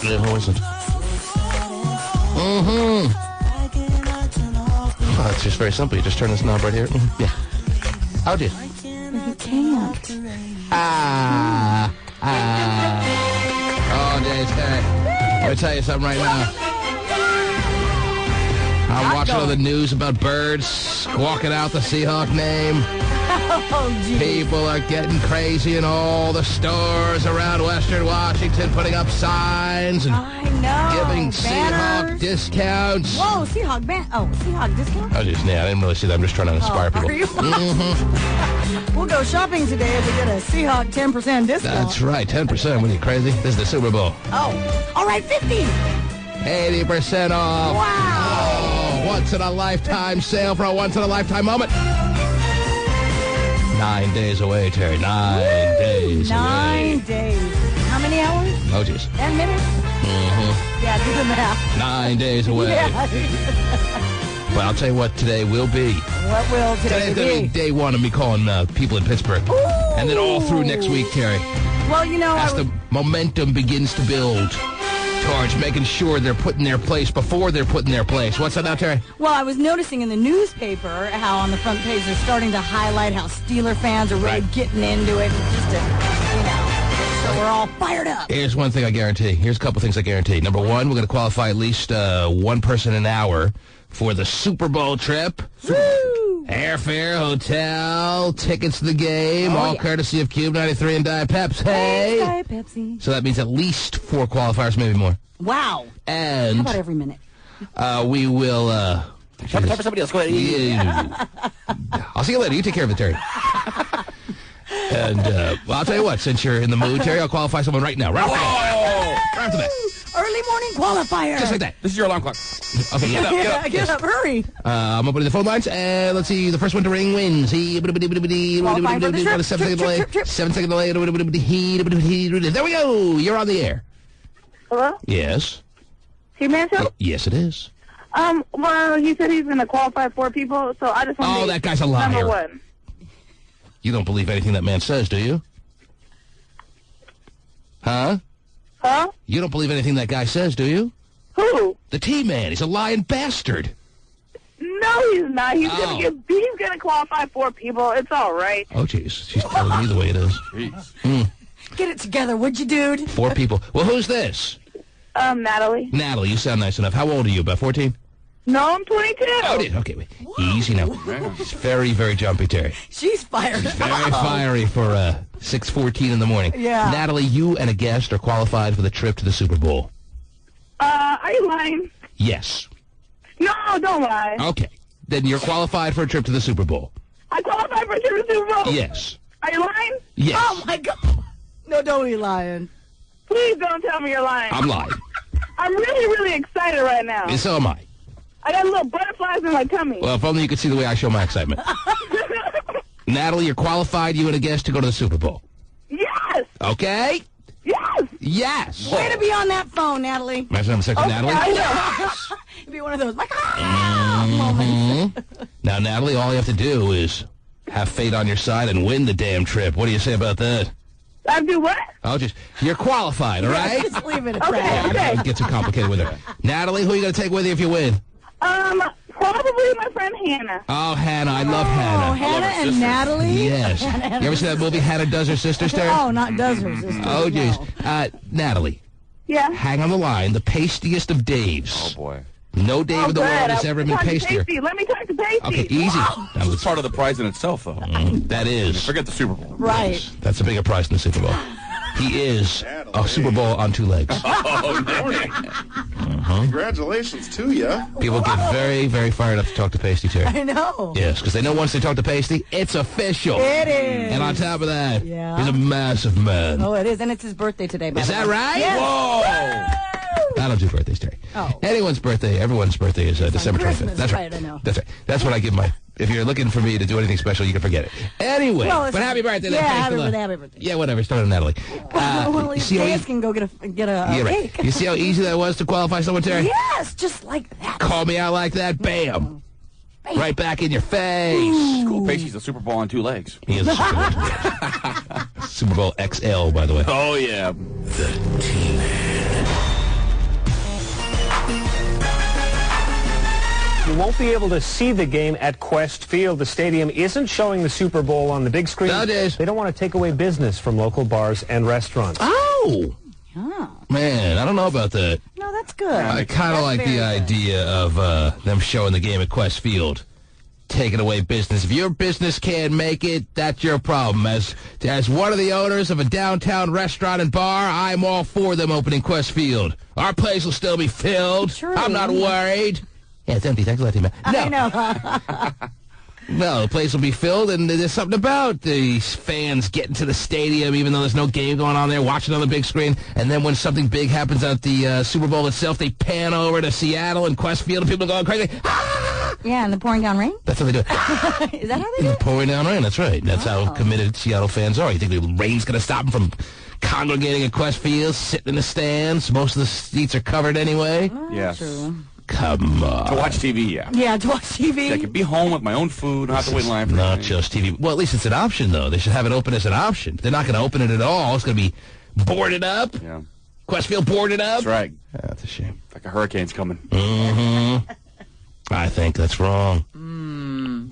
Yeah, who is it? Oh, it's just very simple. You just turn this knob right here. Yeah. How do you? You can't. Oh, Jay's guy. Let me tell you something right now. I'm watching all the news about birds squawking out the Seahawk name. Oh, geez. People are getting crazy in all the stores around Western Washington, putting up signs and I know. giving Banners. Seahawk discounts. Whoa, Seahawk Seahawk discount? I didn't really see that. I'm just trying to inspire people. Are you? We'll go shopping today if we get a Seahawk 10% discount. That's right, 10%. What are you, crazy? This is the Super Bowl. Oh, all right, 50. 80% off. Wow. Oh, once in a lifetime sale for a once in a lifetime moment. 9 days away, Terry. 9 days 9 away. days. How many hours? Oh, jeez. 10 minutes? Yeah, do the math. 9 days away. Yeah. Well, I'll tell you what today will be. What will today Today's going to be be? day one of me calling people in Pittsburgh. Ooh. And then all through next week, Terry. Well, you know, As the momentum begins to build towards making sure they're put in their place before they're put in their place. What's that now, Terry? Well, I was noticing in the newspaper how on the front page they're starting to highlight how Steeler fans are really getting into it. Just to, so we're all fired up. Here's one thing I guarantee. Here's a couple things I guarantee. Number one, we're going to qualify at least one person an hour for the Super Bowl trip. Woo! Airfare, hotel, tickets to the game, all courtesy of Cube 93 and Diet Pepsi. Hey, Diet Pepsi. So that means at least 4 qualifiers, maybe more. Wow. And How about every minute? we will... Talk to somebody else. Go ahead. Yeah. I'll see you later. You take care of it, Terry. And well, I'll tell you what. Since you're in the mood, Terry, I'll qualify someone right now. Right after that. Early morning qualifier. Just like that. This is your alarm clock. Okay, get up. Get up. Get up, hurry. I'm opening the phone lines. Let's see. The first one to ring wins. Qualifying for the trip. 7 second delay. Trip. 7 second delay. There we go. You're on the air. Hello? Yes. T-Man Show? Yes, it is. Well, he said he's going to qualify 4 people, so I just want to Oh, that guy's a liar. number 1. You don't believe anything that man says, do you? Huh? Huh? You don't believe anything that guy says, do you? Who? The T-Man. He's a lying bastard. No, he's not. He's Oh. he's going to qualify 4 people. It's all right. Oh, jeez. She's telling me the way it is. Get it together, would you, dude? 4 people. Well, who's this? Natalie. Natalie, you sound nice enough. How old are you? About 14? No, I'm 22. Oh, okay, wait. Easy now. It's very, very jumpy, Terry. She's fired up. Very fiery for 6:14 in the morning. Yeah. Natalie, you and a guest are qualified for the trip to the Super Bowl. Are you lying? Yes. No, don't lie. Okay. Then you're qualified for a trip to the Super Bowl. I qualified for the Super Bowl. Yes. Are you lying? Yes. Oh, my God. No, don't be lying. Please don't tell me you're lying. I'm lying. I'm really, really excited right now. And so am I. I got little butterflies in my tummy. Well, if only you could see the way I show my excitement. Natalie, you're qualified, you and a guest, to go to the Super Bowl. Yes! Okay? Yes! Yes. Way to be on that phone, Natalie. Imagine I'm second Natalie. I know. It'd be one of those, like, moments. Now, Natalie, all you have to do is have fate on your side and win the damn trip. What do you say about that? I do what? Oh, you're qualified, all right? Just leave it at Okay. that. It gets too complicated with her. Natalie, who are you going to take with you if you win? Probably my friend Hannah. Oh, Hannah. I love Oh, Hannah. Hannah and Natalie? Yes. You ever see that movie, Hannah Does Her Sisters, Terry? Oh, not does her sister. Oh, no. jeez. Natalie, Yeah. hang on the line. The pastiest of Daves. Oh, boy. No Dave in the world has ever been pastier. Let me talk to Pasty. Okay, easy. Now, It's part of the prize in itself, though. that is. Forget the Super Bowl. Right. That's a bigger prize than the Super Bowl. He is a Super Bowl on 2 legs. Congratulations to you. People get very, very fired up to talk to Pasty, Terry. I know. Yes, because they know once they talk to Pasty, it's official. It is. And on top of that, Yeah. he's a massive man. Oh, it is, and it's his birthday today. By Is the that way. right? Yes. Whoa! I don't do birthdays, Terry. Oh. Everyone's birthday is December 25th. Christmas, That's right, I know. That's right. That's what I give my... If you're looking for me to do anything special, you can forget it. Anyway, Well, it's- but happy birthday. Yeah, Thanks happy a lot. birthday, happy birthday. Yeah, whatever. Start on Natalie. Well, you see how Janice easy, can go get a yeah, right. cake. You see how easy that was to qualify someone, Terry? Yes, just like that. Call me out like that, bam. Right back in your face. Cool. Pacey's a Super Bowl on 2 legs. He is a Super Bowl. Super Bowl XL, by the way. Oh, yeah. You won't be able to see the game at Quest Field. The stadium isn't showing the Super Bowl on the big screen. Nowadays. They don't want to take away business from local bars and restaurants. Oh! Oh. Man, I don't know about that. No, that's good. I kind of That's like very the good. idea of them showing the game at Quest Field. Taking away business. If your business can't make it, that's your problem. As one of the owners of a downtown restaurant and bar, I'm all for them opening Quest Field. Our place will still be filled. True. I'm not worried. Yeah, it's empty. Thanks a lot, man. No. I know. No, the place will be filled, and there's something about these fans getting to the stadium, even though there's no game going on there, watching on the big screen, and then when something big happens at the Super Bowl itself, they pan over to Seattle and Quest Field, and people are going crazy. Ah! Yeah, and the pouring down rain? That's how they do it. Is that how they do it? Pouring down rain, that's right. That's how committed Seattle fans are. You think the rain's going to stop them from congregating at Quest Field, sitting in the stands? Most of the seats are covered anyway. Yes. True. Come on. To watch TV, yeah. Yeah, to watch TV. I could be home with my own food, not have to wait in line for Not anything. just TV. Well, at least it's an option, though. They should have it open as an option. They're not going to open it at all. It's going to be boarded up. Yeah. Questfield boarded up. That's right. That's a shame. Like a hurricane's coming. Mm-hmm. I think that's wrong.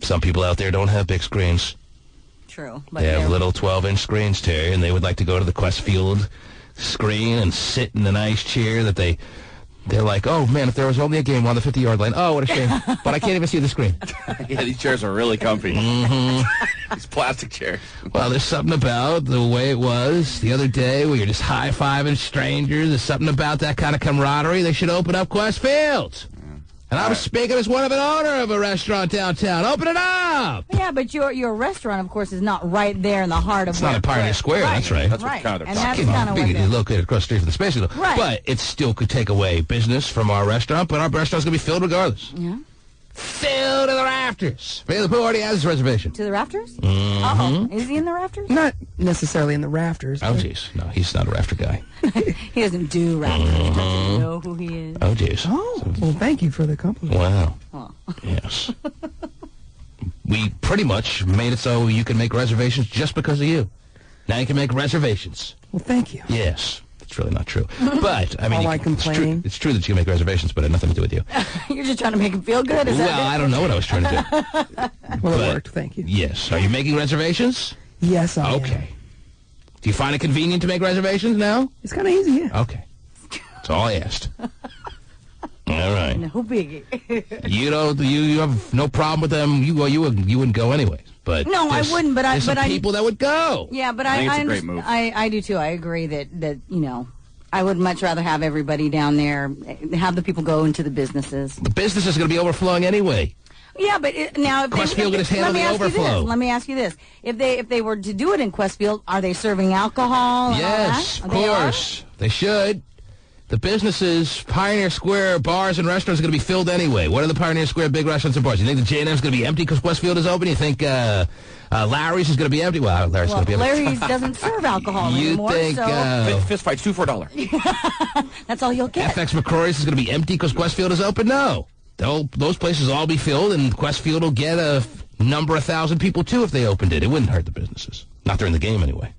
Some people out there don't have big screens. True. But They have they're- little 12-inch screens, Terry, and they would like to go to the Questfield screen and sit in the nice chair that they're like, oh, man, if there was only a game on the 50-yard line, oh, what a shame. But I can't even see the screen. Yeah, these chairs are really comfy. These plastic chairs. Well, there's something about the way it was the other day where you're just high-fiving strangers. There's something about that kind of camaraderie. They should open up Questfield. And I was speaking as one of an owner of a restaurant downtown. Open it up! Yeah, but your restaurant, of course, is not right there in the heart of It's not at Pioneer Square, that's right. That's what Right, kind of and they're that's talking kind of what It's they're... located across the street from the Space Needle. Right. But it still could take away business from our restaurant, but our restaurant's going to be filled regardless. Yeah. Filled to the rafters. Bailey Pooh already has his reservation. To the rafters? Uh-oh. Is he in the rafters? Not necessarily in the rafters. Oh, but- jeez. No, he's not a rafter guy. He doesn't do rafters. He doesn't know who he is. Oh, jeez. Oh, well, thank you for the compliment. Wow. Oh. Yes. We pretty much made it so you can make reservations just because of you. Now you can make reservations. Well, thank you. Yes. It's really not true. But, I mean, All you I can- it's true, complaining. it's true that you can make reservations, but it had nothing to do with you. You're just trying to make him feel good? Is Well, that I don't know what I was trying to do. Well, it But- worked. Thank you. Yes. Are you making reservations? Yes, I am. Okay. Do you find it convenient to make reservations now? It's kind of easy, yeah. Okay. That's all I asked. All right. No biggie. You have no problem with them. You wouldn't go anyways. But No, I there's- wouldn't, but I- there's some but I- people that would go. Yeah, but I I think it's a I, great underst- move. I do too. I agree that you know, I would much rather have everybody down there, have the people go into the businesses. The business is going to be overflowing anyway. Yeah, but now if Questfield they, is handling let me the ask you overflow. this. Let me ask you this: if they were to do it in Questfield, are they serving alcohol? And Yes, all of that? They are? course. They should. The businesses, Pioneer Square bars and restaurants are going to be filled anyway. What are the Pioneer Square big restaurants and bars? You think the J&M's going to be empty because Westfield is open? You think Larry's is going to be empty? Well, Larry's Well, going to be empty. Larry's doesn't serve alcohol You anymore, think so Fist fights 2 for $1. that's all you'll get. FX McCrory's is going to be empty because Questfield is open? No. Those places will all be filled, and Questfield will get a number of thousand people, too, if they opened it. It wouldn't hurt the businesses. Not during the game, anyway.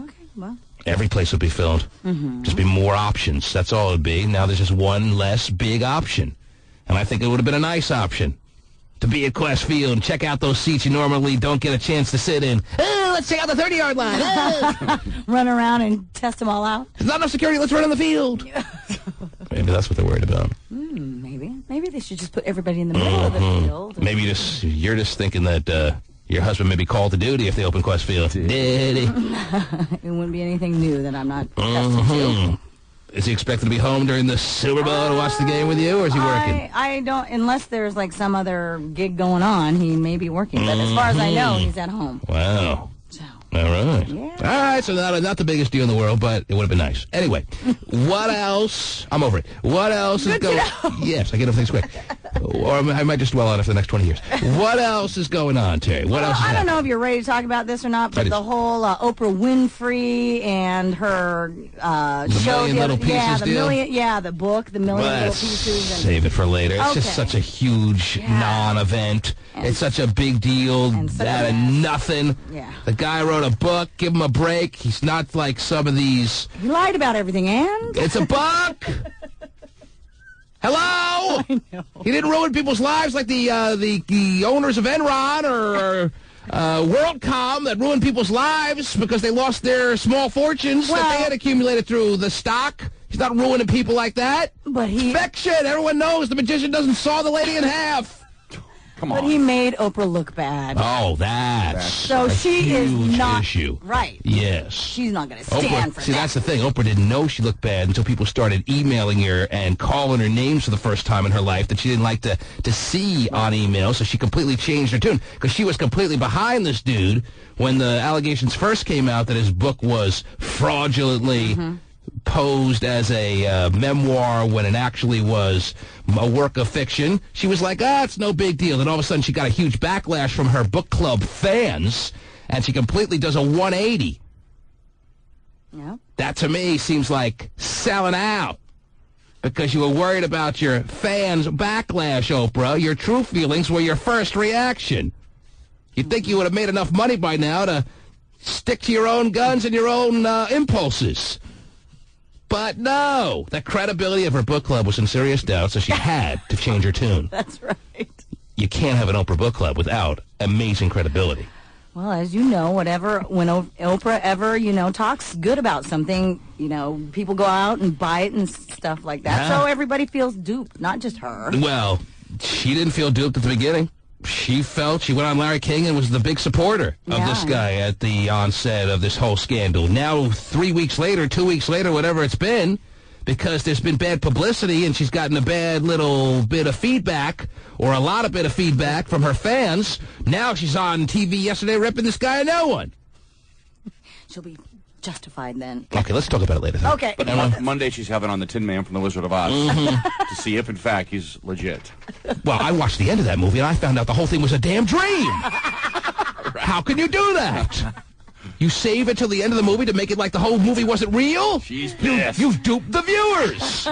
Okay, well, Every place would be filled. Just be more options. That's all it would be. Now there's just one less big option. And I think it would have been a nice option to be at Questfield and check out those seats you normally don't get a chance to sit in. Oh, let's check out the 30-yard line. Oh, run around and test them all out. there's not enough security. Let's run on the field. Maybe that's what they're worried about. Maybe they should just put everybody in the middle of the field. Maybe you're just thinking that your husband may be called to duty if they open Questfield. Daddy. It wouldn't be anything new that I'm not accustomed to. Is he expected to be home during the Super Bowl to watch the game with you, or is he working? I don't, unless there's like some other gig going on, he may be working. But as far as I know, he's at home. Wow. So, All right. Yeah. All right, so not the biggest deal in the world, but it would have been nice. Anyway, what else? I'm over it. What else is going? Yes, I get everything quick. Or I might just dwell on it for the next 20 years. What else is going on, Terry? What else is I don't happening? know if you're ready to talk about this or not, but the whole Oprah Winfrey and her show. Million Little Pieces deal? The book, The Million Little Let's Pieces. And, save it for later. It's just Okay. such a huge non-event. It's such a big deal and such out a of mess. nothing. Yeah. The guy wrote a book. Give him a break. He's not like some of these. he lied about everything, and It's a book. Hello. He didn't ruin people's lives like the owners of Enron or WorldCom that ruined people's lives because they lost their small fortunes that they had accumulated through the stock. He's not ruining people like that. but he Fiction. Everyone knows the magician doesn't saw the lady in half. Come but on. he made Oprah look bad. Oh, that's So a she is huge not issue. right. Yes. She's not going to stand Oprah, for see, that. that's the thing. Oprah didn't know she looked bad until people started emailing her and calling her names for the first time in her life that she didn't like to see on email, so she completely changed her tune because she was completely behind this dude when the allegations first came out that his book was fraudulently posed as a memoir when it actually was a work of fiction. She was like, it's no big deal. Then all of a sudden she got a huge backlash from her book club fans, and she completely does a 180. Yeah. That, to me, seems like selling out because you were worried about your fans' backlash, Oprah. Your true feelings were your first reaction. You'd think you would have made enough money by now to stick to your own guns and your own impulses. But no, the credibility of her book club was in serious doubt, so she had to change her tune. That's right. You can't have an Oprah book club without amazing credibility. Well, as you know, when Oprah ever, talks good about something, people go out and buy it and stuff like that. Yeah. So everybody feels duped, not just her. Well, she didn't feel duped at the beginning. She went on Larry King and was the big supporter of this guy at the onset of this whole scandal. Now, 3 weeks later, 2 weeks later, whatever it's been, because there's been bad publicity and she's gotten a bad little bit of feedback or a lot of bit of feedback from her fans, now she's on TV yesterday ripping this guy a new one. She'll be justified then. Okay, let's talk about it later. Then. Okay. But Monday she's having on the Tin Man from The Wizard of Oz to see if, in fact, he's legit. Well, I watched the end of that movie and I found out the whole thing was a damn dream. How can you do that? You save it till the end of the movie to make it like the whole movie wasn't real? She's pissed. You've duped the viewers.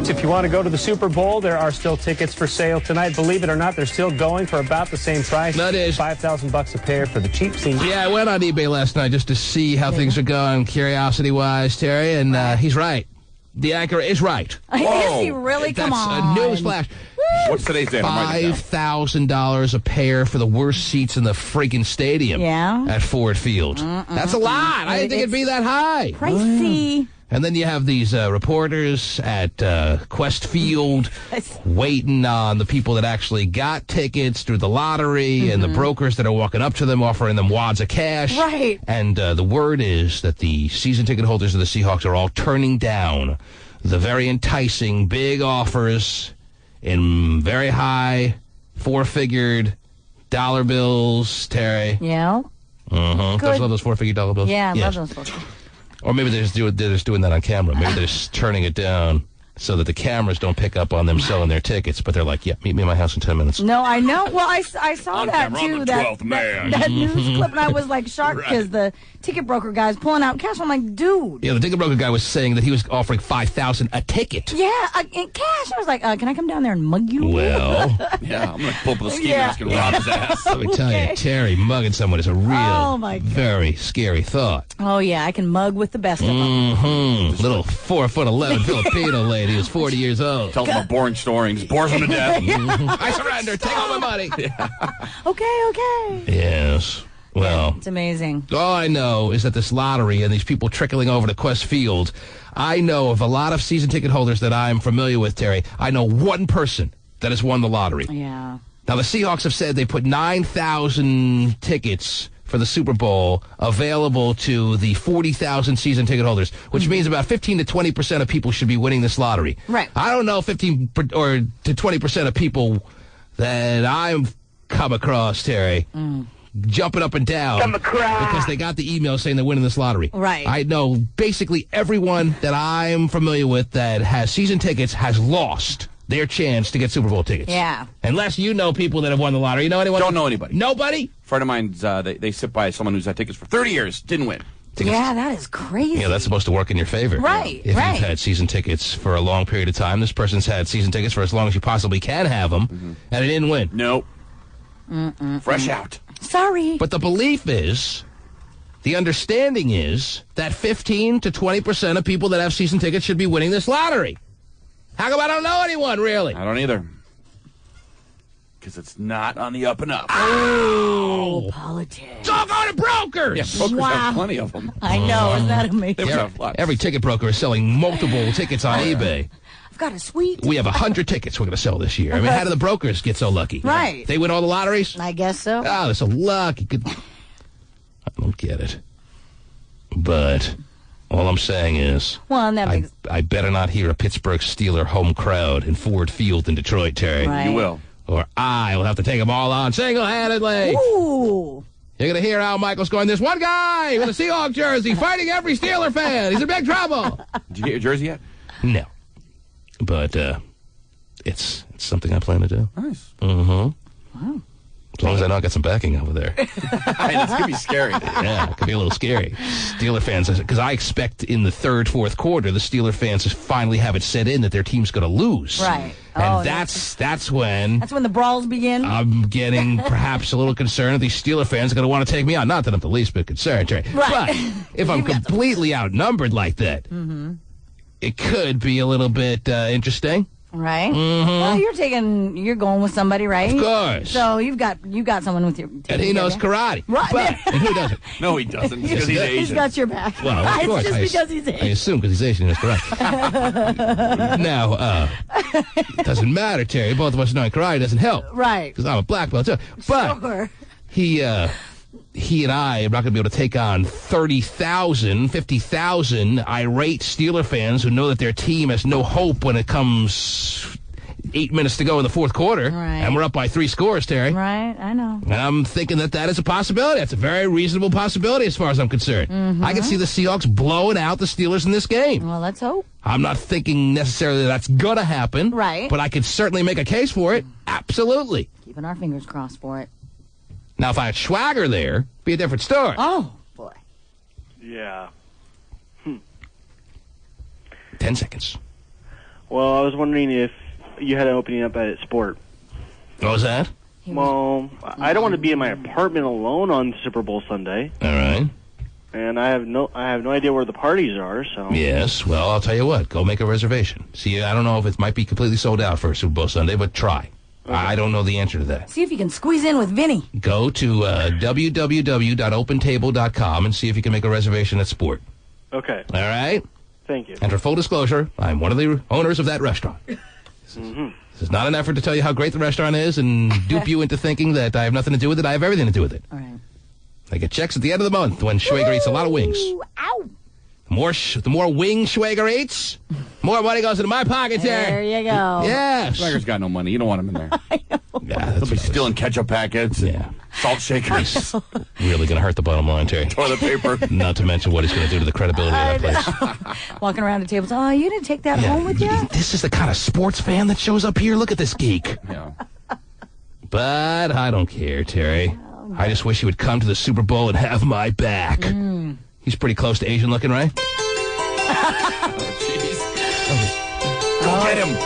If you want to go to the Super Bowl, there are still tickets for sale tonight. Believe it or not, they're still going for about the same price. That is. $5,000 a pair for the cheap seats. Yeah, I went on eBay last night just to see how things are going, curiosity-wise, Terry, and he's right. The anchor is right. Is he really? Come That's on. a news flash. What's today's date? I'm writing it down. $5,000 a pair for the worst seats in the freaking stadium. Yeah. At Ford Field. That's a lot. I didn't think it'd be that high. Pricey. And then you have these reporters at Quest Field waiting on the people that actually got tickets through the lottery and the brokers that are walking up to them offering them wads of cash. Right. And the word is that the season ticket holders of the Seahawks are all turning down the very enticing big offers in very high four-figured dollar bills, Terry. Yeah. Don't Good. you love those four-figure dollar bills? Yeah, I Yes. love those books. Or maybe they're just doing that on camera. Maybe they're just turning it down so that the cameras don't pick up on them selling their tickets. But they're like, yeah, meet me at my house in 10 minutes. No, I know. Well, I saw On that camera, I'm too. the That 12th man. that news clip, and I was like shocked because the ticket broker guy's pulling out cash. I'm like, dude. Yeah, the ticket broker guy was saying that he was offering $5,000 a ticket. Yeah, in cash. I was like, can I come down there and mug you? Well, Yeah, I'm going to pull up with a ski Yeah. mask and rob his ass. let me tell you, Terry, mugging someone is a real, Oh, my God. very scary thought. Oh yeah, I can mug with the best of them. Little 4'11" Filipino lady who's 40 years old. Tells him a boring story and just bores him to death. I surrender. Take all my money. Okay. Yes. Well, It's amazing. all I know is that this lottery and these people trickling over to Quest Field, I know of a lot of season ticket holders that I'm familiar with, Terry. I know one person that has won the lottery. Yeah. Now, the Seahawks have said they put 9,000 tickets for the Super Bowl available to the 40,000 season ticket holders, which means about 15 to 20% of people should be winning this lottery. Right. I don't know 15 to 20% of people that I've come across, Terry, jumping up and down because they got the email saying they're winning this lottery. Right. I know basically everyone that I'm familiar with that has season tickets has lost their chance to get Super Bowl tickets. Yeah. Unless you know people that have won the lottery. You know anyone? Don't know anybody. Nobody? A friend of mine's, they sit by someone who's had tickets for 30 years, didn't win. Yeah, that is crazy. Yeah, that's supposed to work in your favor. Right, If right. you've had season tickets for a long period of time, this person's had season tickets for as long as you possibly can have them, and they didn't win. Nope. Fresh out. Sorry. But the belief is, the understanding is, that 15 to 20% of people that have season tickets should be winning this lottery. How come I don't know anyone, really? I don't either. Because it's not on the up and up. Oh, politics. It's all going to brokers! Yeah, brokers Wow. have plenty of them. I know. Isn't that amazing? They have lots. Every ticket broker is selling multiple tickets on eBay. I've got a sweet. We have 100 tickets we're going to sell this year. I mean, how do the brokers get so lucky? Right. They win all the lotteries? I guess so. Oh, they're so lucky. I don't get it. But all I'm saying is, Well, and that makes I better not hear a Pittsburgh Steeler home crowd in Ford Field in Detroit, Terry. Right. You will. Or I will have to take them all on single-handedly. Ooh. You're going to hear Al Michaels going, there's one guy with a Seahawks jersey fighting every Steeler fan. He's in big trouble. Did you get your jersey yet? No. But it's something I plan to do. Nice. Mm-hmm. Wow. As long as I know I got some backing over there. It's going to be scary. Yeah, it could be a little scary. Steeler fans, because I expect in the third, fourth quarter, the Steeler fans finally have it set in that their team's going to lose. Right. And Oh, that's when That's when the brawls begin. I'm getting perhaps a little concerned that these Steeler fans are going to want to take me on. Not that I'm the least bit concerned, Terry. Right. But if I'm completely outnumbered like that, it could be a little bit interesting. Right. Well, you're going with somebody, right? Of course. So you got someone with you. And he knows karate. Right. But, and who doesn't? No, he doesn't. Because he's He's Asian. He's got your back. Well, of course. It's just because he's I Asian. assume because he's Asian, that's correct. Now, doesn't matter, Terry. Both of us knowing karate doesn't help. Right. Because I'm a black belt, too. But Sure. he and I are not going to be able to take on 30,000, 50,000 irate Steeler fans who know that their team has no hope when it comes 8 minutes to go in the fourth quarter. Right. And we're up by 3 scores, Terry. Right. I know. And I'm thinking that is a possibility. That's a very reasonable possibility as far as I'm concerned. I can see the Seahawks blowing out the Steelers in this game. Well, let's hope. I'm not thinking necessarily that's going to happen. Right. But I could certainly make a case for it. Absolutely. Keeping our fingers crossed for it. Now, if I had Schwager there, it'd be a different story. Oh, boy. Yeah. 10 seconds. Well, I was wondering if you had an opening up at Sport. What was that? Well, I don't want to be in my apartment alone on Super Bowl Sunday, All right. and I have no idea where the parties are. So Yes. Well, I'll tell you what. Go make a reservation. See, I don't know if it might be completely sold out for Super Bowl Sunday, but try. I don't know the answer to that. See if you can squeeze in with Vinny. Go to www.opentable.com and see if you can make a reservation at Sport. okay, All right? thank you. And for full disclosure, I'm one of the owners of that restaurant. This is not an effort to tell you how great the restaurant is and dupe you into thinking that I have nothing to do with it. I have everything to do with it. All right. I get checks at the end of the month when Schwager eats a lot of wings. Ooh, ow. The more wings Schwager eats, more money goes into my pocket, There Terry. you go. Yes. Schwager's got no money. You don't want him in there. Yeah, that's He'll be stealing ketchup packets and Yeah. salt shakers, really going to hurt the bottom line, Terry. toilet paper. Not to mention what he's going to do to the credibility of that place. Walking around the tables. Oh, you didn't take that home with you? This is the kind of sports fan that shows up here. Look at this geek. Yeah. But I don't care, Terry. I just wish he would come to the Super Bowl and have my back. He's pretty close to Asian looking, right? Jeez. Go get him.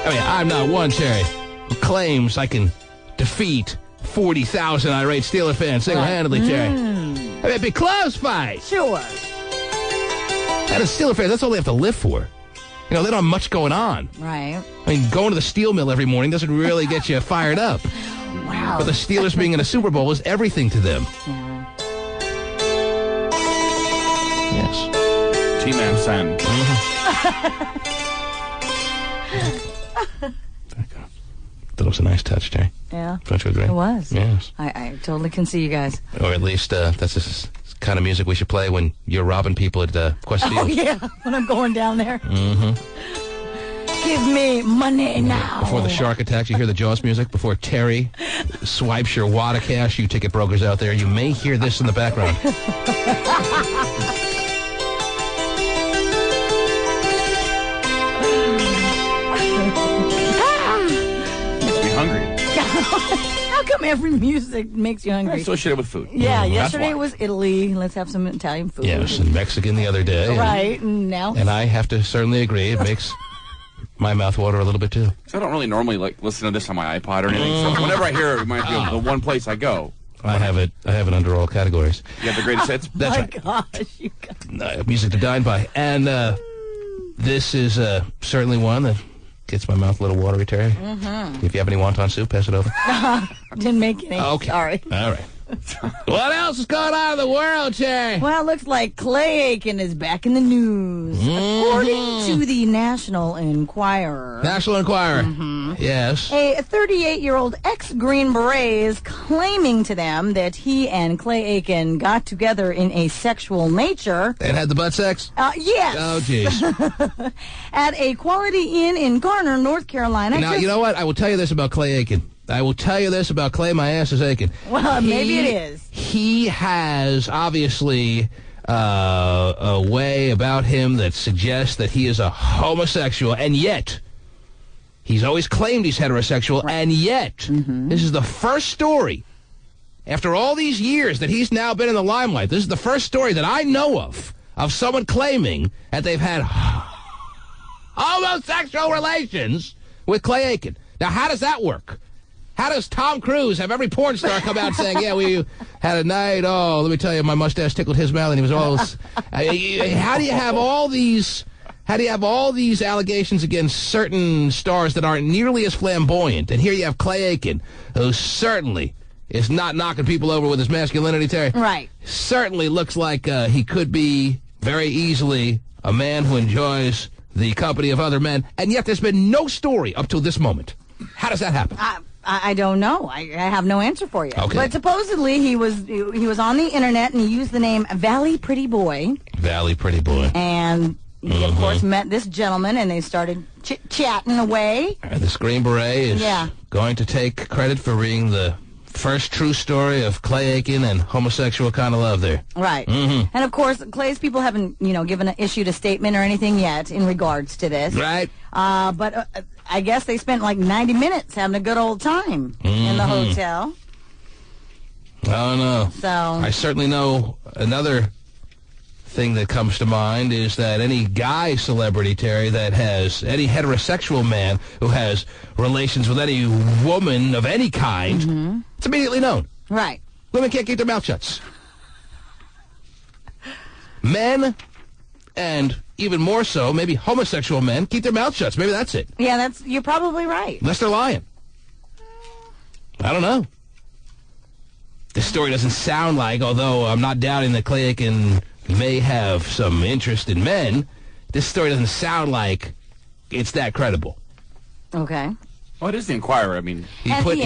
I mean, I'm not one, Terry, who claims I can defeat 40,000 irate Steeler fans single-handedly, Terry. I mean, it'd be a close fight. Sure. And the Steeler fans, that's all they have to live for. You know, they don't have much going on. Right. I mean, going to the steel mill every morning doesn't really get you fired up. Wow. But the Steelers being in a Super Bowl is everything to them. Yeah. Yes. T-Man Sam. That was a nice touch, Terry. Yeah. Don't you agree? It was. Yes. I totally can see you guys. Or at least that's the kind of music we should play when you're robbing people at Quest Field. Oh, yeah. When I'm going down there. Give me money now. Before the shark attacks, you hear the Jaws music. Before Terry swipes your wad of cash, you ticket brokers out there, you may hear this in the background. Makes me hungry. How come every music makes you hungry? Associated with food. Yeah, That's yesterday why. it was Italy. Let's have some Italian food. Yes, and Mexican the other day. and- Right, and now. And I have to certainly agree, it makes my mouth water a little bit too. So I don't really normally like listen to this on my iPod or anything. So whenever I hear it, it reminds me of the one place I go. I have it under all categories. You have the greatest hits. That's my right. gosh, you guys. Music to dine by. And this is certainly one that gets my mouth a little watery, Terry. If you have any wonton soup, pass it over. Didn't make any. Okay. Sorry. All right. What else is going on in the world, Terry? Well, it looks like Clay Aiken is back in the news. According to the National Enquirer, National Enquirer. Yes. a 38-year-old ex-Green Beret is claiming to them that he and Clay Aiken got together in a sexual nature. And had the butt sex? Yes. Oh, jeez. At a Quality Inn in Garner, North Carolina. Now, you know what? I will tell you this about Clay Aiken. I will tell you this about Clay. My ass is aching. Well, maybe it is. He has, obviously, a way about him that suggests that he is a homosexual, and yet he's always claimed he's heterosexual, and yet this is the first story, after all these years that he's now been in the limelight, this is the first story that I know of someone claiming that they've had homosexual relations with Clay Aiken. Now, how does that work? How does Tom Cruise have every porn star come out saying, yeah, we had a night, oh, let me tell you, my mustache tickled his mouth, and he was all... how do you have all these allegations against certain stars that aren't nearly as flamboyant? And here you have Clay Aiken, who certainly is not knocking people over with his masculinity, Terry. Right. Certainly looks like he could be very easily a man who enjoys the company of other men, and yet there's been no story up till this moment. How does that happen? I don't know. I have no answer for you. Okay. But supposedly he was on the internet and he used the name Valley Pretty Boy. Valley Pretty Boy. And he, of course, met this gentleman and they started chit-chatting away. And this Green Beret is going to take credit for being the first true story of Clay Aiken and homosexual kind of love there. Right. And, of course, Clay's people haven't, issued a statement or anything yet in regards to this. Right. But I guess they spent like 90 minutes having a good old time in the hotel. Oh, no. So I certainly know another thing that comes to mind is that any guy celebrity, Terry, that has any heterosexual man who has relations with any woman of any kind, it's immediately known. Right. Women can't keep their mouth shut. Men, and even more so, maybe homosexual men, keep their mouth shut. Maybe that's it. Yeah, you're probably right. Unless they're lying. I don't know. This story doesn't sound like, although I'm not doubting that Clay Aiken may have some interest in men, this story doesn't sound like it's that credible. Okay. Well, it is the Enquirer. I mean, He put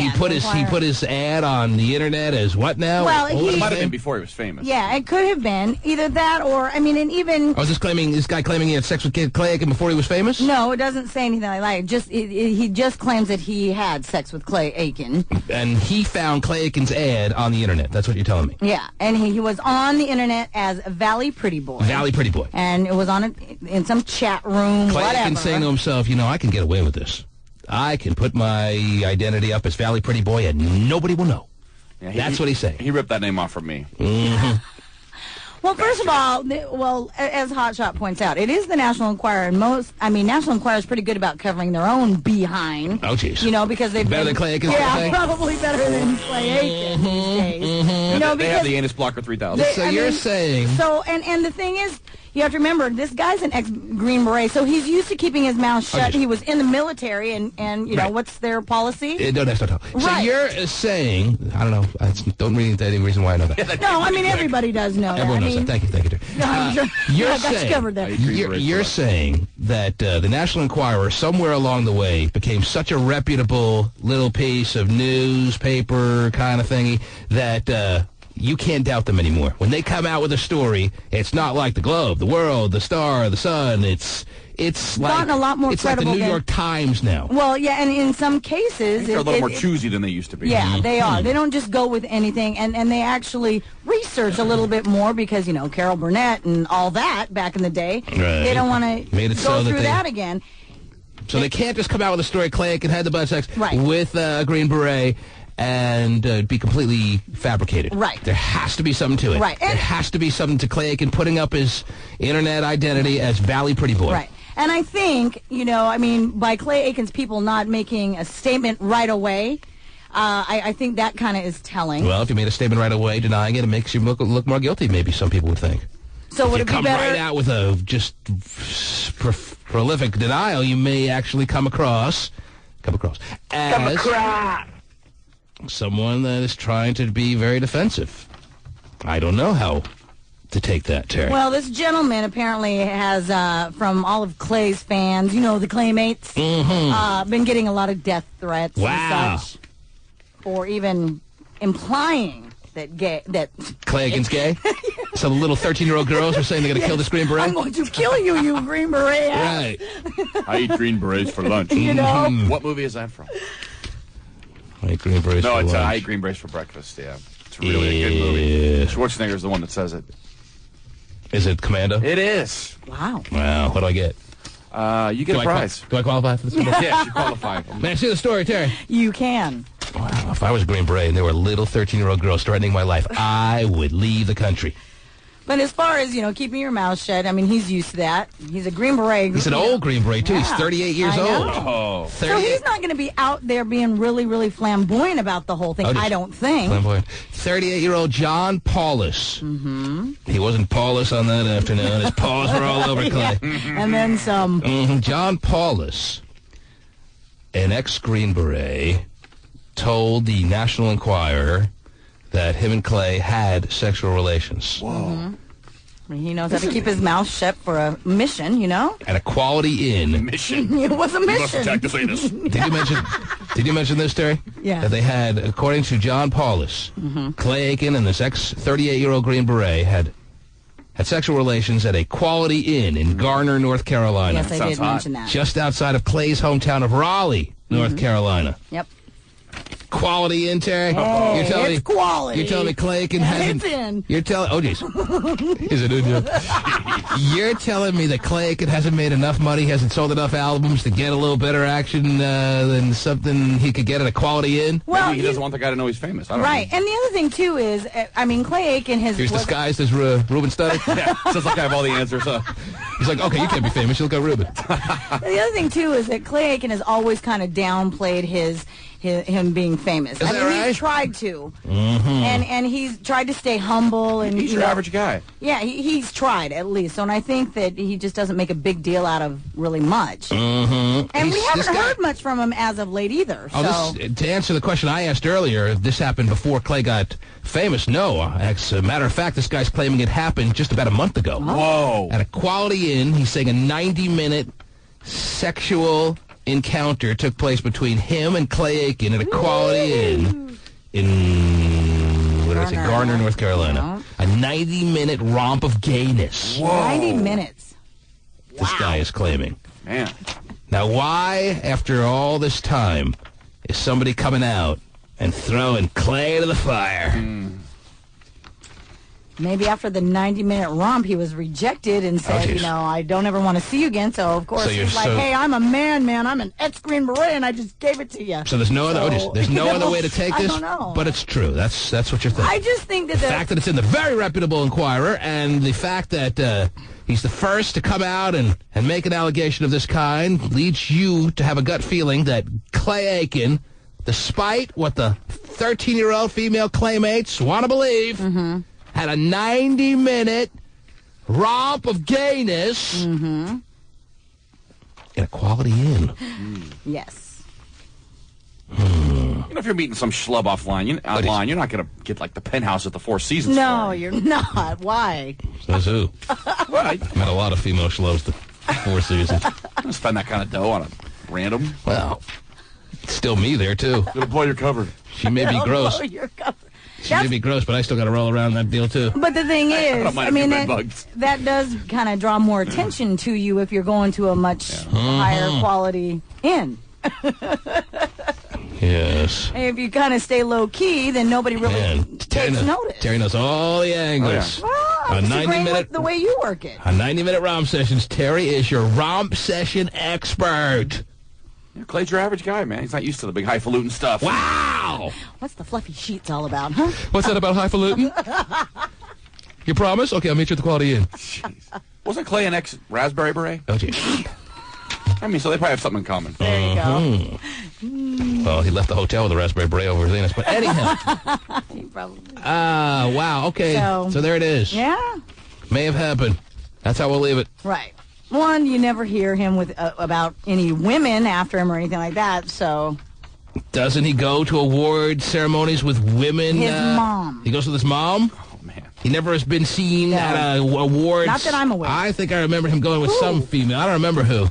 his ad on the internet as what now? Well, it might have been before he was famous. Yeah, it could have been either that or and even. Oh, is this guy claiming he had sex with Clay Aiken before he was famous? No, it doesn't say anything like that. He just claims that he had sex with Clay Aiken. And he found Clay Aiken's ad on the internet. That's what you're telling me. Yeah, and he was on the internet as Valley Pretty Boy. Valley Pretty Boy. And it was in some chat room, Clay whatever. Aiken saying to himself, I can get away with this. I can put my identity up as Valley Pretty Boy and nobody will know. Yeah, That's what he's saying. He ripped that name off from me. Well, first of all, as Hot Shot points out, it is the National Enquirer, and National Enquirer is pretty good about covering their own behind. Oh, jeez. Because they've Better been, than Clay Aiken? Yeah, probably better than Clay Aiken these days. They have the Anus Blocker 3000. So you're saying... So, and the thing is, you have to remember, this guy's an ex-Green Beret, so he's used to keeping his mouth shut. He was in the military, and Right. what's their policy? Don't have to talk. So Right. you're saying, I don't know, I don't really need any reason why I know that. No, everybody does know Everyone that. knows that. Thank you, dear. I got you covered there. You're saying that the National Enquirer, somewhere along the way, became such a reputable little piece of newspaper kind of thingy that you can't doubt them anymore. When they come out with a story, it's not like the Globe, the World, the Star, the Sun. It's it's like gotten a lot more it's like the credible New than- York Times now. Well, yeah, and in some cases... They're a little more choosy than they used to be. Yeah, they are. They don't just go with anything, and they actually research a little bit more because, Carol Burnett and all that back in the day. Right. They don't want to Made it go so that through they- that again. So they can't just come out with a story, Clay Aiken had the butt sex Right. with a Green Beret and be completely fabricated. Right. There has to be something to it. Right. There has to be something to Clay Aiken putting up his internet identity as Valley Pretty Boy. Right. And I think, by Clay Aiken's people not making a statement right away, I think that kind of is telling. Well, if you made a statement right away denying it, it makes you look more guilty, maybe some people would think. So If would you it be come better? right out with a just prolific denial, you may actually come across as someone that is trying to be very defensive. I don't know how to take that, Terry. Well, this gentleman apparently has, from all of Clay's fans, the Claymates, been getting a lot of death threats Wow. and such, or even implying that Clay Aiken's gay? Some little 13-year-old girls are saying they're going to kill this Green Beret? I'm going to kill you, you Green Beret. Right. I eat Green Berets for lunch. What movie is that from? I eat Green Berets No, for it's lunch. I eat Green Berets for breakfast, yeah. It's really a good movie. Schwarzenegger's the one that says it. Is it Commando? It is. Wow. Wow, what do I get? You get a prize. Do I qualify for this? Movie? Yes, you qualify. May I see the story, Terry? You can. Wow, if I was Green Beret and there were little 13-year-old girls threatening my life, I would leave the country. But as far as, keeping your mouth shut, I mean, he's used to that. He's a Green Beret. He's an old Green Beret, too. He's Yeah, 38 years I know. old. Oh. So he's not going to be out there being really, really flamboyant about the whole thing, Oh, just I don't think. Flamboyant. 38-year-old John Paulus. Mm-hmm. He wasn't Paulus on that afternoon. His paws were all over Clay. And then some. John Paulus, an ex-Green Beret, told the National Enquirer that him and Clay had sexual relations. Whoa. I mean, he knows how to keep his mouth shut for a mission, At a Quality Inn. Mission. It was a mission. This anus. Did you mention this, Terry? Yeah. That they had, according to John Paulus, Clay Aiken and this ex-38-year-old Green Beret had sexual relations at a Quality Inn in Garner, North Carolina. Yes, I Sounds did hot. mention that. Just outside of Clay's hometown of Raleigh, North Carolina. Yep. Quality Inn, Terry? Oh, You're telling it's quality. You're telling me Clay Aiken hasn't... It's in. You're telling... Oh, jeez. Is it in? You're telling me that Clay Aiken hasn't made enough money, hasn't sold enough albums to get a little better action than something he could get at a Quality Inn? Well, Maybe he doesn't want the guy to know he's famous. I don't right. know. And the other thing, too, is, Clay Aiken has... He's disguised as Ruben Studdard. Yeah, sounds like I have all the answers. He's like, okay, you can't be famous. You look like Ruben. The other thing, too, is that Clay Aiken has always kind of downplayed him being famous. Is that right? He's tried to. And he's tried to stay humble. And He's your average guy. Yeah, he's tried, at least. So, and I think that he just doesn't make a big deal out of really much. And we haven't heard much from him as of late either. Oh, So. to answer the question I asked earlier, if this happened before Clay got famous, no. As a matter of fact, this guy's claiming it happened just about a month ago. Whoa. At a Quality Inn, he's saying a 90-minute sexual encounter took place between him and Clay Aiken at a Quality Inn in, what did I say, Garner, North Carolina. A 90-minute romp of gayness. 90 minutes. This guy is claiming. Man. Now, why, after all this time, is somebody coming out and throwing Clay to the fire? Maybe after the 90-minute romp, he was rejected and said, geez. I don't ever want to see you again. So, of course, So you're he's like, hey, I'm a man. I'm an ex-Green Beret, and I just gave it to you. So there's no other, there's no other way to take this. I don't know. But it's true. That's what you're thinking. I just think that The fact that it's in the very reputable Inquirer, and the fact that he's the first to come out and make an allegation of this kind leads you to have a gut feeling that Clay Aiken, despite what the 13-year-old female Claymates want to believe, had a 90-minute romp of gayness in a Quality Inn. Yes. If you're meeting some schlub offline, you're not going to get like the penthouse at the Four Seasons. No, for him. you're not. Why? Says who? Right. Met a lot of female schlubs the Four Seasons. Don't spend that kind of dough on a random. Well, it's still me there, too. Little boy, you're covered. She may be gross. Oh, you're covered. She may be gross, but I still got to roll around that deal, too. But the thing is, don't mind I a few mean, bed bugs. that does kind of draw more attention to you if you're going to a much higher quality inn. Yes. If you kind of stay low key, then nobody really Man, takes notice. Terry knows all the angles. Well, A I'm just agreeing 90-minute with the way you work it. On 90-minute romp sessions, Terry is your romp session expert. Yeah, Clay's your average guy, man. He's not used to the big highfalutin stuff. Wow! What's the fluffy sheets all about, huh? What's that about highfalutin? You promise? Okay, I'll meet you at the Quality Inn. Jeez. Wasn't Clay an ex-Raspberry Beret? Oh, gee. I mean, so they probably have something in common. There you go. Well, he left the hotel with a Raspberry Beret over his anus. But anyhow. He probably. Wow, okay. So there it is. Yeah. May have happened. That's how we'll leave it. Right. One, you never hear him with about any women after him or anything like that, so. Doesn't he go to award ceremonies with women? His mom. He goes with his mom? Oh, man. He never has been seen at a awards. Not that I'm aware. I think I remember him going with some female. I don't remember who.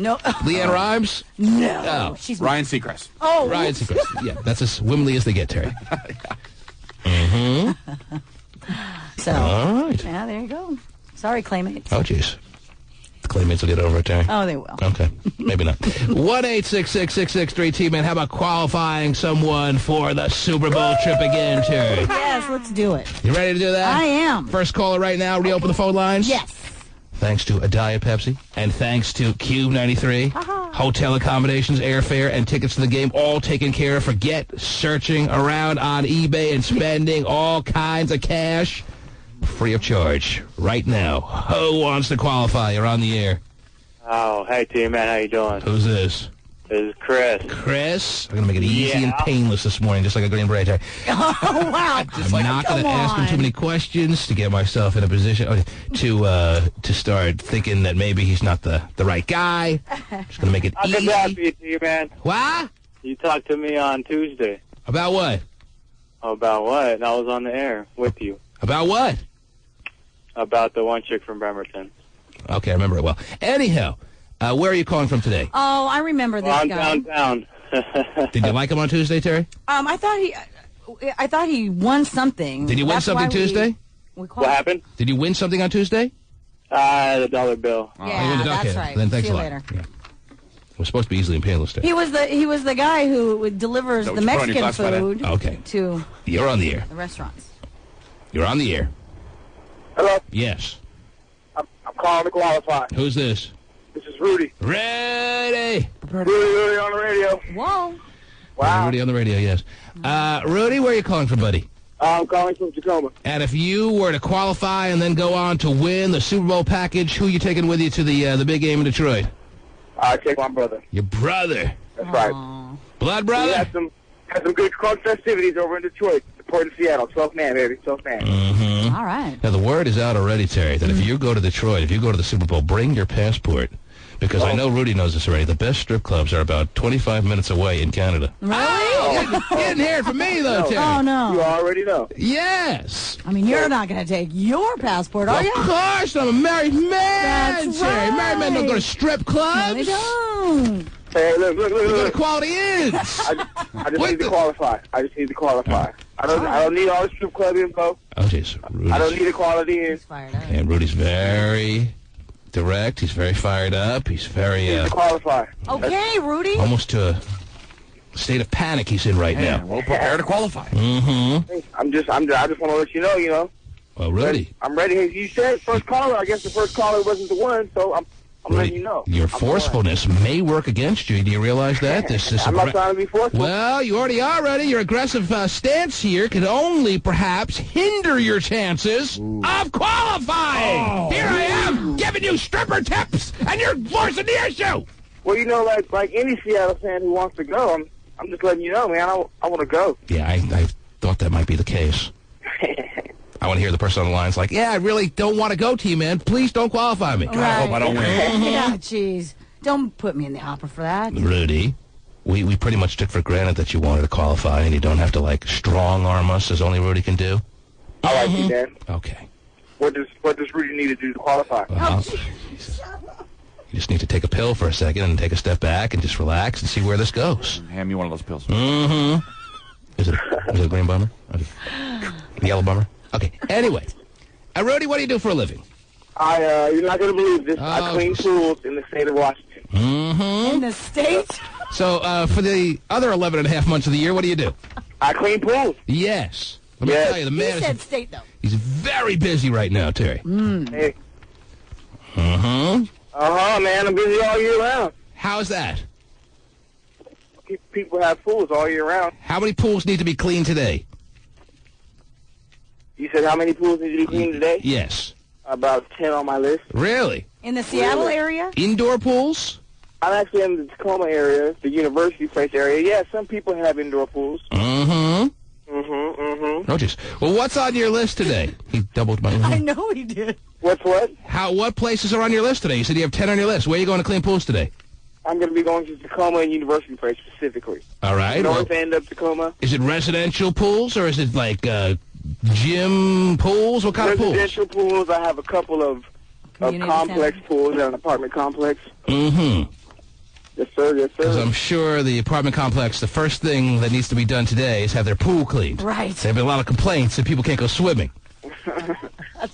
No. Leanne Rhymes? No. Oh. She's. Ryan Seacrest. Oh. Ryan Seacrest. Yeah, that's as womanly as they get, Terry. So. All right. Yeah, there you go. Sorry, Claymates. Oh, jeez. The Claymates will get over it, Terry. Oh, they will. Okay, maybe not. 1-866-663-T-Man. How about qualifying someone for the Super Bowl trip again, Terry? Yes, let's do it. You ready to do that? I am. First caller right now. Reopen the phone lines. Yes. Thanks to a Diet Pepsi, and thanks to Cube 93, hotel accommodations, airfare, and tickets to the game, all taken care of. Forget searching around on eBay and spending all kinds of cash. Free of charge right now. Who wants to qualify? You're on the air. Oh, hey, T-Man, how you doing? Who's this? This is Chris. Chris? I'm going to make it easy and painless this morning, just like a Green Beret. Oh, wow. I'm not going to ask him too many questions to get myself in a position to start thinking that maybe he's not the right guy. Just going to make it I could that easy. for you, T-Man. What? You talked to me on Tuesday. About what? About what? And I was on the air with you. About what? About the one chick from Bremerton. Okay, I remember it well. Anyhow, where are you calling from today? Oh, I remember this Well, I'm guy. downtown. Did you like him on Tuesday, Terry? I thought he won something. Did you win That's something why Tuesday? We called. What happened? Did you win something on Tuesday? The dollar bill. Yeah, you won that's okay. right. Then thanks See a you lot. later. Yeah. We're supposed to be easily and painless today. He was the guy who delivers Is that the what you put on your Mexican classified food Okay. to You're on the air. the restaurants. You're on the air. Hello, Yes. I'm calling to qualify. Who's this? This is Rudy. Ready. Rudy on the radio. Whoa. Wow. Rudy on the radio, yes. Rudy, where are you calling from, buddy? I'm calling from Tacoma. And if you were to qualify and then go on to win the Super Bowl package, who are you taking with you to the big game in Detroit? I take my brother. Your brother. That's right. Blood We brother? had some good club festivities over in Detroit. Supporting Seattle. 12th man, baby. 12th man. All right. Now, the word is out already, Terry, that if you go to Detroit, if you go to the Super Bowl, bring your passport. Because I know Rudy knows this already. The best strip clubs are about 25 minutes away in Canada. Really? You didn't hear it from me, though, Terry. Oh, no. You already know. Yes. I mean, you're not going to take your passport, are Of you? course, I'm a married man, That's Terry. Married men don't go to right. strip clubs. They don't. Hey, look. They go to Quality Inns. I just What need the- to qualify. I don't need all the strip club info. Oh, jeez. I don't need the quality in. Fired up. And Rudy's very direct. He's very fired up. He's very, To qualify. Okay, Rudy. almost to a state of panic he's in right Yeah, now. well, prepare to qualify. I just want to let you know, Well, Rudy, I'm ready. Hey, you said first caller. I guess the first caller wasn't the one, so I'm letting you know. your I'm forcefulness may work against you. Do you realize that? I'm not trying to be forceful. Well, you already are ready. Your aggressive stance here could only perhaps hinder your chances of qualifying. Here I am giving you stripper tips, and you're forcing the issue. Well, like any Seattle fan who wants to go, I'm just letting you know, man. I want to go. Yeah, I thought that might be the case. I want to hear the person on the line's like, yeah, I really don't want to go, T-Man. Please don't qualify me. I hope I don't win. Yeah, jeez. Don't put me in the hopper for that. Rudy, we pretty much took for granted that you wanted to qualify, and you don't have to, like, strong-arm us as only Rudy can do. I like you, man. Okay. What does Rudy need to do to qualify? Well, you just need to take a pill for a second and take a step back and just relax and see where this goes. Hand me one of those pills. Mm-hmm. Is it Is it a green bomber? Okay. Yellow bomber? Okay. Anyway. Rudy, what do you do for a living? You're not going to believe this. Oh, I clean pools in the state of Washington. Mm-hmm. In the state? So, for the other 11 and a half months of the year, what do you do? I clean pools. Yes. Let me Yes. tell you, the He man said is... state, though. He's very busy right now, Terry. Hey. Mm-hmm. Man. I'm busy all year round. How's that? People have pools all year round. How many pools need to be cleaned today? You said how many pools need to be cleaned today? Yes. About 10 on my list. Really? In the Seattle area? Indoor pools? I'm actually in the Tacoma area, the University Place area. Yeah, some people have indoor pools. Mm-hmm. Mm-hmm. Oh, jeez. Well, what's on your list today? He doubled my... I know he did. What's what? What places are on your list today? You said you have 10 on your list. Where are you going to clean pools today? I'm going to be going to Tacoma and University Place specifically. All right. North end of Tacoma. Is it residential pools or is it like gym pools? What kind of pools? Residential pools. I have a couple of complex pools at an apartment complex. Mm-hmm. Yes, sir. Yes, Because sir. I'm sure the apartment complex, the first thing that needs to be done today is have their pool cleaned. Right. There have been a lot of complaints that people can't go swimming.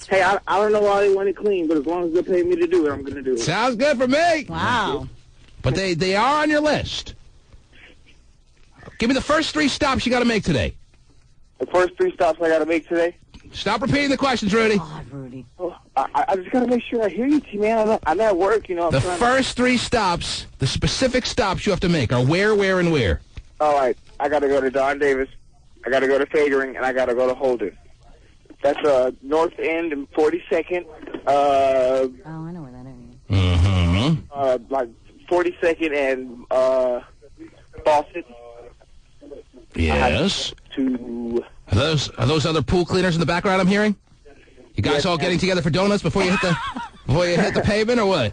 Hey, I don't know why they want it clean, but as long as they pay me to do it, I'm going to do it. Sounds good for me. Wow. But they are on your list. Give me the first 3 stops you got to make today. The first 3 stops I got to make today? Stop repeating the questions, Rudy. God, Rudy. Oh, I just got to make sure I hear you, T-Man. I'm at work, you know. The first 3 stops, the specific stops you have to make are where, and where. All right. I got to go to Don Davis. I got to go to Fagering, and I got to go to Holden. That's North End and 42nd. Oh, I know where that is. Mm-hmm. Like 42nd and Fawcett. Yes. To Are those other pool cleaners in the background I'm hearing? You guys Yes, all getting together for donuts before you hit the pavement or what?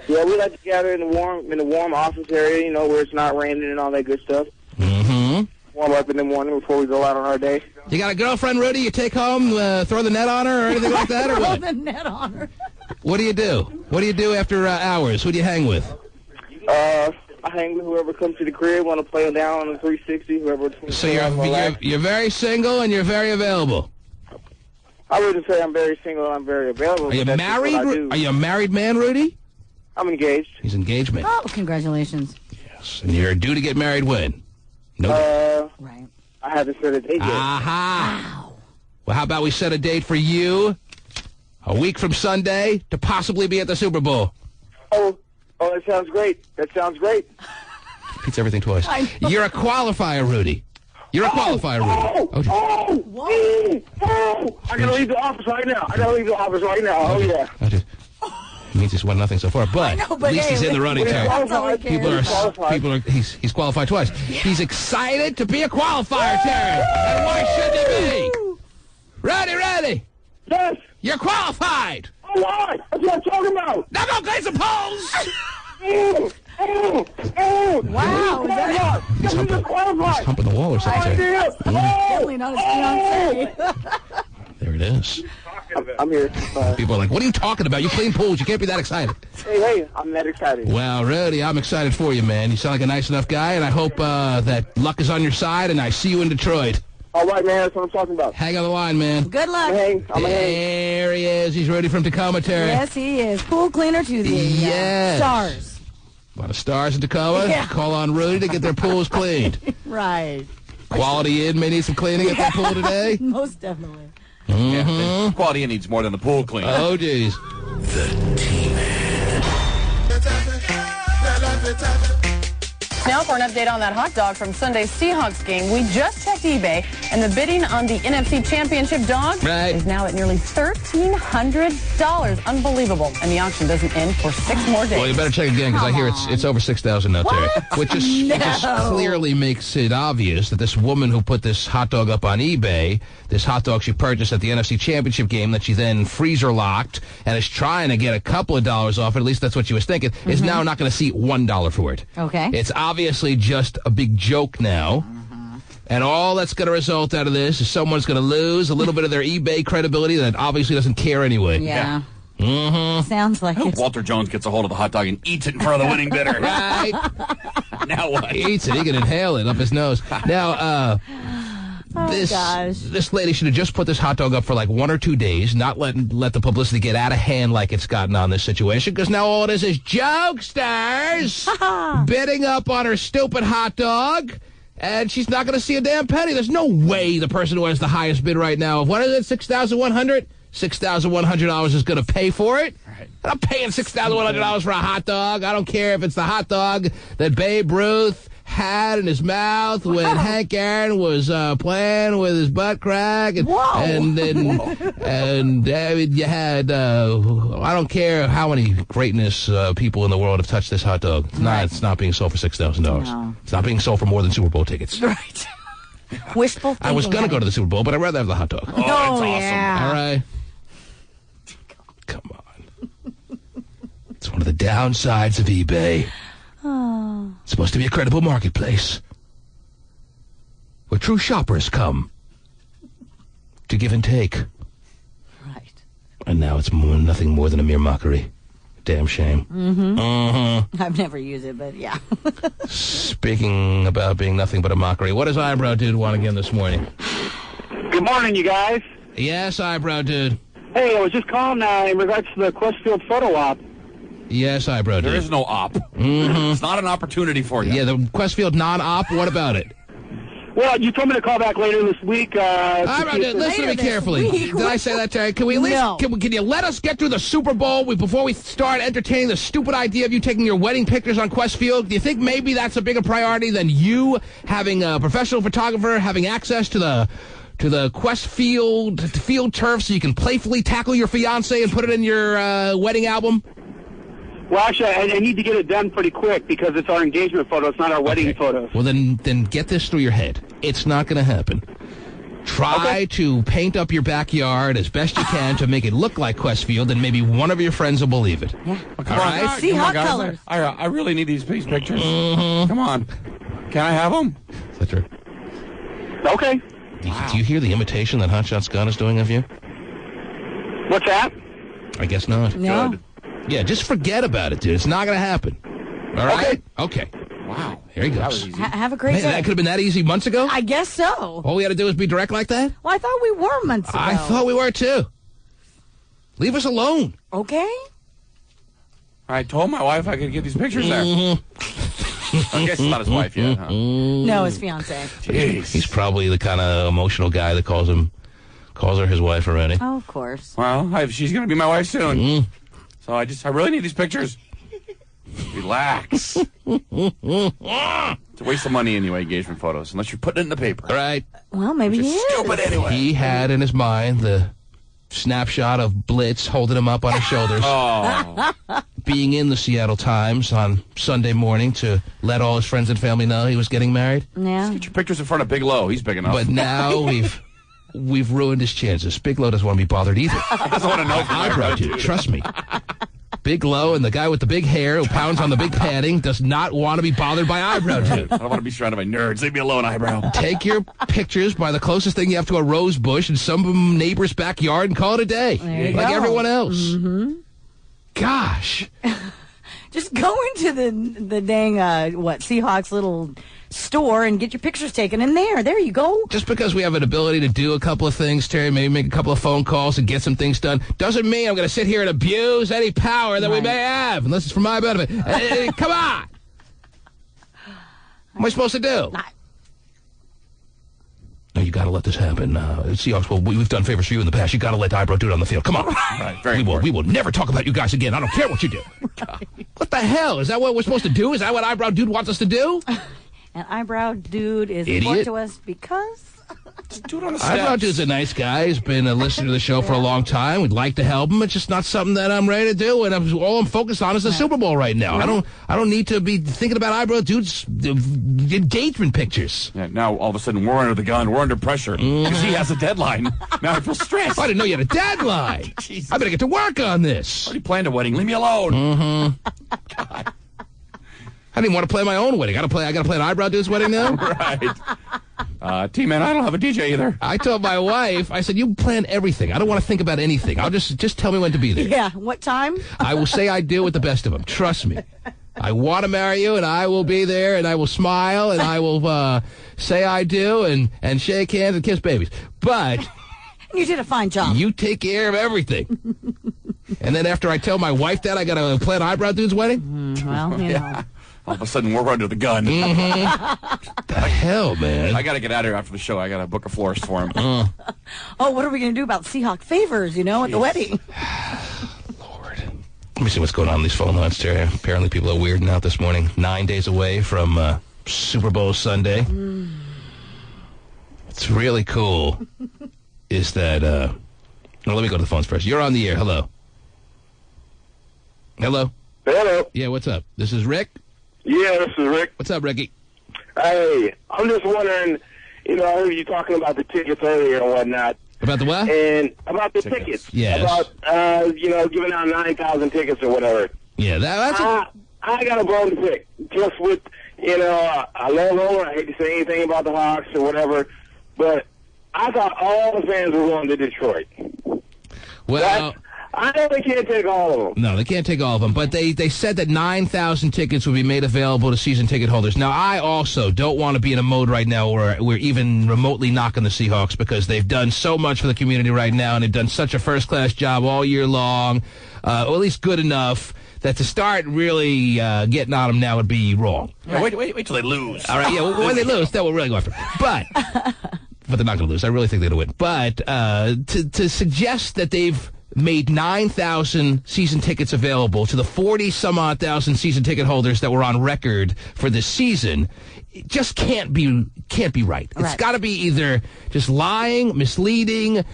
yeah, we like to gather in the warm office area, you know, where it's not raining and all that good stuff. Mm-hmm. Warm up in the morning before we go out on our day. You got a girlfriend, Rudy? You take home, throw the net on her or anything like that, or Throw what? the net on her. What do you do? What do you do after hours? Who do you hang with? I hang with whoever comes to the crib, want to play down on the 360, whoever. So you're very single and you're very available. I wouldn't say I'm very single and I'm very available. Are you but that's just married? what I do. Are you a married man, Rudy? I'm engaged. He's engaged man. Oh, congratulations. Yes. And you're due to get married when? No. Right. I haven't set a date yet. Aha. Wow. Well, how about we set a date for you a week from Sunday to possibly be at the Super Bowl? Oh, that sounds great. That sounds great. Repeats everything twice. You're a qualifier, Rudy. You're a qualifier, Rudy. I gotta leave the office right now. Oh, yeah. It means he's won nothing so far, but, but at least hey, he's in the running, Terry. That's all he cares. He's qualified twice. He's excited to be a qualifier, Terry. And why shouldn't he be? Ready. Yes. You're qualified. All right. That's what I'm talking about. Now go clean some poles. Wow. He's humping the wall or something. Terry. Definitely not his fiancé. There it is. I'm here. People are like, what are you talking about? You clean pools. You can't be that excited. Hey, I'm that excited. Well, Rudy, I'm excited for you, man. You sound like a nice enough guy, and I hope that luck is on your side, and I see you in Detroit. All right, man. That's what I'm talking about. Hang on the line, man. Good luck. I'm a hang. There he is. He's ready from Tacoma, Terry. Yes, he is. Pool cleaner to the Yes. stars. A lot of stars in Tacoma. Yeah. Call on Rudy to get their pools cleaned. Right. Quality Inn may need some cleaning at that pool today. Most definitely. Yeah, Quality Inn needs more than the pool clean. Oh, geez. The T-Man. Now for an update on that hot dog from Sunday's Seahawks game. We just checked eBay, and the bidding on the NFC Championship dog is now at nearly $1,300. Unbelievable. And the auction doesn't end for 6 more days. Well, you better check again, because I hear it's over 6,000 now, Terry. Which just clearly makes it obvious that this woman who put this hot dog up on eBay, this hot dog she purchased at the NFC Championship game that she then freezer locked and is trying to get a couple of dollars off it, at least that's what she was thinking, is now not going to see $1 for it. Okay. It's obviously just a big joke now. And all that's going to result out of this is someone's going to lose a little bit of their eBay credibility that obviously doesn't care anyway. Yeah. Mm-hmm. Sounds like it. Walter Jones gets a hold of the hot dog and eats it in front of the winning bidder. Right. Now what? He eats it. He can inhale it up his nose. Now, Oh, gosh. This lady should have just put this hot dog up for like 1 or 2 days, not let the publicity get out of hand like it's gotten on this situation, because now all it is jokesters bidding up on her stupid hot dog, and she's not going to see a damn penny. There's no way the person who has the highest bid right now, what is it, $6,100? $6,100 is going to pay for it. Right. I'm paying $6,100 for a hot dog. I don't care if it's the hot dog that Babe Ruth had in his mouth when Hank Aaron was playing with his butt crack, and you had I don't care how many greatness people in the world have touched this hot dog. It's not being sold for $6,000. No. It's not being sold for more than Super Bowl tickets. Right. Wishful thinking. I was going to go to the Super Bowl, but I'd rather have the hot dog. Oh, that's awesome. Yeah. All right. Come on. It's one of the downsides of eBay. Oh. It's supposed to be a credible marketplace where true shoppers come to give and take. Right. And now it's nothing more than a mere mockery. Damn shame. I've never used it, but yeah. Speaking about being nothing but a mockery, what does Eyebrow Dude want again this morning? Good morning, you guys. Yes, Eyebrow Dude. Hey, I was just calling in regards to the Questfield photo op. Yes, Eyebrow Dude. There is no op. It's not an opportunity for you. Yeah, the Questfield non-op, what about it? Well, you told me to call back later this week. Eyebrow Dude, listen to me carefully. Did I say that to you? Can we at least, No. can you let us get through the Super Bowl before we start entertaining the stupid idea of you taking your wedding pictures on Questfield? Do you think maybe that's a bigger priority than you having a professional photographer, having access to the Questfield field turf so you can playfully tackle your fiancé and put it in your wedding album? Well, actually, I need to get it done pretty quick because it's our engagement photo. It's not our wedding photos. Well, then get this through your head. It's not going to happen. Try to paint up your backyard as best you can to make it look like Questfield, and maybe one of your friends will believe it. Yeah. All right? See hot guys. colors. I really need these pictures. Come on. Can I have them? Is that true? Okay. Do you hear the imitation that Hotshot Scott is doing of you? What's that? I guess not. No. Good. Yeah, just forget about it, dude. It's not going to happen. All right? Okay. Wow. Here he That goes. was easy. Have a great Man, day. that could have been that easy months ago? I guess so. All we had to do was be direct like that? Well, I thought we were months ago. I thought we were, too. Leave us alone. Okay. I told my wife I could get these pictures there. I guess it's not his wife yet, huh? No, his fiance. Jeez. He's probably the kind of emotional guy that calls her his wife already. Oh, of course. Well, she's going to be my wife soon. So I really need these pictures. Relax. It's a waste of money anyway, engagement photos, unless you're putting it in the paper. Right. Well, maybe he is. Stupid anyway. He had in his mind the snapshot of Blitz holding him up on his shoulders, Oh. being in the Seattle Times on Sunday morning to let all his friends and family know he was getting married. Yeah. Get your pictures in front of Big Low. He's big enough. But now we've ruined his chances. Big Low doesn't want to be bothered either. He doesn't want to know from Eyebrow Dude, trust me. Big Low and the guy with the big hair who pounds on the big padding does not want to be bothered by Eyebrow Dude. I don't want to be surrounded by nerds. Leave me alone, Eyebrow. Take your pictures by the closest thing you have to a rose bush in some neighbor's backyard and call it a day. There you like go. everyone else. Mm-hmm. Gosh. Just go into the dang, Seahawks little store and get your pictures taken in there. There you go. Just because we have an ability to do a couple of things, Terry, maybe make a couple of phone calls and get some things done, doesn't mean I'm going to sit here and abuse any power that we may have, unless it's for my benefit. Hey, come on. What am I supposed to do? No, you got to let this happen. Seahawks, well, we've done favors for you in the past. You got to let Eyebrow Dude on the field. Come on. Right, very we will never talk about you guys again. I don't care what you do. What the hell? Is that what we're supposed to do? Is that what Eyebrow Dude wants us to do? And Eyebrow Dude is Idiot. important to us because... Do it on the Eyebrow steps. Dude's a nice guy. He's been a listener to the show for a long time. We'd like to help him. It's just not something that I'm ready to do, and all I'm focused on is the Super Bowl right now. I don't need to be thinking about Eyebrow Dude's engagement pictures. Yeah, now all of a sudden we're under the gun. We're under pressure because he has a deadline. Now I feel stressed. I didn't know you had a deadline. I better get to work on this. Already planned a wedding. Leave me alone. God. I didn't want to play my own wedding. I got to play an Eyebrow Dude's wedding now? Right. T-Man, I don't have a DJ either. I told my wife, I said, you plan everything. I don't want to think about anything. I'll just tell me when to be there. Yeah, what time? I will say I do with the best of them. Trust me. I want to marry you, and I will be there, and I will smile, and I will say I do and shake hands and kiss babies. But You did a fine job. you take care of everything. And then after I tell my wife that, I got to plan eyebrow dude's wedding? Well, you know. All of a sudden, we're under the gun. The hell, man. I got to get out of here after the show. I got to book a florist for him. Oh, what are we going to do about Seahawk favors, at the wedding? Lord. Let me see what's going on these phone lines, Terry. Apparently people are weirding out this morning. 9 days away from Super Bowl Sunday. What's really cool is that... well, let me go to the phones first. You're on the air. Hello. Hello? Hello. Yeah, what's up? This is Rick? Yeah, this is Rick. What's up, Ricky? Hey, I'm just wondering, I heard you talking about the tickets earlier and whatnot. About the what? And about the tickets. Yes. About, giving out 9,000 tickets or whatever. Yeah, that's... I got a bone to pick. Just with, I love Homer. I hate to say anything about the Hawks or whatever. But I thought all the fans were going to Detroit. Well... I know they can't take all of them. No, they can't take all of them. But they said that 9,000 tickets would be made available to season ticket holders. Now, I also don't want to be in a mode right now where we're even remotely knocking the Seahawks because they've done so much for the community right now, and they've done such a first-class job all year long, or at least good enough, that to start really getting on them now would be wrong. Yeah, wait till they lose. All right, yeah, when they lose, then we'll really go after them. But they're not going to lose. I really think they're going to win. But to suggest that they've made 9,000 season tickets available to the 40-some-odd thousand season ticket holders that were on record for this season, it just can't be right. It's got to be either just lying, misleading,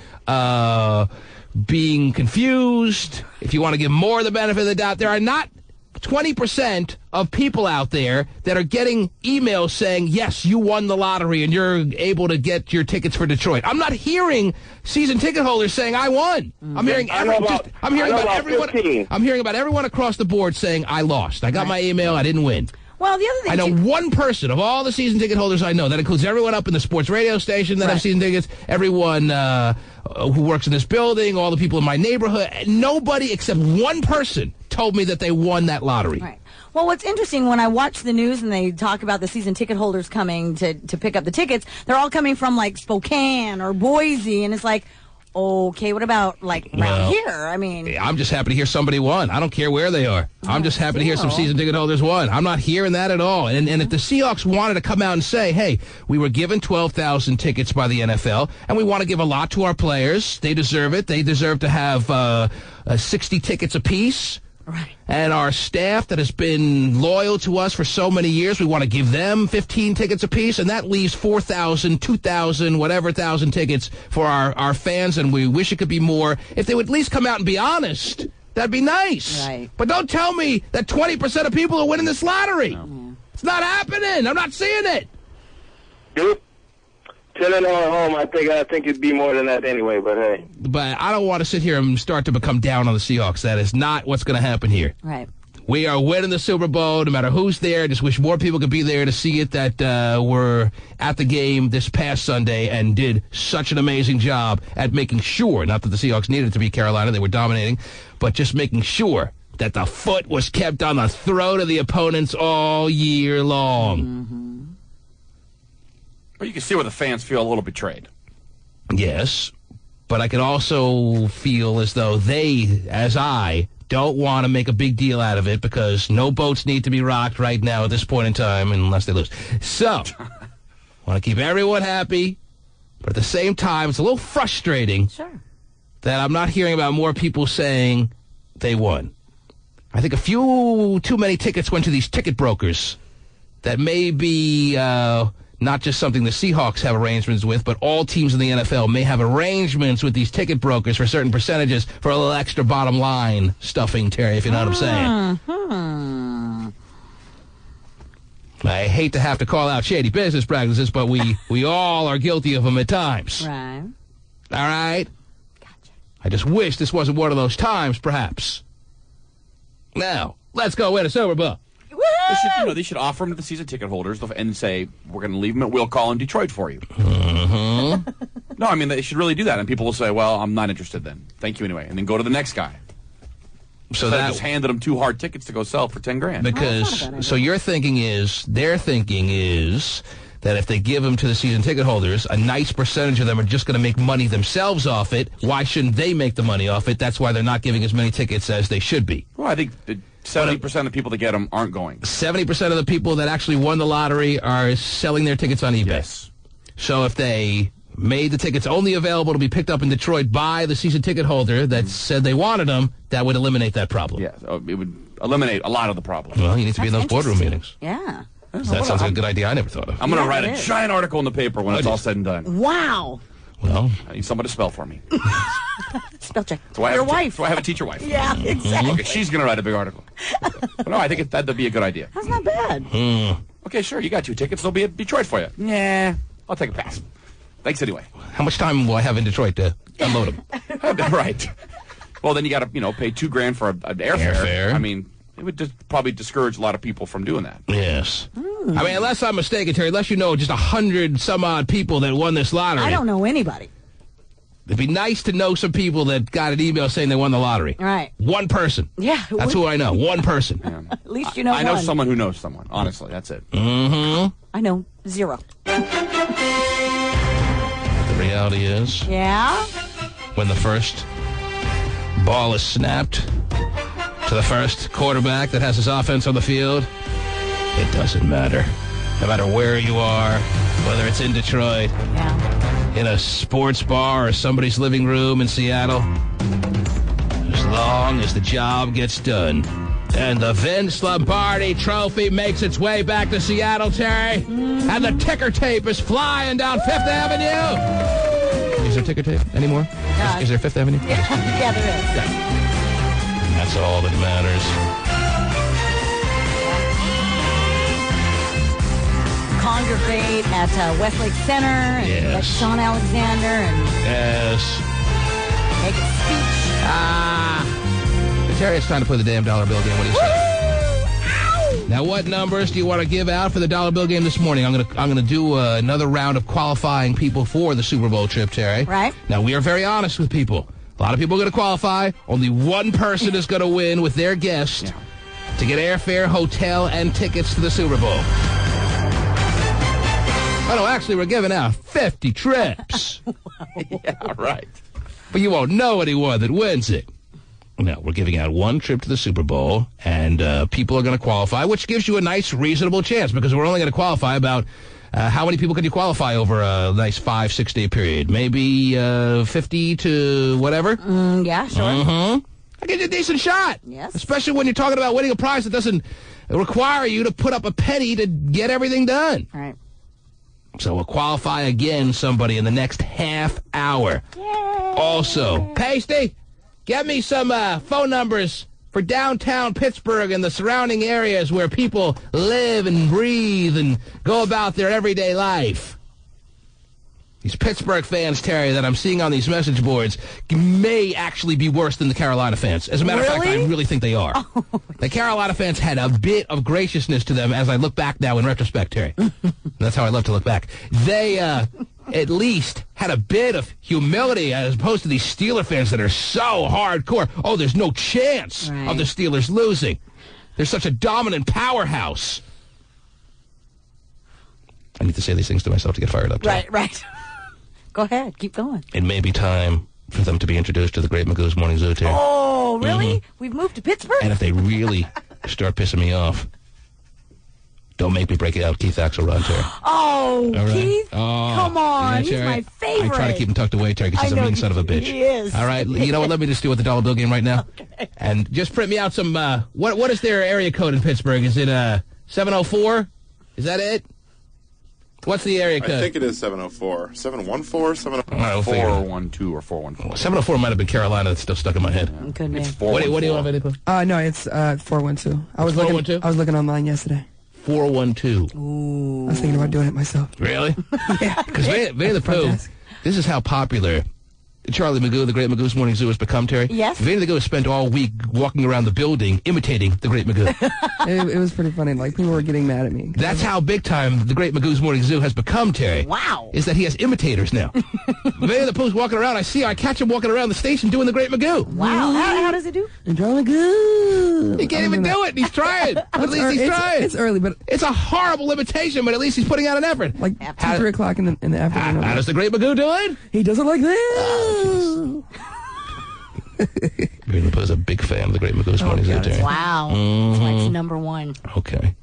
being confused. If you want to give more the benefit of the doubt, there are not 20% of people out there that are getting emails saying, yes, you won the lottery and you're able to get your tickets for Detroit. I'm not hearing season ticket holders saying I won. I'm hearing everyone across the board saying I lost. I got my email, I didn't win. Well, the other thing I know one person of all the season ticket holders I know. That includes everyone up in the sports radio station that have season tickets, everyone who works in this building, all the people in my neighborhood. Nobody except one person told me that they won that lottery. Right. Well, what's interesting, when I watch the news and they talk about the season ticket holders coming to pick up the tickets, they're all coming from, like, Spokane or Boise, and it's like, okay, what about, like, around here? I mean... I'm just happy to hear somebody won. I don't care where they are. I'm just happy to hear some season ticket holders won. I'm not hearing that at all. And if the Seahawks wanted to come out and say, hey, we were given 12,000 tickets by the NFL, and we want to give a lot to our players. They deserve it. They deserve to have 60 tickets apiece. Right. And our staff that has been loyal to us for so many years, we want to give them 15 tickets apiece, and that leaves 4,000, 2,000, whatever thousand tickets for our fans, and we wish it could be more. If they would at least come out and be honest, that'd be nice. Right. But don't tell me that 20% of people are winning this lottery. No. It's not happening. I'm not seeing it. Dude. 10-0 at home, I think it'd be more than that anyway, but hey. But I don't want to sit here and start to become down on the Seahawks. That is not what's going to happen here. Right. We are winning the Super Bowl, no matter who's there. Just wish more people could be there to see it that were at the game this past Sunday and did such an amazing job at making sure, not that the Seahawks needed to beat Carolina, they were dominating, but just making sure that the foot was kept on the throat of the opponents all year long. Mm-hmm. But you can see where the fans feel a little betrayed. Yes, but I can also feel as though they, as I, don't want to make a big deal out of it because no boats need to be rocked right now at this point in time unless they lose. So, want to keep everyone happy, but at the same time, it's a little frustrating that I'm not hearing about more people saying they won. I think a few too many tickets went to these ticket brokers that may be... not just something the Seahawks have arrangements with, but all teams in the NFL may have arrangements with these ticket brokers for certain percentages for a little extra bottom line stuffing, Terry, if you know what I'm saying. Mm-hmm. I hate to have to call out shady business practices, but we all are guilty of them at times. Right. All right? Gotcha. I just wish this wasn't one of those times, perhaps. Now, let's go win a Super Bowl. They should offer them to the season ticket holders and say, we're going to leave them at Will Call in Detroit for you. Mm-hmm. No, I mean, they should really do that. And people will say, well, I'm not interested then. Thank you anyway. And then go to the next guy. So that just handed them 2 hard tickets to go sell for $10,000. Because, so their thinking is that if they give them to the season ticket holders, a nice percentage of them are just going to make money themselves off it. Why shouldn't they make the money off it? That's why they're not giving as many tickets as they should be. Well, I think 70% of the people that get them aren't going. 70% of the people that actually won the lottery are selling their tickets on eBay. Yes. So if they made the tickets only available to be picked up in Detroit by the season ticket holder that said they wanted them, that would eliminate that problem. Yeah, it would eliminate a lot of the problem. Well, you need to be in those boardroom meetings. Yeah. So that sounds like a good idea I never thought of. I'm going to write a giant article in the paper when it's all said and done. Wow. Well, I need somebody to spell for me. Spell check. So I have Your wife. So I have a teacher wife. Yeah, exactly. Okay, she's going to write a big article. But no, I think that'd be a good idea. That's not bad. Okay, sure, you got 2 tickets. They'll be at Detroit for you. Nah, I'll take a pass. Thanks anyway. How much time will I have in Detroit to unload them? Right. Well, then you got to, pay $2,000 for an airfare. I mean, it would just probably discourage a lot of people from doing that. Yes. I mean, unless I'm mistaken, Terry, unless you know just 100 some odd people that won this lottery. I don't know anybody. It'd be nice to know some people that got an email saying they won the lottery. Right. One person. Yeah. That's who I know. One person. Yeah. At least you know I know one. someone who knows someone. Honestly, that's it. Mm-hmm. I know 0. The reality is, Yeah? when the first ball is snapped to the first quarterback that has his offense on the field, it doesn't matter. No matter where you are, whether it's in Detroit, in a sports bar or somebody's living room in Seattle, as long as the job gets done. And the Vince Lombardi Trophy makes its way back to Seattle, Terry. And the ticker tape is flying down Fifth Avenue. Is there ticker tape anymore? Is there Fifth Avenue? Yeah, there is. That's all that matters. Congregate at Westlake Center and let Sean Alexander and make a speech. Terry, it's time to play the damn dollar bill game. What do you say? Now, what numbers do you want to give out for the dollar bill game this morning? I'm gonna do another round of qualifying people for the Super Bowl trip, Terry. Right. Now, we are very honest with people. A lot of people are going to qualify. Only one person is going to win with their guest to get airfare, hotel, and tickets to the Super Bowl. Oh, no, actually, we're giving out 50 trips. Yeah, right. But you won't know anyone that wins it. No, we're giving out one trip to the Super Bowl, and people are going to qualify, which gives you a nice, reasonable chance, because we're only going to qualify about how many people can you qualify over a nice 5-6 day period? Maybe 50 to whatever? Yeah, sure. I get you a decent shot. Yes. Especially when you're talking about winning a prize that doesn't require you to put up a penny to get everything done. All right. So we'll qualify again, somebody, in the next half hour. Yay. Also, Pasty, get me some phone numbers for downtown Pittsburgh and the surrounding areas where people live and breathe and go about their everyday life. These Pittsburgh fans, Terry, that I'm seeing on these message boards may actually be worse than the Carolina fans. As a matter of fact, I really think they are. The Carolina fans had a bit of graciousness to them as I look back now in retrospect, Terry. That's how I love to look back. They at least had a bit of humility as opposed to these Steeler fans that are so hardcore. Oh, there's no chance of the Steelers losing. They're such a dominant powerhouse. I need to say these things to myself to get fired up. Terry. Right. Go ahead. Keep going. It may be time for them to be introduced to the Great Magoo's Morning Zoo, Terry. Oh, really? We've moved to Pittsburgh? And if they really start pissing me off, don't make me break it out. Keith Axelrod, Terry. Oh, All right? Keith? Come on. He's my favorite. I try to keep him tucked away, Terry, because he's a mean son of a bitch. He is. All right? You know what? Let me just do with the dollar bill game right now. Okay. And just print me out some, what is their area code in Pittsburgh? Is it 704? Is that it? What's the area code? I think it is 704. 714? 704? 412 or 414. 704 might have been Carolina. That's still stuck in my head. Could be. What do you have, Eddie? No, it's 412. I was 412? I was looking online yesterday. 412. Ooh. I was thinking about doing it myself. Really? Yeah. Because Vinny the Pooh, this is how popular Charlie Magoo, the Great Magoo's Morning Zoo, has become, Terry? Yes. Vanity the Goo has spent all week walking around the building imitating the Great Magoo. It was pretty funny. Like, people were getting mad at me. That's how big time the Great Magoo's Morning Zoo has become, Terry. Wow. Is that he has imitators now. Vanity the Pooh's walking around. I catch him walking around the station doing the Great Magoo. Wow. How does it do? And Charlie Magoo. He can't even do it. He's trying. At least he's trying. It's early, but it's a horrible imitation, but at least heast putting out an effort. Like 2, 3 o'clock in the afternoon. How does the Great Magoo do it? He does it like this. Vanity the Pooh's a big fan of the Great Magoo's Morning Zoo, Terry. Wow. That's why it's number one. Okay.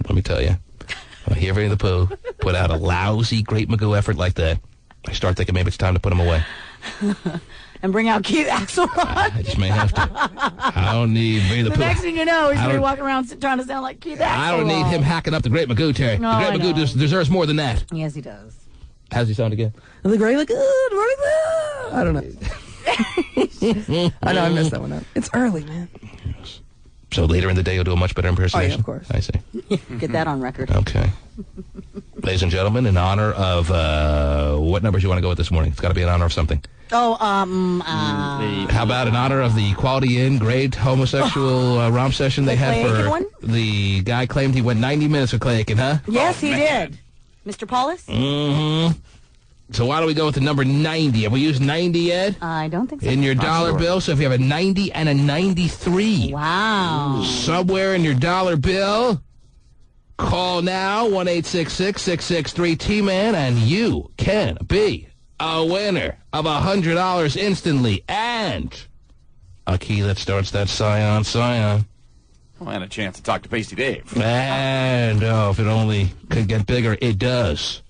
Let me tell you. When I hear Vanity the Pooh put out a lousy Great Magoo effort like that, I start thinking maybe it's time to put him away. And bring out Keith Axelrod. I just may have to. I don't need Vanity the Pooh. The next thing you know, he's going to be walking around trying to sound like Keith Axelrod. I don't need him hacking up the Great Magoo, Terry. No, the Great I Magoo know. deserves more than that. Yes, he does. How's he sound again? The Great Magoo. I don't know. I know, I messed that one up. It's early, man. So later in the day, you'll do a much better impersonation? Oh, yeah, of course. I see. Get that on record. Okay. Ladies and gentlemen, in honor of, what numbers you want to go with this morning? It's got to be in honor of something. Oh, How about in honor of the Quality Inn great homosexual romp session they had Clay Aiken for one? the guy claimed he went 90 minutes with Clay Aiken, huh? Yes, he did. Mr. Paulus? Mm-hmm. So why don't we go with the number 90? Have we used 90 yet? I don't think so. In your dollar bill, so if you have a 90 and a 93. Wow. Somewhere in your dollar bill, call now, 1-866-663-T-MAN, and you can be a winner of $100 instantly and a key that starts that Scion. Well, and a chance to talk to Pasty Dave. And, if it only could get bigger, it does.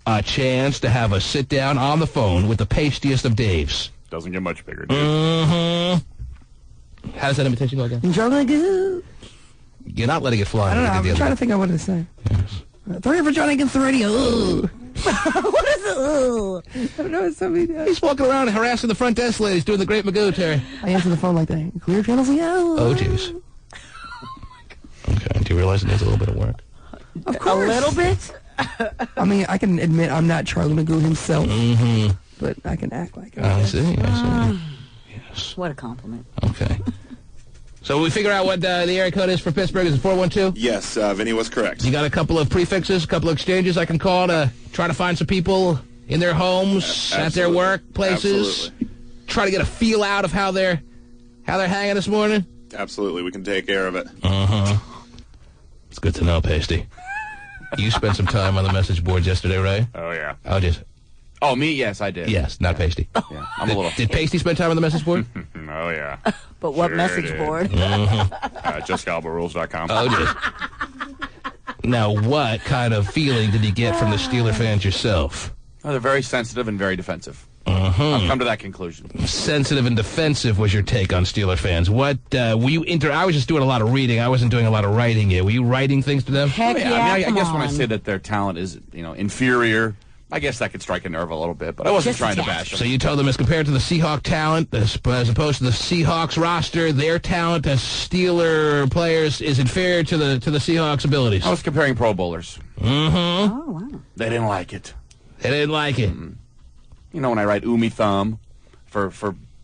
A chance to have a sit-down on the phone with the pastiest of Daves. Doesn't get much bigger, dude. Mm-hmm. How does that imitation go again? Charlie Magoo. You're not letting it fly. I don't know. I'm trying to think of what to say. Yes. 3 for Johnny against the radio. Ooh. What is it? Ooh. I don't know. It's somebody. He's walking around harassing the front desk ladies doing the Great Magoo, Terry. I answer the phone like that. Clear channels, Oh, jeez. Okay. Do you realize it needs a little bit of work? Of course. A little bit? I mean, I can admit I'm not Charlie Magoo himself, Mm-hmm. but I can act like it. I see. Yes. What a compliment. Okay. So we figure out what the area code is for Pittsburgh. Is it 412? Yes, Vinny was correct. You got a couple of prefixes, a couple of exchanges I can call to try to find some people in their homes, at their workplaces. Absolutely. Try to get a feel out of how they're hanging this morning. Absolutely, we can take care of it. Uh-huh. It's good to know, Pasty. You spent some time on the message boards yesterday, right? Oh, yeah. Oh, just... Oh, me? Yes, I did. Yes, not Pasty. Yeah, I'm a little... Did Pasty spend time on the message board? Oh, yeah. But what Sure message did. board? JustGalbaRules.com. Oh, just... Now, what kind of feeling did you get from the Steeler fans yourself? Oh, they're very sensitive and very defensive. Uh-huh. I've come to that conclusion. Sensitive and defensive was your take on Steeler fans. What, were you I was just doing a lot of reading. I wasn't doing a lot of writing yet. Were you writing things to them? Heck yeah, I come guess when I on. say that their talent is, inferior, I guess that could strike a nerve a little bit, but I wasn't Just trying to a tad. bash them. So you told them as compared to the Seahawk talent, as opposed to the Seahawks roster, their talent as Steeler players is inferior to the Seahawks abilities. I was comparing Pro Bowlers. Mm-hmm. Oh, wow. They didn't like it. They didn't like it. You know, when I write Umi Thumb for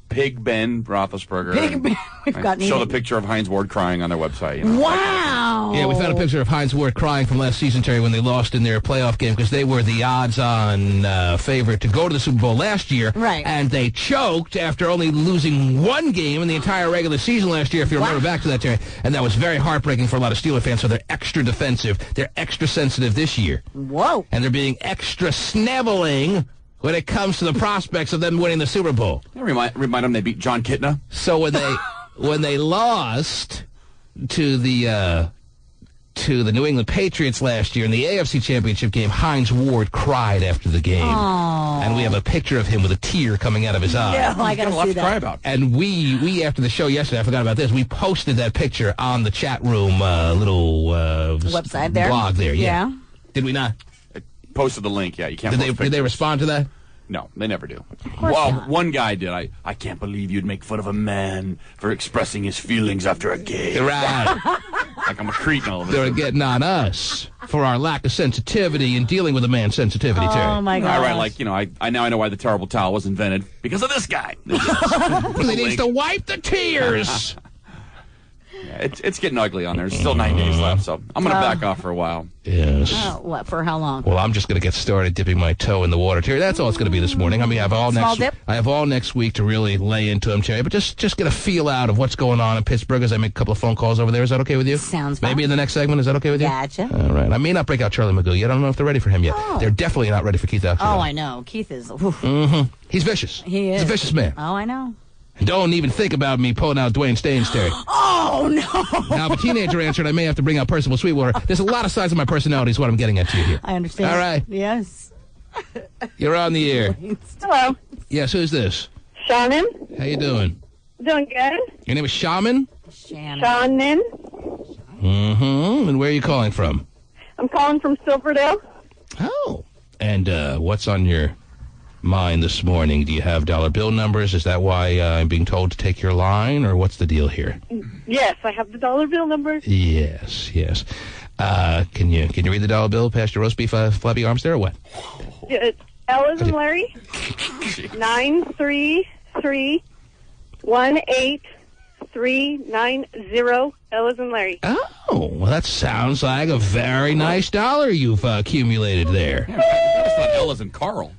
Pig Ben Roethlisberger. Big, big, we've I got show the needed. picture of Heinz Ward crying on their website. Wow. Yeah, we found a picture of Heinz Ward crying from last season, Terry, when they lost in their playoff game because they were the odds-on favorite to go to the Super Bowl last year. Right. And they choked after only losing one game in the entire regular season last year, if you remember back to that, Terry. And that was very heartbreaking for a lot of Steeler fans, so they're extra defensive. They're extra sensitive this year. Whoa. And they're being extra sniveling when it comes to the prospects of them winning the Super Bowl. Remind them they beat John Kitna. So when they lost to the New England Patriots last year in the AFC Championship game, Heinz Ward cried after the game. Aww. And we have a picture of him with a tear coming out of his eye. No, I gotta see that. Cry about. And we after the show yesterday, I forgot about this, we posted that picture on the chat room little Website there? blog there. Yeah. Did we not? Posted the link. Yeah, you can't. Did they respond to that? No, they never do. course Well, not. one guy did. I can't believe you'd make fun of a man for expressing his feelings after a game. Right. I like I'm a cretin all of a They're sudden. getting on us for our lack of sensitivity in dealing with a man's sensitivity, Terry. Oh, my God. All right, like, I now know why the terrible towel was invented. Because of this guy. Because he needs to wipe the tears. It's getting ugly on there. There's still 9 days left, so I'm going to back off for a while. Yes. What, for how long? Well, I'm just going to get started dipping my toe in the water, Terry. That's all it's going to be this morning. I mean, I have all Small dip? I have all next week to really lay into them, Terry. But just get a feel out of what's going on in Pittsburgh as I make a couple of phone calls over there. Is that okay with you? Sounds fine. Maybe in the next segment. Is that okay with you? Gotcha. All right. I may not break out Charlie Magoo yet. I don't know if they're ready for him yet. Oh. They're definitely not ready for Keith Alexander. Oh, I know. Keith is. Oof. He's vicious. He is. He's a vicious man. Oh, I know. And don't even think about me pulling out Dwayne Staines, Terry. Oh, no. Now, if a teenager answered, I may have to bring out Percival Sweetwater. There's a lot of sides of my personality is what I'm getting at to you here. I understand. All right. Yes. You're on the air. Hello. Yes, who's this? Shannon. How you doing? Doing good. Your name is Shaman? Shannon. Shannon. Mm-hmm. And where are you calling from? I'm calling from Silverdale. Oh. And what's on your mind this morning? Do you have dollar bill numbers? Is that why I'm being told to take your line, or what's the deal here? Yes, I have the dollar bill number. Yes. Can you read the dollar bill past your roast beef flabby arms there, or what? It's L as in Larry. 9331839 L as in Larry. Oh, well, that sounds like a very nice dollar you've accumulated there. I just thought L as in Carl.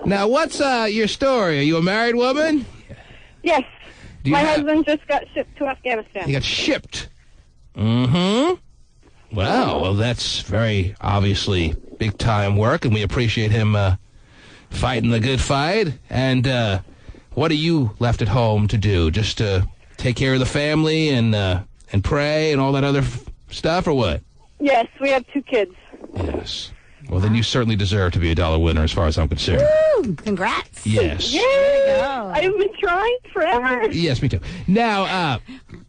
Now, what's your story? Are you a married woman? Yes. Do you My have- husband just got shipped to Afghanistan. You got shipped. Mm-hmm. Well, that's very obviously big-time work, and we appreciate him fighting the good fight. And what are you left at home to do? Just to take care of the family and pray and all that other stuff, or what? Yes, we have 2 kids. Yes. Well, then you certainly deserve to be a dollar winner as far as I'm concerned. Woo! Congrats. Yes. Yay! go. I've been trying forever. Yes, me too. Now,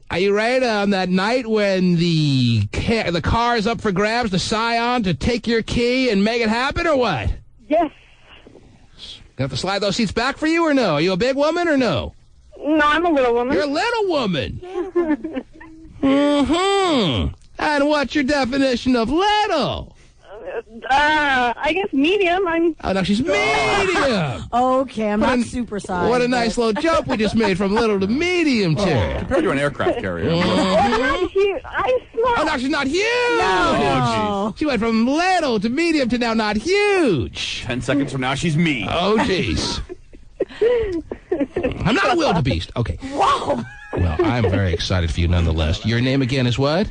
are you ready on that night when the car is up for grabs, the Scion, to take your key and make it happen, or what? Yes. Got to slide those seats back for you, or no? Are you a big woman, or no? No, I'm a little woman. You're a little woman. Mm-hmm. And what's your definition of little? I guess medium. Oh, no, she's medium. Okay, I'm What not a- super size. What a nice little jump we just made from little to medium, Terry. Compared to an aircraft carrier. I'm huge. I'm small. Oh, no, she's not huge. Oh, She went from little to medium to now not huge. 10 seconds from now, she's me. Oh, jeez. I'm not a wildebeest. Okay. Wow. Well, I'm very excited for you nonetheless. Your name again is what?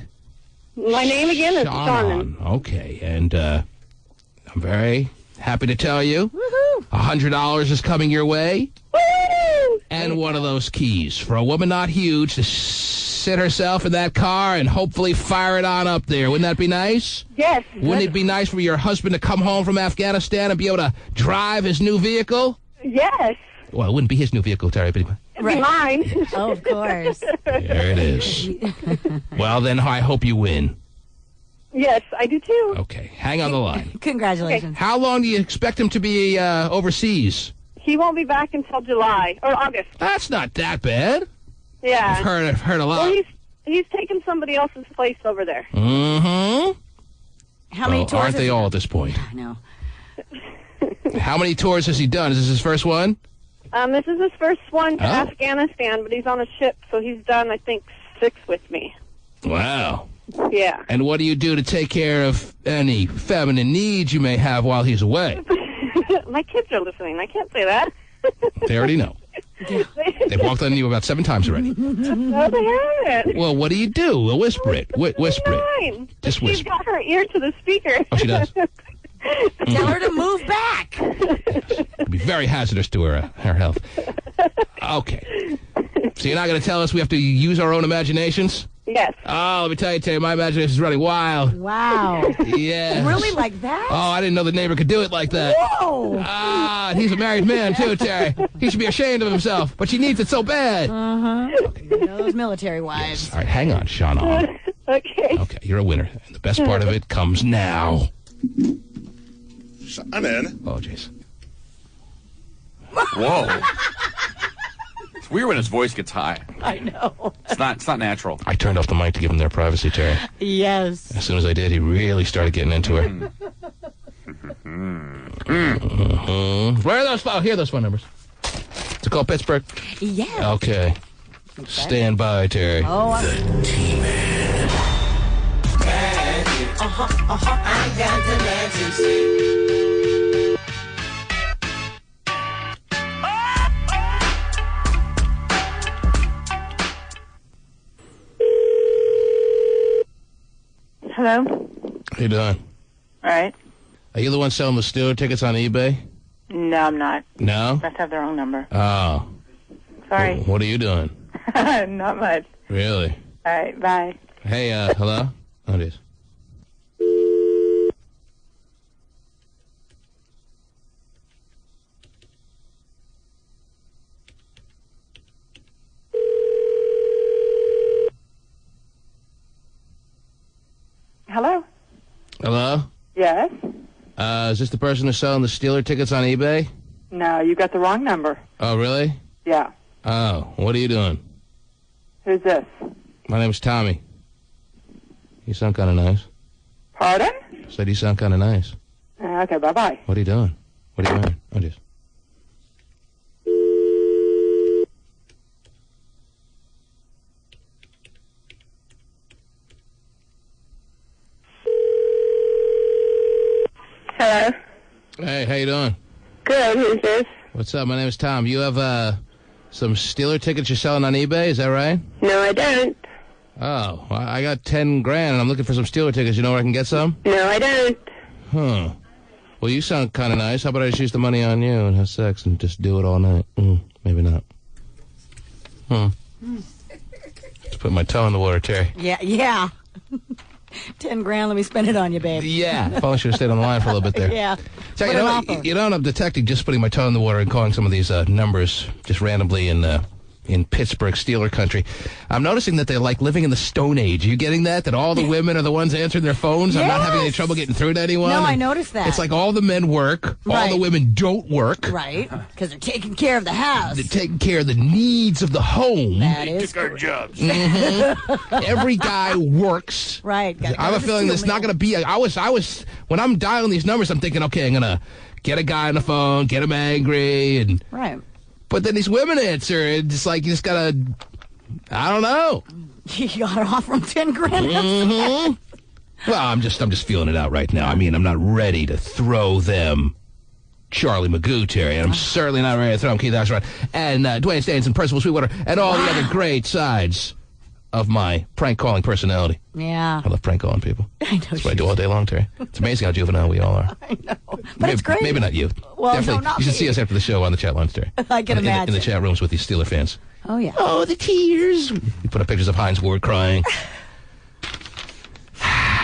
My name again is Shannon. Okay, and I'm very happy to tell you $100 is coming your way. Woo! And one of those keys for a woman not huge to sit herself in that car and hopefully fire it on up there. Wouldn't that be nice? Yes. Wouldn't it be nice for your husband to come home from Afghanistan and be able to drive his new vehicle? Yes. Well, it wouldn't be his new vehicle, Terry, but Right. Mine. Oh, of course. there it is. Well, then I hope you win. Yes, I do too. Okay, hang on the line. Congratulations. How long do you expect him to be overseas? He won't be back until July or August. That's not that bad. Yeah. I've heard a lot. Well, he's taken somebody else's place over there. Mm-hmm. How many tours? Aren't they all at this point? I know. How many tours has he done? Is this his first one? This is his first one to Oh. Afghanistan, but he's on a ship, so he's done, I think, 6 with me. Wow. Yeah. And what do you do to take care of any feminine needs you may have while he's away? My kids are listening. I can't say that. They already know. They've walked on you about 7 times already. No, they haven't. Well, what do you do? Well, whisper it. Whisper it. Fine. Just She's whisper. got her ear to the speaker. Oh, she does? Tell her to move back. It'd be very hazardous to her health. Okay. So you're not going to tell us we have to use our own imaginations? Yes. Oh, let me tell you, Terry, my imagination is running wild. Wow. Yeah. Really like that? Oh, I didn't know the neighbor could do it like that. Whoa. Ah, and he's a married man, too, Terry. He should be ashamed of himself, but she needs it so bad. Those military wives. All right, hang on, Sean. Okay. Okay, you're a winner. And the best part of it comes now. I'm in. Oh, jeez. Whoa. weird when his voice gets high. I know. It's not natural. I turned off the mic to give him their privacy, Terry. Yes. As soon as I did, he really started getting into her. Where are those? Oh, here are those phone numbers. To call Pittsburgh? Yeah. Okay. Stand by, Terry. Oh, The T-Man. I got the magic stick. Hello? How you doing? All right. Are you the one selling the Steeler tickets on eBay? No, I'm not. No? Must have the wrong number. Oh. Sorry. What are you doing? Not much. Really? All right, bye. Hey, hello? Oh, it is. Hello? Hello? Yes? Is this the person who's selling the Steeler tickets on eBay? No, you got the wrong number. Oh, really? Yeah. Oh, what are you doing? Who's this? My name's Tommy. You sound kind of nice. Pardon? Said you sound kind of nice. Okay, bye-bye. What are you doing? What are you wearing? Oh, just. Hello? Hey, how you doing? Good, who's this? What's up? My name is Tom. You have, some Steeler tickets you're selling on eBay, is that right? No, I don't. Oh, I got 10 grand and I'm looking for some Steeler tickets. You know where I can get some? No, I don't. Huh. Well, you sound kind of nice. How about I just use the money on you and have sex and just do it all night? Maybe not. Just put my toe in the water, Terry. Yeah. 10 grand, let me spend it on you, babe. Yeah. Probably should have stayed on the line for a little bit there. Yeah. So, you know, I'm detecting just putting my toe in the water and calling some of these numbers just randomly in Pittsburgh Steeler country. I'm noticing that they're like living in the Stone Age. Are you getting that? That all the women are the ones answering their phones? Yes. I'm not having any trouble getting through to anyone? No, I noticed that. It's like all the men work, all Right. the women don't work. Right, because they're taking care of the house. They're taking care of the needs of the home. That is Our jobs. Every guy works. Right. I have a feeling there's not going to be. I was when I'm dialing these numbers, I'm thinking, okay, I'm gonna get a guy on the phone, get him angry, and Right. but then these women answer, and it's like you just gotta. I don't know. You got to offer them 10 grand. Well, I'm just feeling it out right now. I mean, I'm not ready to throw them Charlie Magoo, Terry, and I'm certainly not ready to throw them Keith Axelrod and Dwayne Staines and Percival Sweetwater and all the other great sides of my prank calling personality. Yeah. I love prank calling people. I know. That's what I do all day long, Terry. It's amazing how juvenile we all are. I know. But it's great. Maybe not you. Well, Definitely, no, not you should me. see us after the show on the chat lines, Terry. I can imagine. In the chat rooms with these Steeler fans. Oh, yeah. Oh, the tears. We put up pictures of Heinz Ward crying.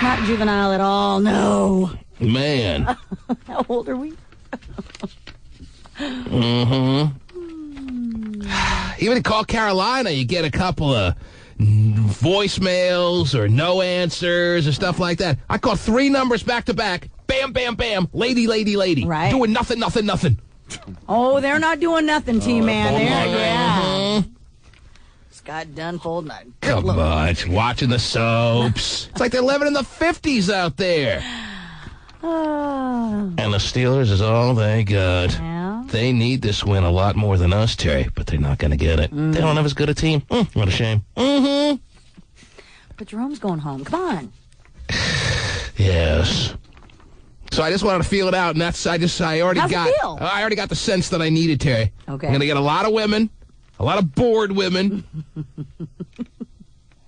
Not juvenile at all, no. Man. How old are we? Even to call Carolina, you get a couple of voicemails or no answers or stuff like that. I called 3 numbers back to back. Bam, bam, bam. Lady, lady, lady. Right. Doing nothing, nothing, nothing. Oh, they're not doing nothing, T-Man. folding There, laundry. yeah. Scott Dunn folding a good Come load. on, it's watching the soaps. It's like they're living in the 50s out there. Oh. And the Steelers is all they got. Yeah. They need this win a lot more than us, Terry, but they're not going to get it. They don't have as good a team. What a shame. But Jerome's going home. Come on. Yes. So I just wanted to feel it out, and I already How's it got. feel? I already got the sense that I needed, Terry. Okay. I'm going to get a lot of women, a lot of bored women, and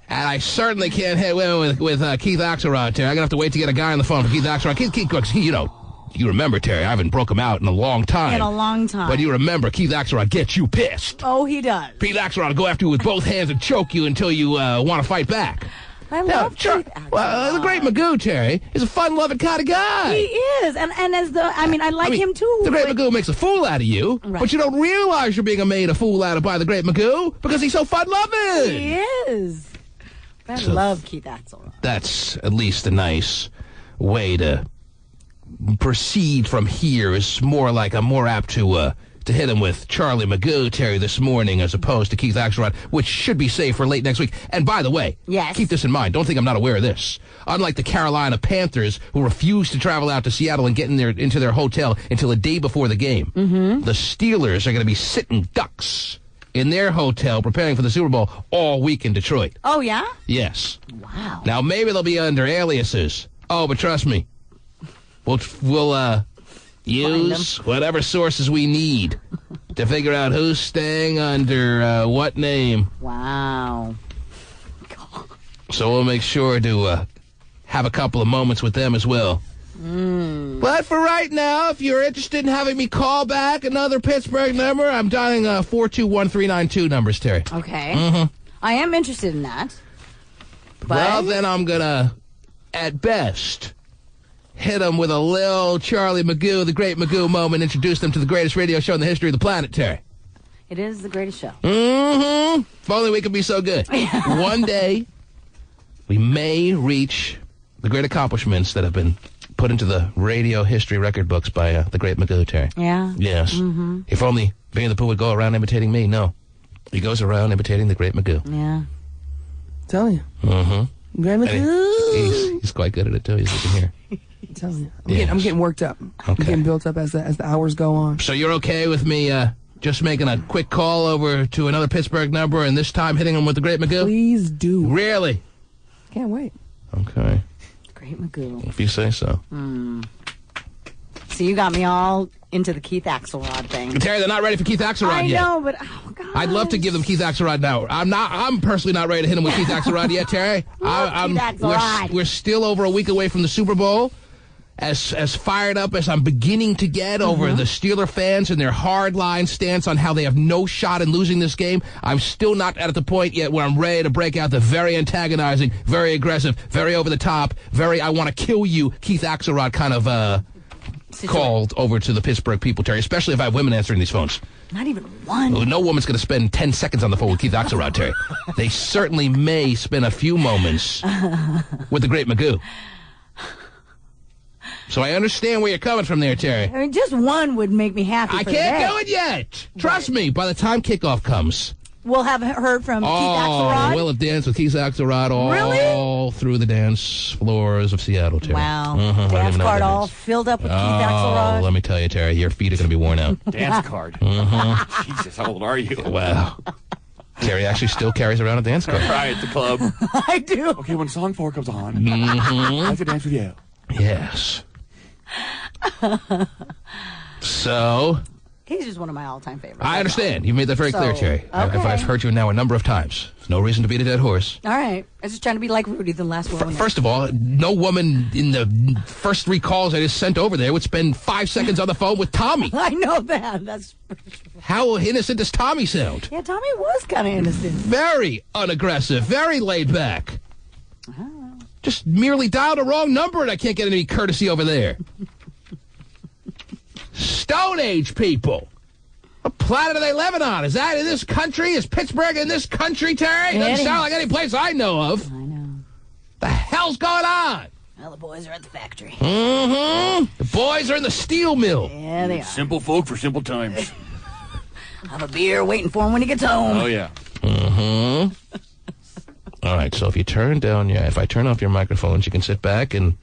I certainly can't hit women with Keith Axelrod, Terry. I'm going to have to wait to get a guy on the phone for Keith Axelrod. Keith, you know, you remember, Terry, I haven't broke him out in a long time. In a long time. But you remember, Keith Axelrod gets you pissed. Oh, he does. Keith Axelrod will go after you with both hands and choke you until you want to fight back. I love Keith Axelrod. Well, the great Magoo, Terry, is a fun-loving kind of guy. He is. And as the, I like him too. The great Magoo makes a fool out of you, Right. but you don't realize you're being made a fool out of by the great Magoo because he's so fun-loving. He is. I So- love Keith Axelrod. That's at least a nice way to proceed from here. Is more like I'm more apt to to hit him with Charlie Magoo, Terry, this morning, as opposed to Keith Axelrod, which should be safe for late next week. And by the way, yes, keep this in mind. Don't think I'm not aware of this. Unlike the Carolina Panthers, who refused to travel out to Seattle and get into their hotel until a day before the game, the Steelers are going to be sitting ducks in their hotel preparing for the Super Bowl all week in Detroit. Oh, yeah? Yes. Wow. Now, maybe they'll be under aliases. Oh, but trust me, we'll use whatever sources we need to figure out who's staying under what name. Wow. So we'll make sure to have a couple of moments with them as well. But for right now, if you're interested in having me call back another Pittsburgh number, I'm dialing 421-392 numbers, Terry. Okay. I am interested in that. But... Well, then I'm going to, at best, hit them with a little Charlie Magoo, the great Magoo moment, introduce them to the greatest radio show in the history of the planet, Terry. It is the greatest show. If only we could be so good. One day, we may reach the great accomplishments that have been put into the radio history record books by the great Magoo, Terry. Yeah? Yes. If only Winnie the Pooh would go around imitating me. No. He goes around imitating the great Magoo. Yeah. Tell you. Great Magoo. He's quite good at it, too, as you can hear. I'm telling you. I'm getting worked up. I'm getting built up as the hours go on. So you're okay with me just making a quick call over to another Pittsburgh number and this time hitting him with the great Magoo? Please do. Really? Can't wait. Okay. Great Magoo. If you say so. So you got me all into the Keith Axelrod thing. Terry, they're not ready for Keith Axelrod yet. I know, but oh god. I'd love to give them Keith Axelrod now. I'm personally not ready to hit him with Keith Axelrod yet, Terry. Keith Axelrod. We're still over a week away from the Super Bowl. As fired up as I'm beginning to get over the Steeler fans and their hardline stance on how they have no shot in losing this game, I'm still not at the point yet where I'm ready to break out the very antagonizing, very aggressive, very over-the-top, very I-want-to-kill-you Keith Axelrod kind of called over to the Pittsburgh people, Terry, especially if I have women answering these phones. Not even one. Well, no woman's going to spend 10 seconds on the phone with Keith Axelrod, Terry. They certainly may spend a few moments with the great Magoo. So I understand where you're coming from there, Terry. I mean, just one would make me happy. I can't do it yet. Trust me, by the time kickoff comes, we'll have heard from Keith Axelrod. We'll have danced with Keith Axelrod all through the dance floors of Seattle, Terry. Wow. Dance card all filled up with Keith Axelrod. Let me tell you, Terry, your feet are going to be worn out. Dance card. Jesus, how old are you? Wow. Terry actually still carries around a dance card. Right, at the club. I do. Okay, when song 4 comes on, I'd like to dance with you. Yes. So... He's just one of my all-time favorites. I understand. You made that very clear, Terry. I've heard you now a number of times. There's no reason to beat a dead horse. All right. I was just trying to be like Rudy, the last woman. First of all, no woman in the first 3 calls I just sent over there would spend 5 seconds on the phone with Tommy. I know that. That's how innocent does Tommy sound? Yeah, Tommy was kind of innocent. Very unaggressive, very laid back. Just merely dialed a wrong number and I can't get any courtesy over there. Stone Age people. What planet are they living on? Is that in this country? Is Pittsburgh in this country, Terry? Doesn't sound like any place I know of. I know. The hell's going on? Well, the boys are at the factory. The boys are in the steel mill. Yeah, they are. Simple folk for simple times. Have a beer waiting for him when he gets home. Oh, yeah. All right, so if I turn off your microphones, you can sit back and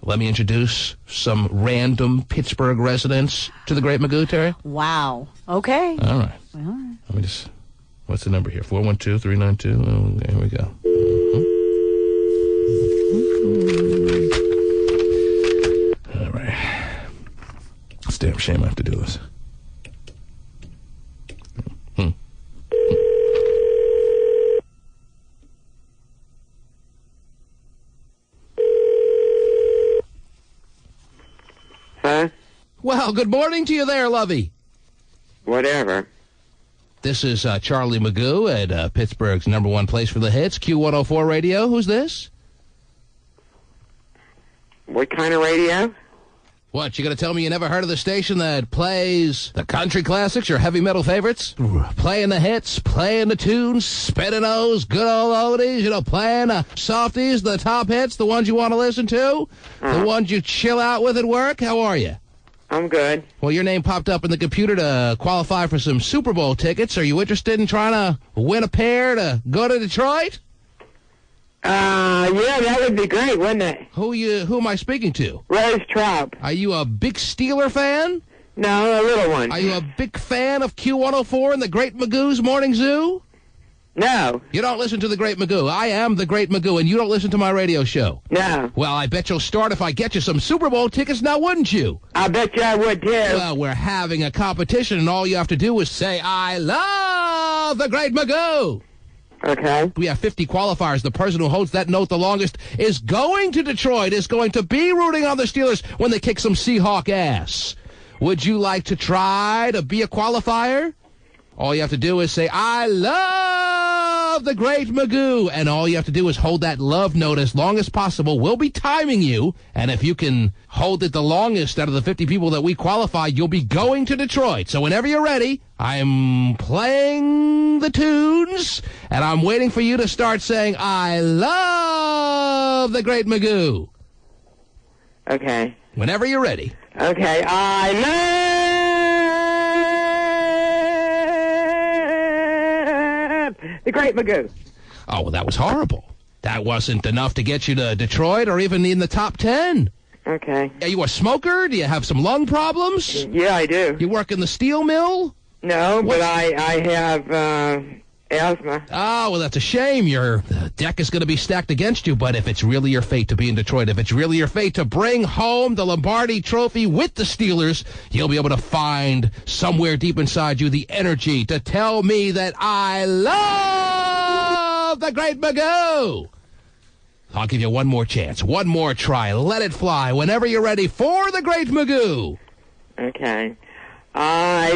let me introduce some random Pittsburgh residents to the great Magoo, Terry. Wow. Okay. All right. Let me just, what's the number here? 412-392. Oh, there we go. All right. It's a damn shame I have to do this. Huh? Well, good morning to you there, lovey. Whatever. This is Charlie Magoo at Pittsburgh's #1 place for the hits, Q104 Radio. Who's this? What kind of radio? What, you gonna tell me you never heard of the station that plays the country classics, your heavy metal favorites? Playing the hits, playing the tunes, spinning those good old oldies, playing the softies, the top hits, the ones you want to listen to, the ones you chill out with at work? How are you? I'm good. Well, your name popped up in the computer to qualify for some Super Bowl tickets. Are you interested in trying to win a pair to go to Detroit? Yeah, that would be great, wouldn't it? Who am I speaking to? Rose Traub. Are you a big Steeler fan? No, a little one. Are you a big fan of Q104 and the Great Magoo's Morning Zoo? No. You don't listen to the Great Magoo. I am the Great Magoo, and you don't listen to my radio show. No. Well, I bet you'll start if I get you some Super Bowl tickets now, wouldn't you? I bet you I would, too. Well, we're having a competition, and all you have to do is say, I love the Great Magoo. Okay. We have 50 qualifiers. The person who holds that note the longest is going to Detroit, is going to be rooting on the Steelers when they kick some Seahawk ass. Would you like to try to be a qualifier? All you have to do is say, I love the Great Magoo. And all you have to do is hold that love note as long as possible. We'll be timing you. And if you can hold it the longest out of the 50 people that we qualify, you'll be going to Detroit. So whenever you're ready, I'm playing the tunes. And I'm waiting for you to start saying, I love the Great Magoo. Okay. Whenever you're ready. Okay. I love the Great Magoo. Oh, well, that was horrible. That wasn't enough to get you to Detroit or even in the top 10. Okay. Are you a smoker? Do you have some lung problems? Yeah, I do. You work in the steel mill? No, but I have asthma. Oh, well, that's a shame. Your deck is going to be stacked against you, but if it's really your fate to be in Detroit, if it's really your fate to bring home the Lombardi Trophy with the Steelers, you'll be able to find somewhere deep inside you the energy to tell me that I love the Great Magoo. I'll give you one more chance, one more try. Let it fly whenever you're ready for the Great Magoo. Okay. I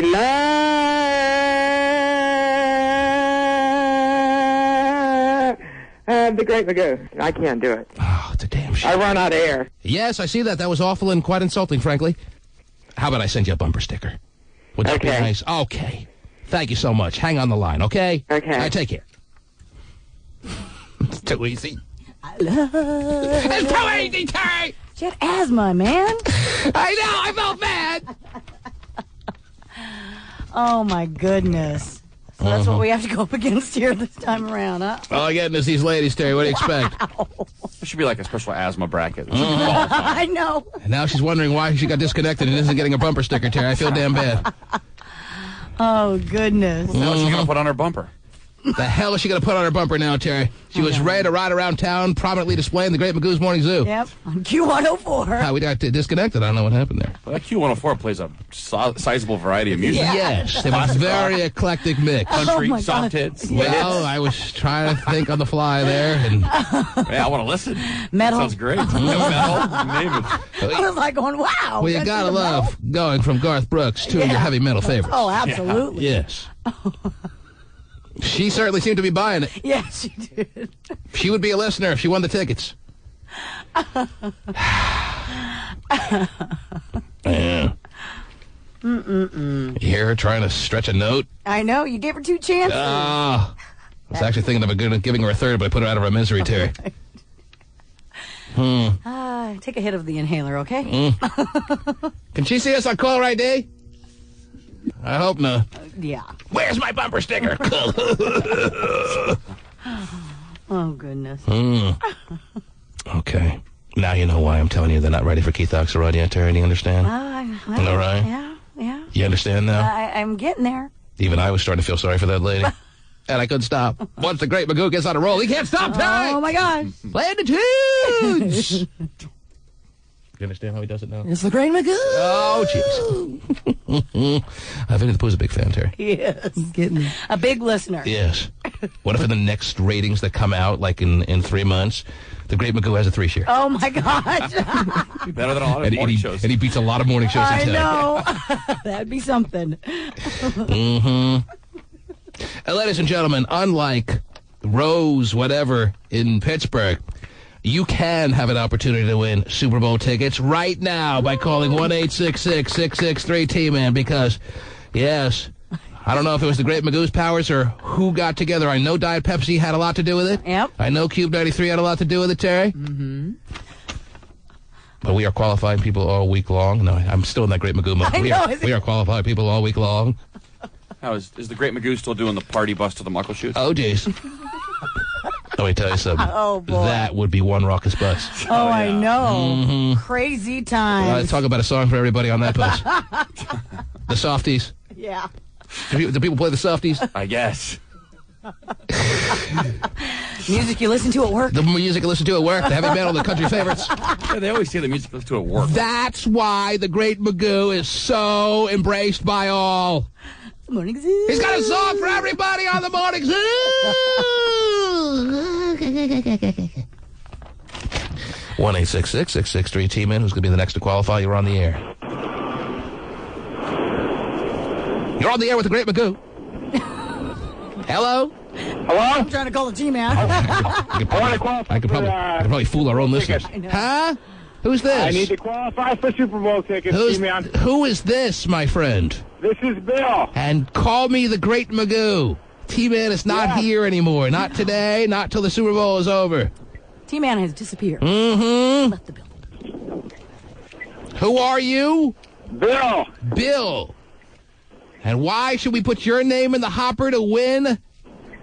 love the Great Magoo. I can't do it. Oh, it's a damn shame. I run out of air. Yes, I see that. That was awful and quite insulting, frankly. How about I send you a bumper sticker? Would that be nice? Okay. Thank you so much. Hang on the line, okay? Okay. All right, take care. It's too easy. I love It's too easy, Terry! She had asthma, man. I know, I felt bad. Oh, my goodness. So that's what we have to go up against here this time around, huh? All I get is these ladies, Terry. What do you expect? There should be like a special asthma bracket. I know. And now she's wondering why she got disconnected and isn't getting a bumper sticker, Terry. I feel damn bad. Oh, goodness. What the hell is she going to put on her bumper? The hell is she going to put on her bumper now, Terry? She was ready to ride around town, prominently displaying the Great Magoo's Morning Zoo. Yep, on Q104. We got disconnected. I don't know what happened there. Well, that Q104 plays a sizable variety of music. Yes, they have a very eclectic mix. Country, Oh, my soft God. hits, Well, I was trying to think on the fly there, and yeah, I want to listen. Metal. Sounds great. Metal, name it. I was like going, wow. well, you guys gotta see the metal? love going from Garth Brooks to your heavy metal favorites. Oh, absolutely. Yes. She certainly seemed to be buying it. Yes, she did. She would be a listener if she won the tickets. Yeah. You hear her trying to stretch a note? I know. You gave her 2 chances. I was actually thinking of giving her a third, but I put her out of her misery, Terry. Take a hit of the inhaler, okay? Can she see us on Caller ID? I hope not. Yeah. Where's my bumper sticker? Oh, goodness. Okay. Now you know why I'm telling you they're not ready for Keith Axelrod yet, Terry. Do you understand? All right? Yeah. You understand now? I'm getting there. Even I was starting to feel sorry for that lady. And I couldn't stop. Once the Great Magoo gets on a roll, he can't stop, Terry! Oh, my gosh. Play the tunes! You understand how he does it now? It's the Great Magoo. Oh, jeez. Vinny the Pooh's a big fan, Terry. Yes. He's getting it. A big listener. Yes. What if in the next ratings that come out, like in 3 months, the Great Magoo has a 3 share? Oh, my gosh. Be better than a lot of morning shows. And he beats a lot of morning shows in I town. know. That'd be something. Ladies and gentlemen, unlike Rose, whatever, in Pittsburgh, you can have an opportunity to win Super Bowl tickets right now by calling 1-866-663-T-Man because, yes, I don't know if it was the Great Magoo's powers or who got together. I know Diet Pepsi had a lot to do with it. Yep. I know Cube 93 had a lot to do with it, Terry. But we are qualifying people all week long. No, I'm still in that Great Magoo mode. We are qualifying people all week long. How is the Great Magoo still doing the party bus to the Muckle Shoot? Oh, jeez. Let me tell you something. Oh, boy. That would be one raucous bus. Oh, I know. Crazy times. Talk about a song for everybody on that bus. The Softies. Yeah. Do people play the Softies? I guess. Music you listen to at work. The music you listen to at work. The heavy metal, the country favorites. Yeah, they always say the music you listen to at work. That's why the Great Magoo is so embraced by all. Morning Zoo. He's got a song for everybody on the Morning Zoo. 1-866-663-T-Man. Who's going to be the next to qualify? You're on the air. You're on the air with the Great Magoo. Hello? Hello? I'm trying to call the G-Man. I could probably fool our own listeners. Huh? Who's this? I need to qualify for Super Bowl tickets, G-Man. Who is this, my friend? This is Bill. And call me the Great Magoo. T-Man is not here anymore. Not today, not till the Super Bowl is over. T-Man has disappeared. Mm-hmm. Left the building. Who are you? Bill. Bill. And why should we put your name in the hopper to win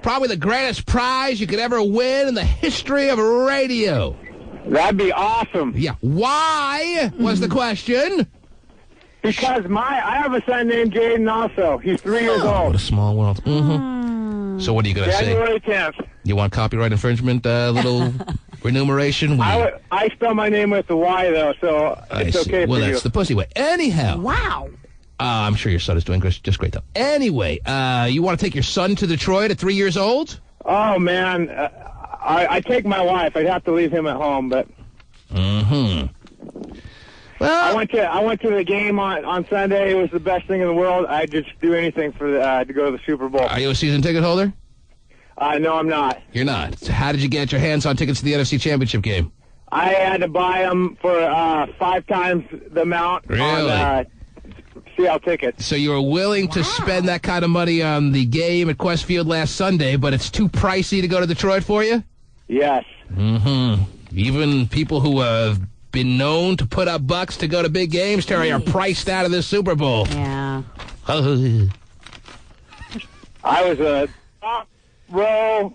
probably the greatest prize you could ever win in the history of radio? That'd be awesome. Yeah. Why was the question? Because I have a son named Jaden also. He's 3 years old. What a small world. Mm-hmm. So what are you going to say? January 10th. You want copyright infringement, little remuneration? I spell my name with the Y, though, so it's okay well, for you. that's the pussy way. Anyhow. Wow. I'm sure your son is doing just great, though. Anyway, you want to take your son to Detroit at 3 years old? Oh, man. I take my wife. I'd have to leave him at home, but... Mm-hmm. Well, I went to the game on Sunday. It was the best thing in the world. I'd just do anything for to go to the Super Bowl. Are you a season ticket holder? No, I'm not. You're not. So how did you get your hands on tickets to the NFC Championship game? I had to buy them for 5 times the amount on CL tickets. So you were willing to spend that kind of money on the game at Quest Field last Sunday, but it's too pricey to go to Detroit for you? Yes. Mm-hmm. Even people who have been known to put up bucks to go to big games, Terry, are priced out of this Super Bowl. Yeah. I was a top row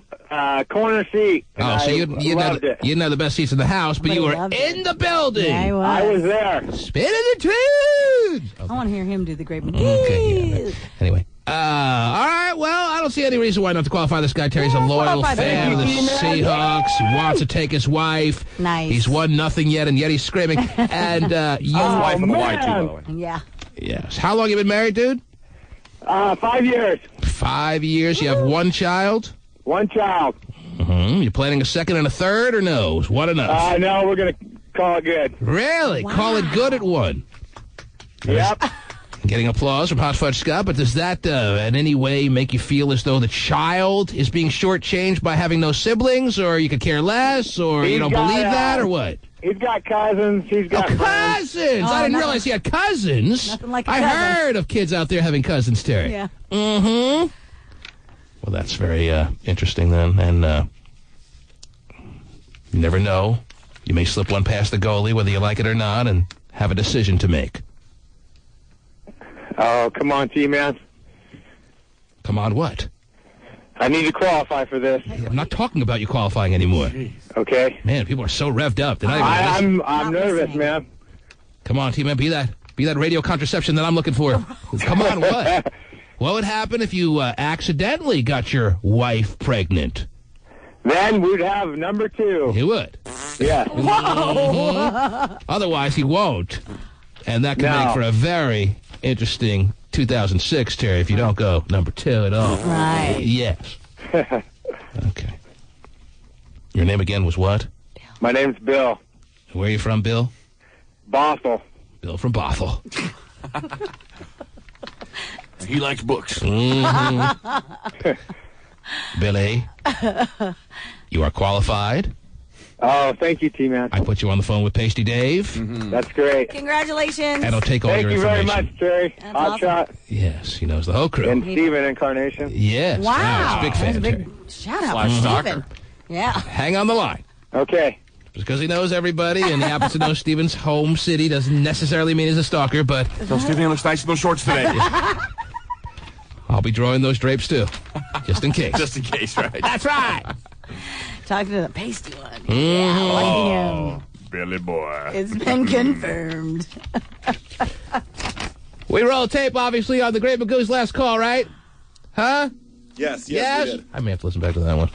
corner seat. Oh, so you didn't have the best seats in the house, but you were in the building. Yeah, I was there. Spinning the tune. I want to hear him do the Great Magoo. Okay, yeah. Anyway. All right, well, I don't see any reason why not to qualify this guy. Terry's a loyal fan of the Seahawks. He wants to take his wife. Nice. He's won nothing yet, and yet he's screaming. And you... wife with a Y, too, by the way. Yeah. Yes. How long you been married, dude? 5 years. 5 years. You have one child? One child. Mm-hmm. You planning a second and a third, or no? Is one enough? No, we're going to call it good. Really? Wow. Call it good at one? Yep. Getting applause from Hot Fudge Scott, but does that in any way make you feel as though the child is being shortchanged by having no siblings, or you could care less, or you don't believe that, or what? He's got cousins. He's got friends. Cousins! I didn't realize he had cousins. Nothing like a I cousin. heard of kids out there having cousins, Terry. Yeah. Mm-hmm. Well, that's very interesting then, and you never know. You may slip one past the goalie, whether you like it or not, and have a decision to make. Oh, come on, T-Man. Come on, what? I need to qualify for this. I'm not talking about you qualifying anymore. Okay. Man, people are so revved up. They're not even I'm nervous, man. Come on, T-Man, be that radio contraception that I'm looking for. Come on, what? What would happen if you accidentally got your wife pregnant? Then we'd have number 2. He would. Yeah. Mhm. Otherwise, he won't. And that can make for a very interesting 2006, Terry, if you don't go number 2 at all. Right. Yes. Okay. Your name again was what? My name's Bill. Where are you from, Bill? Bothell. Bill from Bothell. He likes books. Mm-hmm. Billy, you are qualified. Oh, thank you, T-Man. I put you on the phone with Pasty Dave. Mm-hmm. That's great. Congratulations. And I'll take all Thank your you very information. much, Terry. That's Hot awesome. shot. Yes, he knows the whole crew. And Steven Incarnation. Yes. Wow. Big fan, That's a Terry. big shout out. Slash to stalker. Steven. Yeah. Hang on the line. Okay. Because he knows everybody, and he happens to know Steven's home city doesn't necessarily mean he's a stalker, but... So Steven looks nice in those shorts today. I'll be drawing those drapes, too. Just in case. Just in case, right? That's right. Talking to the pasty one. Mm-hmm. Yeah, I like him. Billy boy. It's been confirmed. We roll tape, obviously, on the Great Magoo's last call, right? Huh? Yes, we did. I may have to listen back to that one.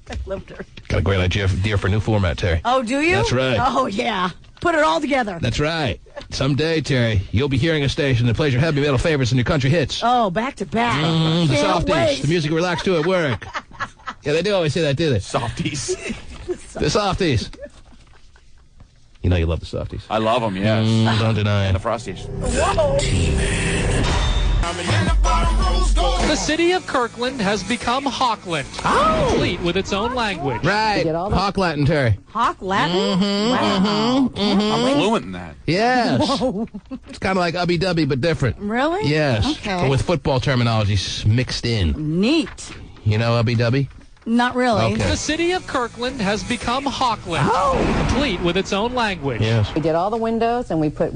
I loved her. Got a great idea for a new format, Terry. Oh, do you? That's right. Oh, yeah. Put it all together. That's right. Someday, Terry, you'll be hearing a station that plays your heavy metal favorites and your country hits. Oh, back to back. The Can't softies, wait. the music you relax to at work. Yeah, they do always say that, do they? Softies. The softies. You know you love the softies. I love them, yes. Don't deny And it. the Frosties. The city of Kirkland has become Hawkland, complete with its own language. Right. Hawk Latin, Terry. Hawk Latin? Wow. I'm fluent in that. Yes. Whoa. It's kind of like ubby-dubby, but different. Really? Yes. Okay. But with football terminology mixed in. Neat. You know ubby-dubby? Not really. Okay. The city of Kirkland has become Hawkland, complete with its own language. Yes. We did all the windows, and we put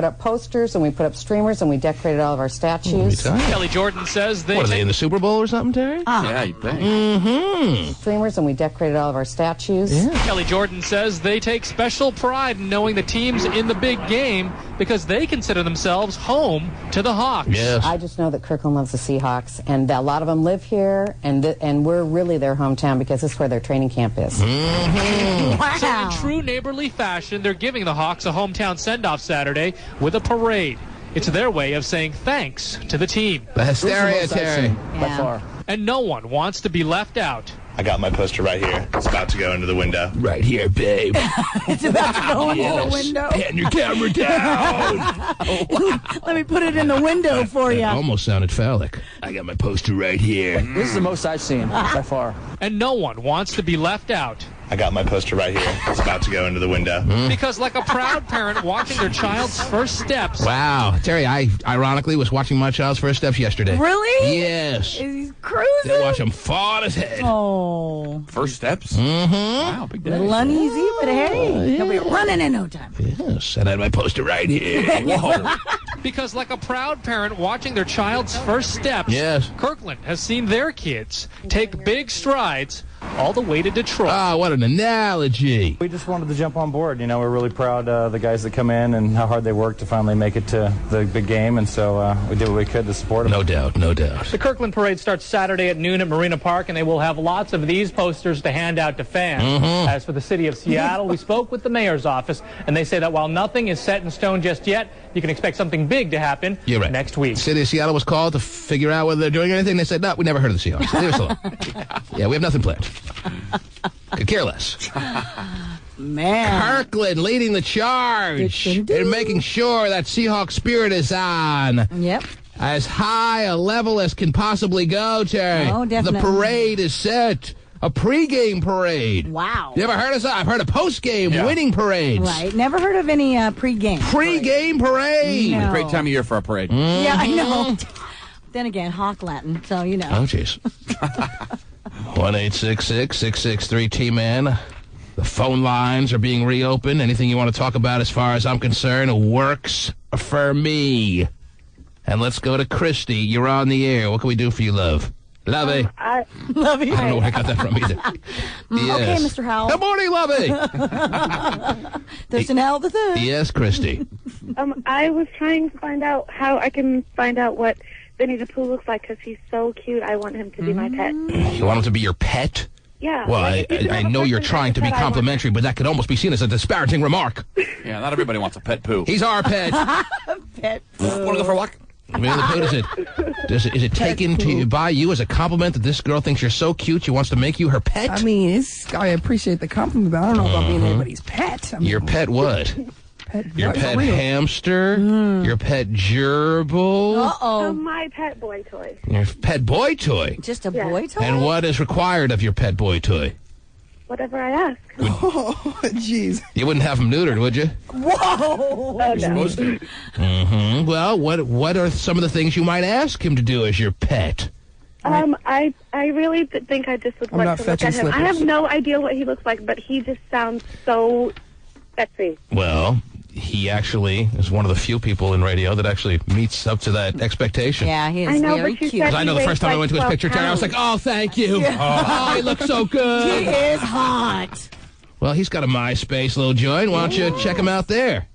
up posters, and we put up streamers, and we decorated all of our statues. Kelly Jordan says they What, are they in the Super Bowl or something, Terry? Yeah, you think. Mm-hmm. Streamers, and we decorated all of our statues. Yeah. Kelly Jordan says they take special pride in knowing the teams in the big game because they consider themselves home to the Hawks. Yes. I just know that Kirkland loves the Seahawks, and a lot of them live here, and we're really their hometown because this is where their training camp is. Wow. So in true neighborly fashion, they're giving the Hawks a hometown send-off Saturday with a parade. It's their way of saying thanks to the team. The hysteria, Terry. By far. And no one wants to be left out. I got my poster right here. It's about to go into the window. Right here, babe. It's about to go into the window. Pan your camera down. Let me put it in the window for you. Almost sounded phallic. I got my poster right here. This is the most I've seen by far. And no one wants to be left out. I got my poster right here. It's about to go into the window. Because like a proud parent watching their child's first steps, Wow. Terry, I ironically was watching my child's first steps yesterday. Really? Yes. Is he cruising? They watch him fall on his head. Oh. First steps? Mm-hmm. Wow, big day. Little uneasy, but hey, he'll be running in no time. Yes, and I had my poster right here. Whoa. because like a proud parent watching their child's first steps, Yes. Kirkland has seen their kids take big strides all the way to Detroit. Ah, what an analogy. We just wanted to jump on board. You know, we're really proud of the guys that come in and how hard they work to finally make it to the big game, and so we did what we could to support them. No doubt, no doubt. The Kirkland Parade starts Saturday at noon at Marina Park, and they will have lots of these posters to hand out to fans. Mm-hmm. As for the city of Seattle, we spoke with the mayor's office, and they say that while nothing is set in stone just yet, you can expect something big to happen You're right. next week. City of Seattle was called to figure out whether they're doing anything. They said, no, we never heard of the Seahawks. Leave us alone. Yeah, we have nothing planned. Could care less. Man. Kirkland leading the charge in making sure that Seahawk spirit is on Yep. as high a level as can possibly go, Terry. Oh, definitely. The parade is set. A pregame parade. Wow. You ever heard of that? I've heard of postgame winning parades. Right. Never heard of any pre-game. Pregame parade. No. Great time of year for a parade. Yeah, I know. Then again, Hawk Latin, so you know. Oh, jeez. 1-866-663-T-MAN. The phone lines are being reopened. Anything you want to talk about as far as I'm concerned works for me. And let's go to Christy. You're on the air. What can we do for you, love? Lovey. Lovey. I don't know where I got that from either. Okay, Mr. Howell. Good morning, Lovey. There's an L to the Yes, Christy. I was trying to find out how I can find out what Winnie the Pooh looks like because he's so cute. I want him to be my pet. You want him to be your pet? Yeah. Well, like, if you I have a know you're person trying to be that I want- complimentary, but that could almost be seen as a disparaging remark. Yeah, not everybody wants a pet poo. He's our pet. pet. Want to go for a walk? Winnie the Pooh, is it taken by you as a compliment that this girl thinks you're so cute she wants to make you her pet? I mean, I appreciate the compliment, but I don't know about being anybody's pet. I mean, Your pet what? Your for pet real. hamster? Your pet gerbil? Uh-oh. my pet boy toy. Your pet boy toy? Just a boy toy? And what is required of your pet boy toy? Whatever I ask. Oh, jeez. You wouldn't have him neutered, would you? Whoa. You're supposed to. Mm-hmm. Well, what are some of the things you might ask him to do as your pet? I really think I just would I'm like not to look fetching at him. I slippers. have no idea what he looks like, but he just sounds so sexy. Well, he actually is one of the few people in radio that actually meets up to that expectation. Yeah, he is I know, very but you cute. said I know the he first time I weighs went to his like picture, Terry, I was 12 like, oh, thank you. Oh, he looks so good. He is hot. Well, he's got a MySpace little joint. Why don't you check him out there?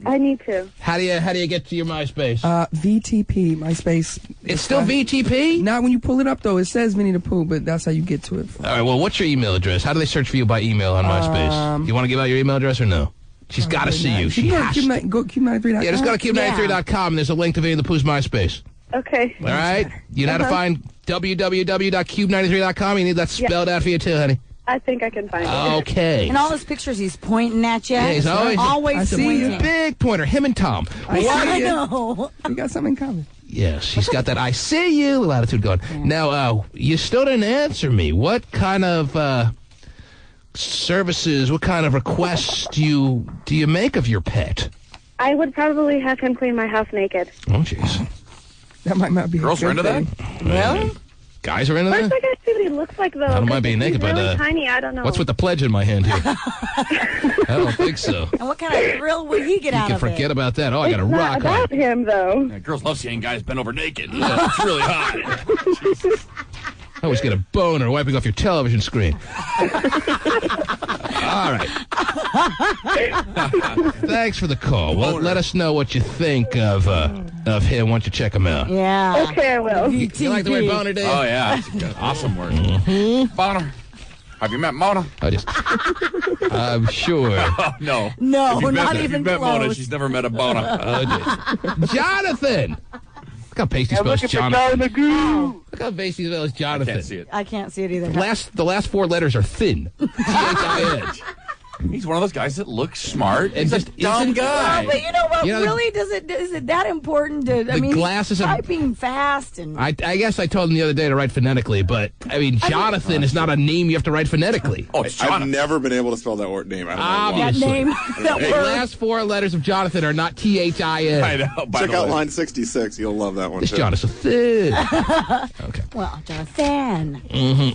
I need to. How do you get to your MySpace? VTP, MySpace. It's still VTP? Not when you pull it up, though. It says Winnie the Pooh, but that's how you get to it. All right, well, what's your email address? How do they search for you by email on MySpace? You want to give out your email address or no? She's got to see you. She has to. Go Cube93.com. Yeah, just go to Cube93.com, and there's a link to Winnie the Pooh's MySpace. Okay. All right? You know how to find www.cube93.com? You need that spelled out for you, too, honey. I think I can find it. Okay. In all his pictures, he's pointing at you. Yeah, he's always pointing. Big pointer, him and Tom. I know. We got something in common. Yes, she's got that I see you little attitude going. Yeah. Now, you still didn't answer me. What kind of services, what kind of requests do you make of your pet? I would probably have him clean my house naked. Oh, jeez. That might not be Girls are into that? Really? Guys are into First, that? I gotta see what he looks like, though. I don't mind being naked, he's but really tiny. I don't know. what's with the pledge in my hand here? I don't think so. And what kind of thrill would he get You out can of it? forget about that. Oh, I got a It's not rock about on. him, though. Yeah, girls love seeing guys bent over naked. It's really hot. I always get a boner wiping off your television screen. All right. Thanks for the call. Well, let us know what you think of him once you check him out. Yeah. Okay, I will. You like the word boner, Dave? Oh, yeah. That's awesome word. Boner. Have you met Mona? I'm sure. Oh, no. No, If you've not met, even if you've met Mona, close. she's never met a Bona. Jonathan! Look how Pasty spells Jonathan. Look how Pasty spells Jonathan. I can't see it. I can't see it either. The last four letters are thin. T-H-I-N. He's one of those guys that looks smart. And He's just a dumb guy. But you know what? You know, really, is it that important to? I mean, glasses he's are- typing fast and. I guess I told him the other day to write phonetically, but, I mean, Jonathan is not a name you have to write phonetically. Oh, it's I've Jonathan. never been able to spell that name. I don't know why. Obviously. that name, that The word. last four letters of Jonathan are not T-H-I-N. I know. By Check the out way. line 66. You'll love that one, It's too. Jonathan. Okay. Well, Jonathan.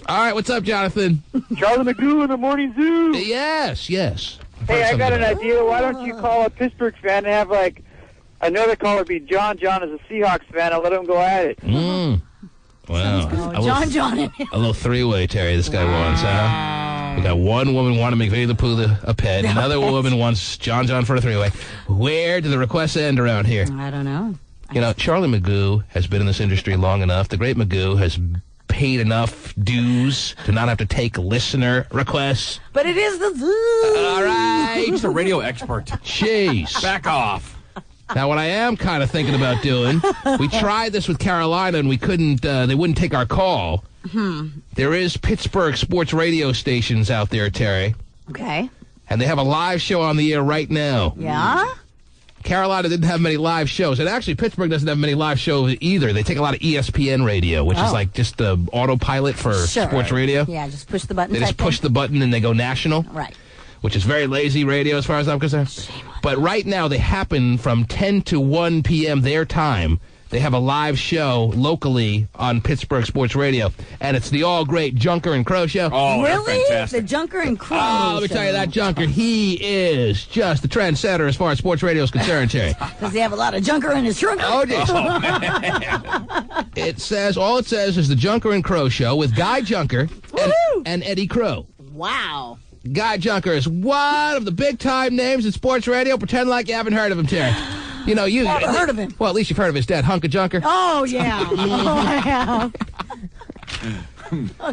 All right, what's up, Jonathan? Charlie Magoo in the morning zoo. Yes. Hey, I got an idea. Why don't you call a Pittsburgh fan and have, like, another caller be John is a Seahawks fan, and let him go at it. Wow. Oh, John in here. A little three-way, Terry, this guy wants, huh? We got one woman wanting to make Winnie the Pooh a pet. Another woman wants John for a three-way. Where do the requests end around here? I don't know. You know, Charlie Magoo has been in this industry long enough. The great Magoo has paid enough dues to not have to take listener requests. But it is the zoo. All right. He's a radio expert. Jeez. Back off. Now, what I am kind of thinking about doing, we tried this with Carolina and we couldn't, they wouldn't take our call. There is Pittsburgh sports radio stations out there, Terry, Okay. and they have a live show on the air right now. Yeah. Carolina didn't have many live shows, and actually Pittsburgh doesn't have many live shows either. They take a lot of ESPN radio, which is like just the autopilot for Sure. sports radio. Yeah, just push the button. They just push the button and they go national. Right. Which is very lazy radio as far as I'm concerned. But right now, they happen from 10 to 1 p.m. their time. They have a live show locally on Pittsburgh Sports Radio, and it's the all-great Junker and Crow Show. Oh, they're Really? fantastic. The Junker and Crow. Oh, let me tell you, that Junker, he is just the trendsetter as far as sports radio is concerned, Terry. Does he have a lot of Junker in his trunk? Oh, geez. All it says is the Junker and Crow Show with Guy Junker and Eddie Crow. Wow. Guy Junker is one of the big-time names in sports radio. Pretend like you haven't heard of him, Terry. You know, Never heard of him. Well, at least you've heard of his dad, Hunka Junker. Oh, yeah. Oh, I have.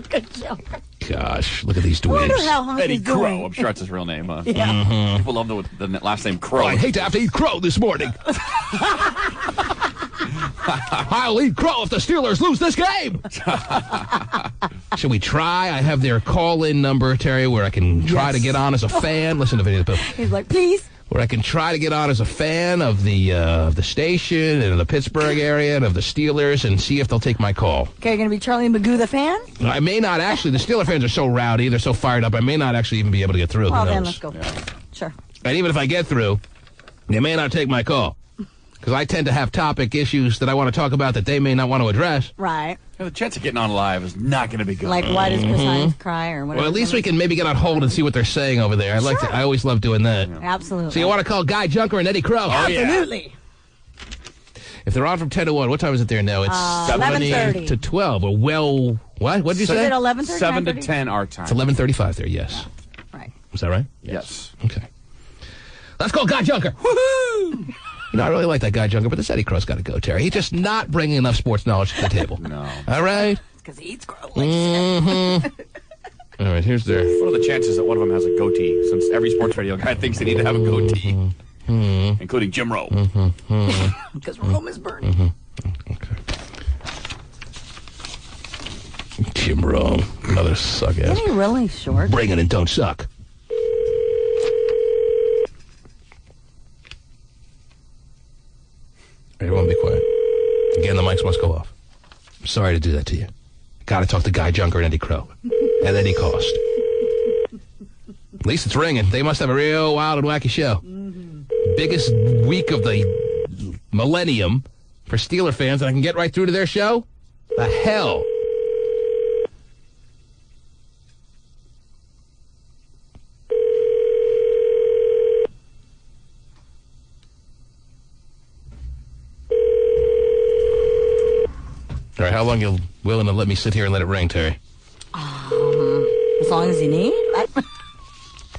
Good joke. Gosh, look at these I wonder dweebs. how Hunky's Eddie Crow. doing. I'm sure that's his real name. Huh? Yeah. People love the last name Crow. Oh, I hate to have to eat crow this morning. I'll eat crow if the Steelers lose this game. Should we try? I have their call-in number, Terry, where I can try to get on as a fan. Listen to Vinny the Pooh. He's like, please. Where I can try to get on as a fan of the station and of the Pittsburgh area and of the Steelers and see if they'll take my call. Okay, you're going to be Charlie Magoo the fan? I may not actually. The Steeler fans are so rowdy. They're so fired up. I may not actually even be able to get through. Well, Who then knows? let's go for it. Sure. And even if I get through, they may not take my call. Because I tend to have topic issues that I want to talk about that they may not want to address. Right. The chance of getting on live is not going to be good. Like, why does Chris Hines cry or whatever? Well, at least we can maybe get on hold and see what they're saying over there. I always love doing that. Absolutely. So you want to call Guy Junker and Eddie Crow? Absolutely. If they're on from 10 to 1, what time is it there now? It's 11:30 to 12. Well, what? What did you say? Is it 11:30? 7 to 10 our time. It's 11:35 there, yes. Right. Is that right? Yes. Okay. Let's call Guy Junker. Woohoo! You know, I really like that Guy Junker, but this Eddie Crow's got to go, Terry. He's just not bringing enough sports knowledge to the table. No. All right? Because he eats growth. All right, here's their... What are the chances that one of them has a goatee, since every sports radio guy thinks they need to have a goatee, including Jim Rowe. Because Rome is burning. Okay. Jim Rowe, another suck-ass. Isn't he really short? Bring it and don't suck. Everyone be quiet. Again, the mics must go off. I'm sorry to do that to you. Got to talk to Guy Junker and Eddie Crow. At any cost. At least it's ringing. They must have a real wild and wacky show. Biggest week of the millennium for Steeler fans, and I can get right through to their show? The hell? All right, how long you willing to let me sit here and let it ring, Terry? As long as you need.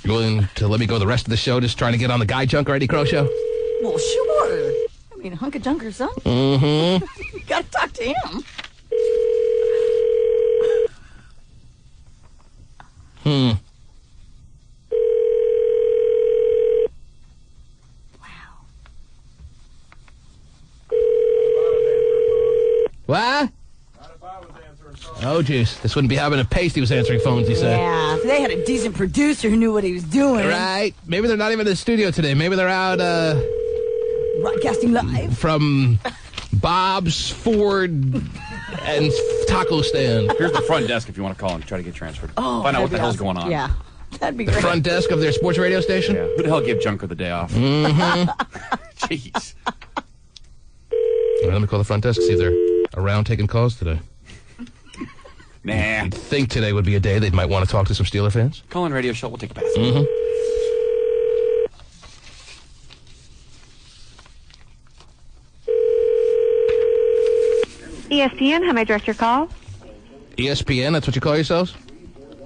You willing to let me go the rest of the show just trying to get on the Guy Junker Eddie Crow show? Well, sure. I mean, hunk of junker, son. Mm-hmm. You got to talk to him. What? Oh, jeez. This wouldn't be happening if Pasty was answering phones, he said. Yeah, if they had a decent producer who knew what he was doing. Right. Maybe they're not even in the studio today. Maybe they're out broadcasting live from Bob's Ford and taco stand. Here's the front desk if you want to call and try to get transferred. Oh, Find out what the hell's awesome. going on. Yeah, that'd be The great. front desk of their sports radio station? Yeah. Who the hell gave Junker the day off? Jeez. All right, let me call the front desk, see if they're around taking calls today. Nah. You'd think today would be a day they might want to talk to some Steeler fans. Call in radio show. We'll take a pass. ESPN, how may I direct your call? ESPN, that's what you call yourselves?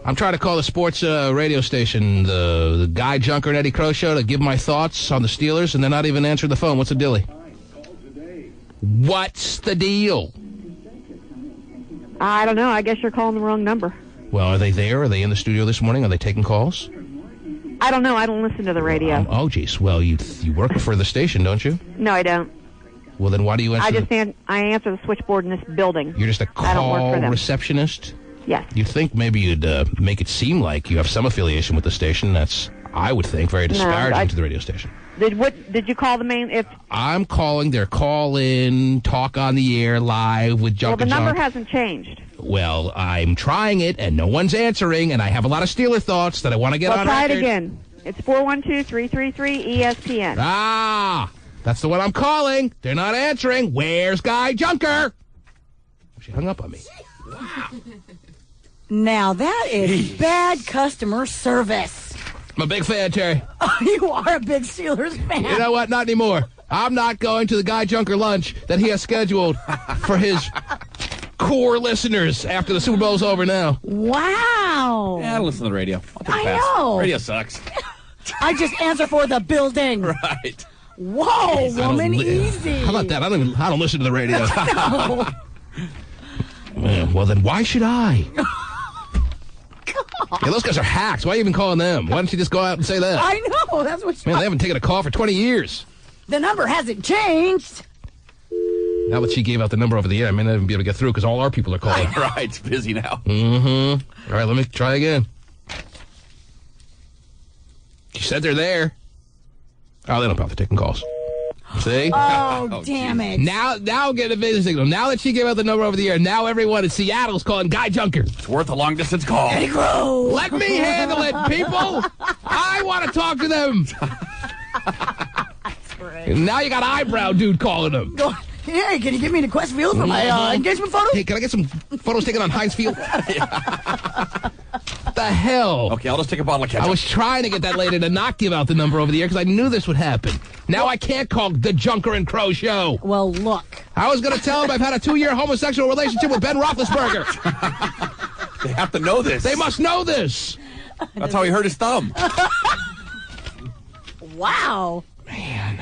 I'm trying to call the sports radio station, the Guy Junker and Eddie Crow show, to give my thoughts on the Steelers, and they're not even answering the phone. What's the dilly? What's the deal? I don't know. I guess you're calling the wrong number. Well, are they there? Are they in the studio this morning? Are they taking calls? I don't know. I don't listen to the radio. Oh, geez. Well, you work for the station, don't you? No, I don't. Well, then why do you answer? I answer the switchboard in this building. You're just a I don't work for call them. receptionist? Yes. You'd think maybe you'd make it seem like you have some affiliation with the station. That's, I would think, very disparaging to the radio station. Did you call the main? If I'm calling their call-in, talk on the air, live with Junk well, the and number Junk. hasn't changed. Well, I'm trying it, and no one's answering, and I have a lot of Steeler thoughts that I want to get on try record. it again. It's 412-333-ESPN. Ah, that's the one I'm calling. They're not answering. Where's Guy Junker? She hung up on me. Now that is bad customer service. I'm a big fan, Terry. Oh, you are a big Steelers fan. You know what? Not anymore. I'm not going to the Guy Junker lunch that he has scheduled for his core listeners after the Super Bowl's over now. Wow. Yeah, I don't listen to the radio. I'll take a I pass. know. Radio sucks. I just answer for the building. Right. Whoa, woman, easy. How about that? I don't listen to the radio. No. Man, well, then why should I? Yeah, those guys are hacks. Why are you even calling them? Why don't you just go out and say that? I know. That's what. Man, they haven't taken a call for 20 years. The number hasn't changed. Now that she gave out the number over the air, I may not even be able to get through because all our people are calling. Right, it's busy now. Mm-hmm. All right, let me try again. She said they're there. Oh, they don't bother taking calls. See? Oh, damn it. Now get a busy signal. Now that she gave out the number over the air, now everyone in Seattle's calling Guy Junker. It's worth a long-distance call. Eddie Crow. Let me handle it, people. I want to talk to them. Now you got eyebrow dude calling him. Go, hey, can you get me to Quest Field for my engagement photo? Hey, can I get some photos taken on Heinz Field? The hell? Okay, I'll just take a bottle of ketchup. I was trying to get that lady to not give out the number over the air because I knew this would happen. Now I can't call the Junker and Crow show. Well, look. I was going to tell him I've had a 2-year homosexual relationship with Ben Roethlisberger. They have to know this. They must know this. That's how he hurt his thumb. Wow. Man.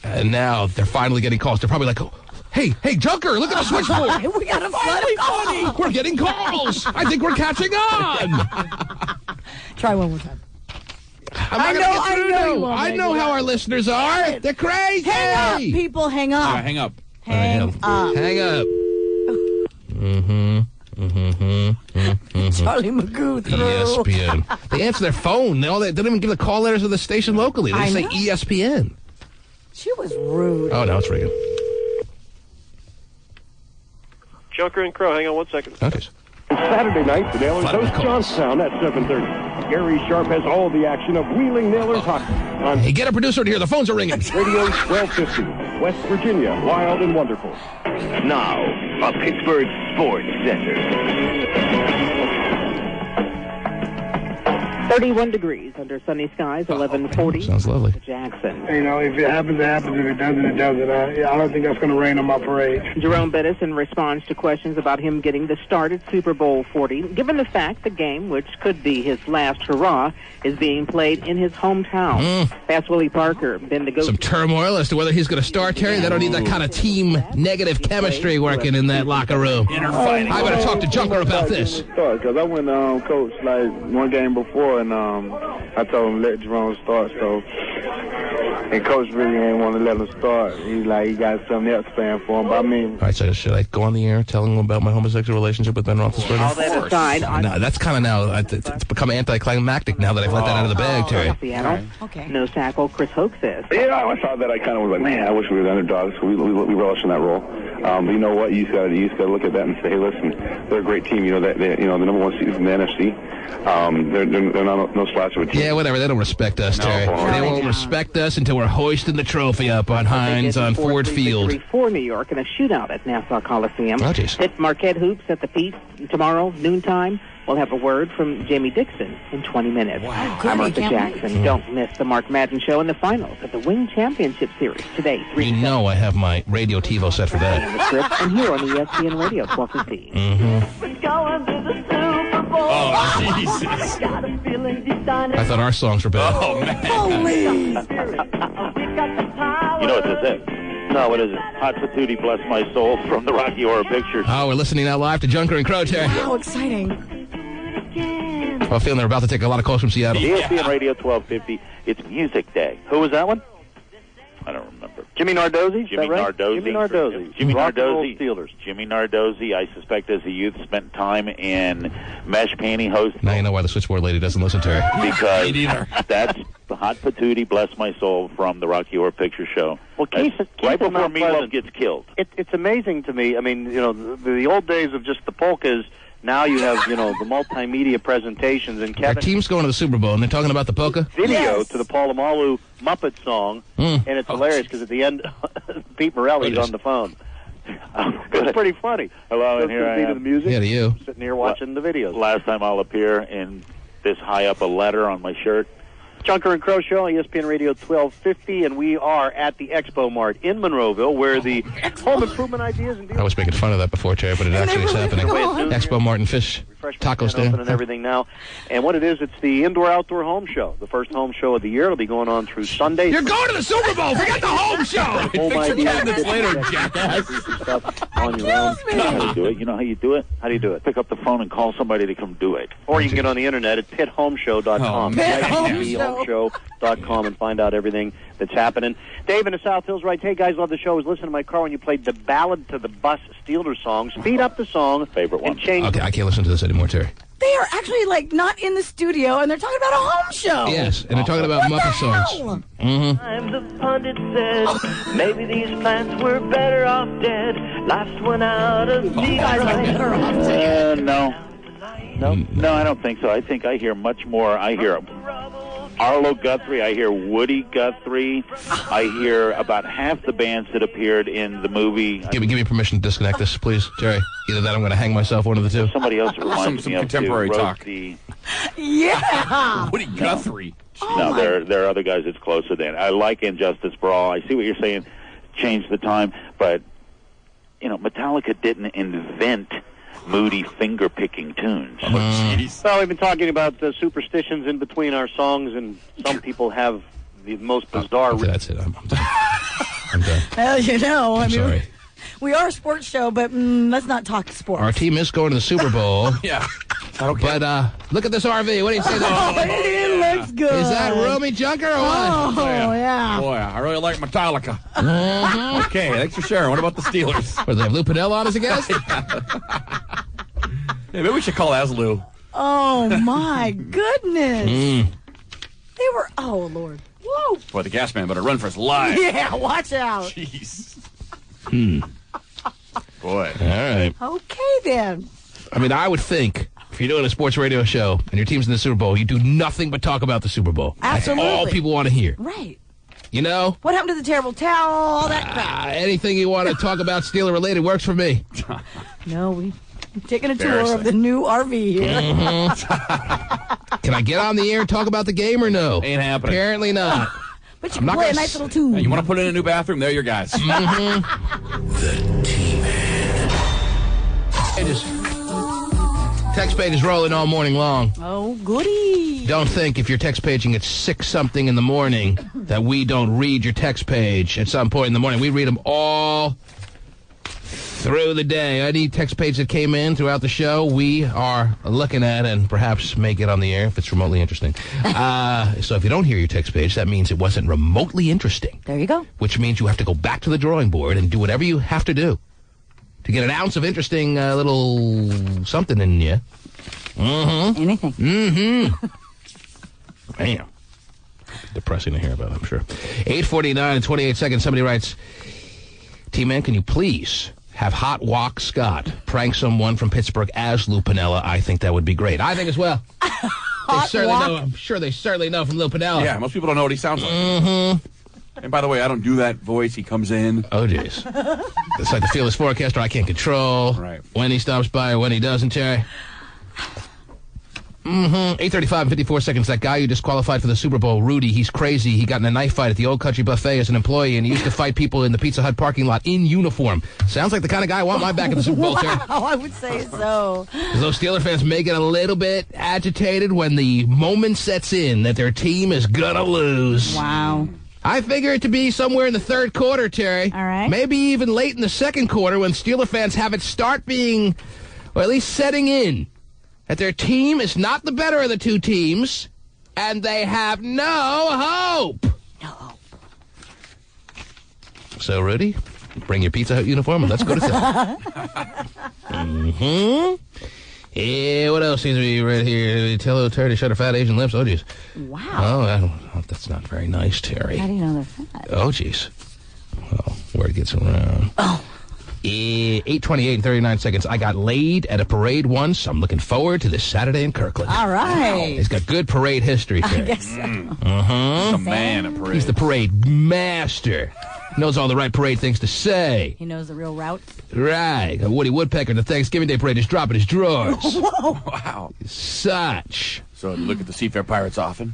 And now they're finally getting calls. They're probably like, oh, hey, Junker, look at the switchboard. We got a flood of calls. We're getting calls. I think we're catching on. Try one more time. I know how our listeners are. They're crazy. Hang up, people. Hang up. Hang up. Hang up. Hang up. Charlie Magoo through. ESPN. They answer their phone. They don't even give the call letters of the station locally. They say ESPN. She was rude. Oh, now it's ringing. Junker and Crow, hang on 1 second. Okay. Saturday night, the Nailers Flat host calls. Johnstown at 7:30. Gary Sharp has all the action of Wheeling Nailers hockey on Hey, get a producer in here. The phones are ringing. Radio 1250, West Virginia, wild and wonderful. Now, a Pittsburgh Sports Center. 31 degrees under sunny skies, 11:40. Sounds lovely. Jackson. You know, if it happens, it happens. If it doesn't, it doesn't. I don't think that's going to rain on my parade. Jerome Bettis in response to questions about him getting the start at Super Bowl 40, given the fact the game, which could be his last hurrah, is being played in his hometown. That's Willie Parker. Been the go. Some turmoil as to whether he's going to start, Terry. They don't need that kind of team negative chemistry working in that locker room. I better talk to Junker about this. Because I went coach like one game before, and I told him let Jerome start. So, and coach really didn't want to let him start. He's like he got something else planned for him. But I mean, All right, so should I go on the air telling him about my homosexual relationship with Ben Roethlisberger? All that aside, No, that's kind of now. It's become anticlimactic now that I've let that out of the bag, Terry. Seattle. Okay. No tackle, Chris Hoke says. yeah, I saw that. I kind of was like, man, I wish we were the underdogs. We relish in that role. But you know what? You just got to look at that and say, hey, listen, they're a great team. You know that the number one seed in the NFC. They're not no slouch of a team. Yeah, whatever. They don't respect us, Terry. They won't respect us until we're hoisting the trophy up on Heinz on Ford Field. Victory for New York in a shootout at Nassau Coliseum. Oh, jeez. Pitt Marquette Hoops at the Pete tomorrow, noontime. We'll have a word from Jamie Dixon in 20 minutes. Wow. I'm Goody, Arthur can't Jackson. wait. Don't miss the Mark Madden Show in the finals of the Wing Championship Series today. 3 You know I have my radio TiVo set for that. the script and here on ESPN Radio 1250. Oh, Jesus. I thought our songs were bad. Oh, man. You know what this is? No, what is it? Hot Patootie, Bless My Soul from the Rocky Horror Picture Show. Oh, we're listening now live to Junker and Crow, Terry. How exciting. I'm feeling they're about to take a lot of calls from Seattle. ESPN Radio 1250. It's Music Day. Who was that one? I don't remember. Jimmy Nardozzi? Jimmy Nardozzi. Jimmy Nardozzi. Jimmy Rock and roll Nardozzi. Steelers. Jimmy Nardozzi, I suspect as a youth, spent time in mesh pantyhose Now you know why the switchboard lady doesn't listen, Terry. because Me neither. that's the Hot Patootie, Bless My Soul from the Rocky Horror Picture Show. Well, That's Keith right is before not Meatloaf pleasant. gets killed. It's amazing to me. I mean, you know, the old days of just the polkas. Now you have, you know, the multimedia presentations and Our Kevin team's going to the Super Bowl, and they're talking about the polka. video to the Palomalu Muppet song, and it's hilarious because at the end, Pete Morelli's on the phone. It's pretty funny. Hello, Goes and to here the I beat am. of the music. Yeah, to you. Sitting here watching the videos. Last time I'll appear in this high up a letter on my shirt. Junker and Crow Show, ESPN Radio 1250, and we are at the Expo Mart in Monroeville, where the home improvement ideas and I was making fun of that before, Terry, but it actually is happening. Expo Martin Fish Taco stand stand. and everything now. And what it is, it's the indoor-outdoor home show, the first home show of the year. It'll be going on through Sunday. You're going to the Super Bowl. Forget the home show. Home ideas. 10 minutes later, jackass. Stuff on your own. You know how you do it? You know how you do it? How do you do it? Pick up the phone and call somebody to come do it. Or you can get on the internet at pithomeshow.com. Oh, man. pithomeshow.com and find out everything that's happening. Dave in the South Hills writes, hey, guys, love the show. I was listening to my car when you played the Ballad to the Bus Steelers song. Speed up the song. Favorite one. And change Okay, I can't listen to this anymore, Terry. They are actually, like, not in the studio, and they're talking about a home show. Yes, and they're talking about Muppet songs. Mm-hmm. I'm the pundit said, maybe these plants were better off dead. Last one out of the No, I don't think so. I think I hear much more. I hear Arlo Guthrie. I hear Woody Guthrie. I hear about half the bands that appeared in the movie. Give me permission to disconnect this, please, Jerry. Either that or I'm going to hang myself, one of the two. Somebody else reminds me of contemporary talk. Yeah. Woody Guthrie. No, there are other guys that's closer than. I like Injustice for All. I see what you're saying. Change the time, but Metallica didn't invent moody finger-picking tunes. Well, we've been talking about the superstitions in between our songs, and some people have the most bizarre... Okay, that's it. I'm done. I'm done. Well, I'm sorry. We are a sports show, but let's not talk sports. Our team is going to the Super Bowl. Yeah. Okay. But look at this RV. What do you say? It looks good. Is that Romy Junker or what? Oh, yeah. Boy, I really like Metallica. Okay, thanks for sharing. What about the Steelers? What, do they have Lou Piniella on as a guest? Hey, maybe we should call as Lou. Oh, my goodness. They were... Oh, Lord. Whoa. Boy, the gas man better run for his life. Yeah, watch out. Jeez. Boy. All right. Okay, then. I mean, I would think if you're doing a sports radio show and your team's in the Super Bowl, you do nothing but talk about the Super Bowl. Absolutely. That's all people want to hear. Right. You know? What happened to the terrible towel, all that crap? Anything you want to talk about Steeler-related works for me. No, we're taking a tour of the new RV here. Can I get on the air and talk about the game or no? Ain't happening. Apparently not. But you can play a nice little tune. Hey, you want to put in a new bathroom? There, your guys. The T-Man. Text page is rolling all morning long. Oh, goody. Don't think if you're text paging at 6-something in the morning that we don't read your text page at some point in the morning. We read them all through the day. Any text page that came in throughout the show, we are looking at and perhaps make it on the air if it's remotely interesting. So if you don't hear your text page, that means it wasn't remotely interesting. There you go. Which means you have to go back to the drawing board and do whatever you have to do to get an ounce of interesting little something in you. Anything. Damn. Depressing to hear about, I'm sure. 8:49 and 28 seconds. Somebody writes, T-Man, can you please have Hot Walk Scott prank someone from Pittsburgh as Lou Piniella? I think that would be great. I think as well. They certainly know. I'm sure they certainly know from Lou Piniella. Yeah, most people don't know what he sounds like. And by the way, I don't do that voice. He comes in. Oh, jeez. It's like the fearless forecaster I can't control. Right. When he stops by or when he doesn't, Terry. 8:35 and 54 seconds. That guy who disqualified for the Super Bowl, Rudy, he's crazy. He got in a knife fight at the Old Country Buffet as an employee, and he used to fight people in the Pizza Hut parking lot in uniform. Sounds like the kind of guy I want my back at the Super Bowl, Terry. Wow, I would say so. Those Steeler fans may get a little bit agitated when the moment sets in that their team is gonna lose. Wow. I figure it to be somewhere in the third quarter, Terry. All right. Maybe even late in the second quarter when Steeler fans have it start being, or at least setting in, that their team is not the better of the two teams, and they have no hope. No hope. So, Rudy, bring your Pizza Hut uniform and let's go to town. Yeah, what else seems to be right here? Tell Terry to shut her fat Asian lips. Oh, jeez. Wow. Oh, that's not very nice, Terry. How do you know they're fat? Oh, jeez. Well, word gets around. Oh. 8:28 and 39 seconds. I got laid at a parade once. I'm looking forward to this Saturday in Kirkland. All right. He's got good parade history, Terry. I guess so. He's a man of parade. He's the parade master. Knows all the right parade things to say. He knows the real route. Right. Woody Woodpecker, the Thanksgiving Day parade, is dropping his drawers. Whoa. Wow. Such. So you look at the Seafair Pirates often?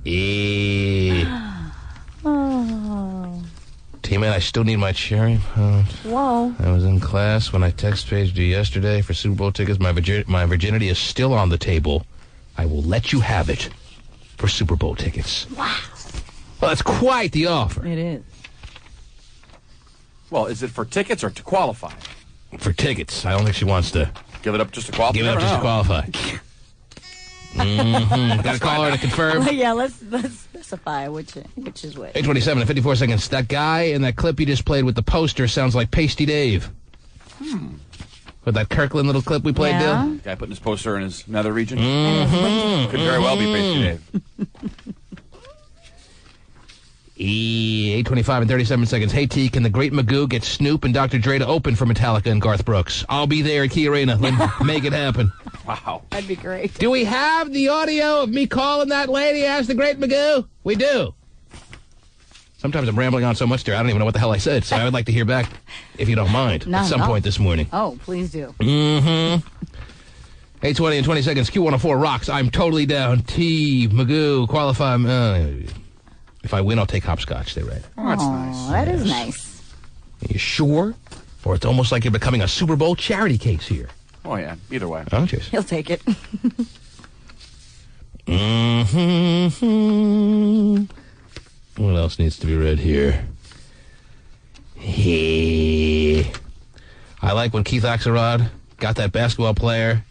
Yeah. Oh. T-Man, I still need my cherry punch. Whoa. I was in class when I text paged you yesterday for Super Bowl tickets. My virginity is still on the table. I will let you have it for Super Bowl tickets. Wow. Well, that's quite the offer. It is. Well, is it for tickets or to qualify? For tickets. I don't think she wants to give it up just to qualify. Give it up just to qualify. Got to call her to confirm. Well, yeah, let's specify which is which. 8:27 and 54 seconds. That guy in that clip you just played with the poster sounds like Pasty Dave. With that Kirkland little clip we played, Yeah. Dale? Guy putting his poster in his nether region. Could very well be Pasty Dave. 8:25 and 37 seconds. Hey, T, can the Great Magoo get Snoop and Dr. Dre to open for Metallica and Garth Brooks? I'll be there at Key Arena. Let's make it happen. Wow. That'd be great. Do we have the audio of me calling that lady as the Great Magoo? We do. Sometimes I'm rambling on so much there, I don't even know what the hell I said, so I would like to hear back, if you don't mind, at some point this morning. Oh, please do. 8:20 and 20 seconds, Q104 rocks. I'm totally down. T, Magoo, qualify. If I win, I'll take hopscotch. They read. Oh, that's nice. That is nice. Are you sure? Or it's almost like you're becoming a Super Bowl charity case here. Oh, yeah. Either way. Oh, cheers. He'll take it. What else needs to be read here? I like when Keith Axelrod got that basketball player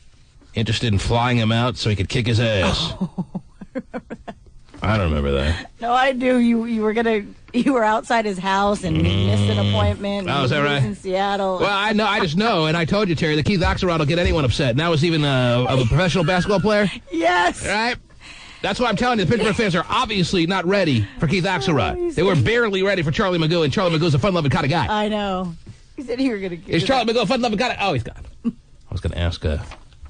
interested in flying him out so he could kick his ass. I don't remember that. No, I do. You were outside his house and he missed an appointment. Oh, is that right? In Seattle. Well, I know. I just know, and I told you, Terry, that Keith Axelrod will get anyone upset. And that was even of a professional basketball player. Yes. Right? That's what I'm telling you. The Pittsburgh fans are obviously not ready for Keith Axelrod. They were barely ready for Charlie Magoo, and Charlie Magoo's a fun-loving kind of guy. I know. He said you were going to get Is Charlie Magoo a fun-loving kind of... Oh, he's gone. I was going to ask...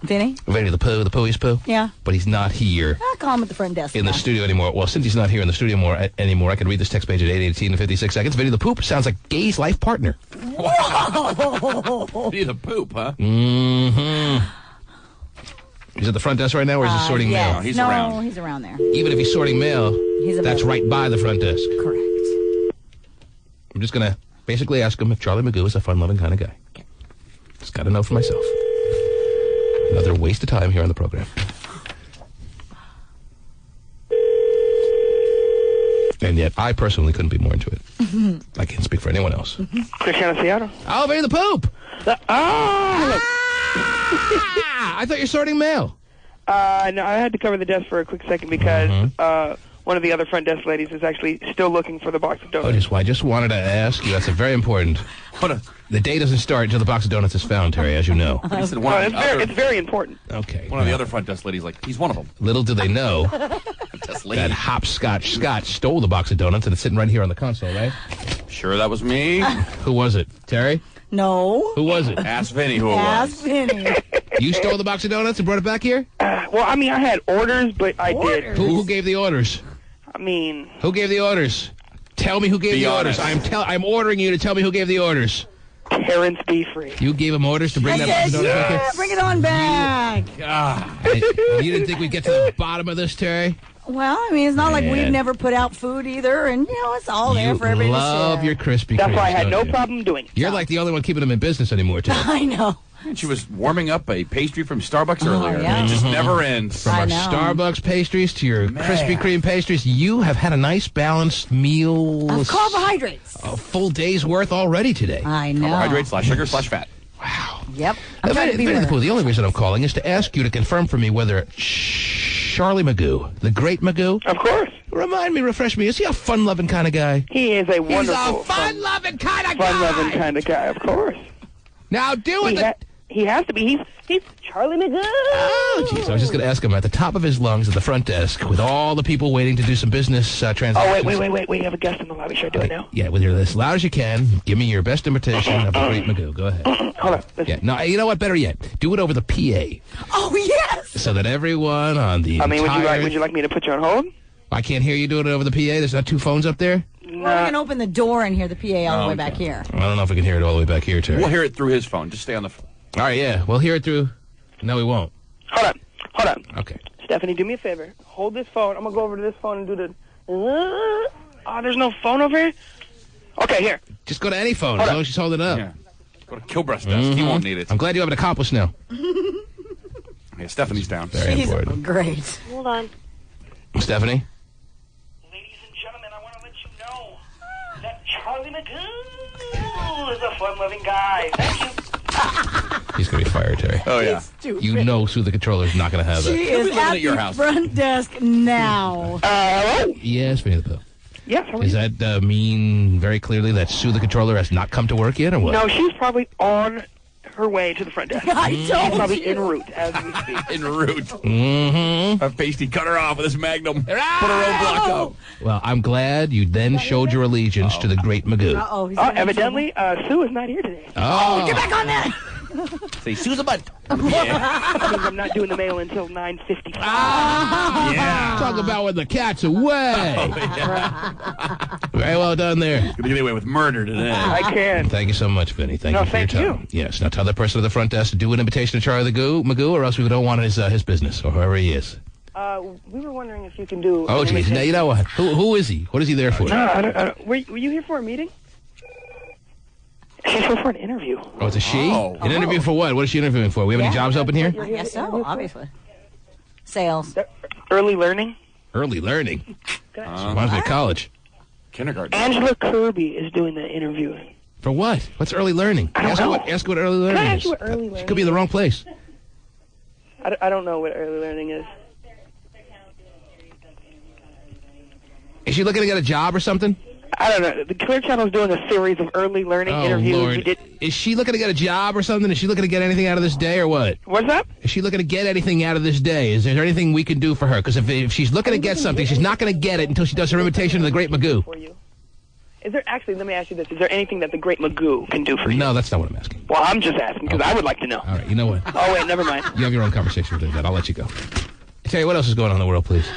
Vinny? Vinny the Pooh's Pooh? Yeah. But he's not here. I'll call him at the front desk. In the studio anymore. Well, since he's not here in the studio anymore, I can read this text page at 8:18 and 56 seconds. Vinny the Poop sounds like Gay's life partner. Whoa! Vinny the Poop, huh? Mm-hmm. He's at the front desk right now, or is he sorting yes. mail? No, he's no, around. He's around there. Even if he's sorting mail, that's right by the front desk. Correct. I'm just going to basically ask him if Charlie Magoo is a fun-loving kind of guy. Okay. Just got to know for myself. Another waste of time here on the program. And yet, I personally couldn't be more into it. I can't speak for anyone else. Cristiano Seattle. Oh, Vinny the Poop! I thought you were sorting mail. No, I had to cover the desk for a quick second because one of the other front desk ladies is actually still looking for the box of donuts. I just wanted to ask you. That's a very important. The day doesn't start until the box of donuts is found, Terry, as you know. It's very important. Okay. One of the other front desk ladies, he's one of them. Little do they know that Hopscotch Scott stole the box of donuts, and it's sitting right here on the console, right? Sure, that was me. Who was it? Terry? No. Who was it? Ask Vinny who it was. Ask Vinny. You stole the box of donuts and brought it back here? Well, I mean, I had orders, but I did. Who gave the orders? I mean... Who gave the orders? Tell me who gave the orders. I'm ordering you to tell me who gave the orders. Terrence B. Free. You gave him orders to bring that box of donuts back here? Bring it on back. You didn't think we'd get to the bottom of this, Terry? Well, I mean, it's not like we've never put out food either, and, it's all there for everybody to share. You love your Krispy Kremes. That's why I had no problem doing it. You're like the only one keeping them in business anymore, Terry. I know. And she was warming up a pastry from Starbucks earlier. Yeah. It just never ends. From our Starbucks pastries to your Krispy Kreme pastries, you have had a nice balanced meal. Of carbohydrates. A full day's worth already today. I know. Carbohydrates/sugar/fat. Wow. Yep. I'm trying to be the only reason I'm calling is to ask you to confirm for me whether Charlie Magoo, the Great Magoo. Of course. Refresh me. Is he a fun-loving kind of guy? He is a wonderful... He's a fun-loving kind of guy. Fun-loving kind of guy, of course. Now do it. He has to be. He's Charlie Magoo. Oh, jeez. I was just going to ask him at the top of his lungs at the front desk with all the people waiting to do some business transactions. Oh, wait. We have a guest in the lobby. Should I do it now? Yeah, with your as loud as you can. Give me your best imitation of the Great Magoo. Go ahead. Hold on. Yeah. No, you know what? Better yet, do it over the PA. Oh, yes. So that everyone on the would you like me to put you on hold? I can't hear you doing it over the PA. There's not two phones up there? Well, we can open the door and hear the PA all the way back here. I don't know if we can hear it all the way back here, Terry. We'll hear it through his phone. Just stay on the phone. All right, yeah. We'll hear it through... No, we won't. Hold on. Okay. Stephanie, do me a favor. Hold this phone. I'm going to go over to this phone and do the... Oh, there's no phone over here? Okay, here. Just go to any phone as long as she's holding it up. Yeah. Go to Kilbreast desk. He won't need it. I'm glad you have an accomplice now. Yeah, Stephanie's down. Very important. Great. Hold on. Stephanie? Ladies and gentlemen, I want to let you know that Charlie Magoo is a fun-loving guy. Thank you. He's going to be fired, Terry. Oh, yeah. You know Sue the Controller's not going to have that. She is at the front desk now. Yes, Vinny the Pooh. Yes. Does that mean very clearly that Sue the Controller has not come to work yet, or what? No, she's probably on her way to the front desk. I told She's probably en route as we speak. En route. Mm-hmm. Our pasty cut her off with this Magnum. Put her roadblock up. Well, I'm glad you then showed your allegiance to the Great Magoo. Evidently, Sue is not here today. Oh. Get back on that. Say, Susan Bunt. That means I'm not doing the mail until 9:55. Yeah. Talk about when the cat's away. Very well done there. You're going to get away with murder today. I can. Thank you so much, Vinny. Thank you for thank your time. Yes. Now tell that person at the front desk to do an invitation to Charlie Magoo, or else we don't want his business, or whoever he is. We were wondering if you can do... Oh, geez. Now, you know what? Who is he? What is he there for? No, I don't. Were you here for a meeting? She's here for an interview. Oh, it's a she? An interview for what? What is she interviewing for? We have any jobs open here? I guess so, obviously. Sales. Early learning? Early learning? Reminds me of college. Kindergarten. Angela Kirby is doing the interviewing. For what? What's early learning? Ask her what early learning Can I is. ask you what early learning She could be in the wrong place. I don't know what early learning is. Is she looking to get a job or something? I don't know. The Clear Channel is doing a series of early learning interviews. Lord. Is she looking to get a job or something? Is she looking to get anything out of this day or what? What's that? Is she looking to get anything out of this day? Is there anything we can do for her? Because if she's looking to get something, she's not going to get it until she does her invitation to the Great Magoo. Is there actually? Let me ask you this: is there anything that the Great Magoo can do for you? No, that's not what I'm asking. Well, I'm just asking because I would like to know. All right, you know what? Oh wait, never mind. You have your own conversation with that. I'll let you go. Tell you what else is going on in the world, please.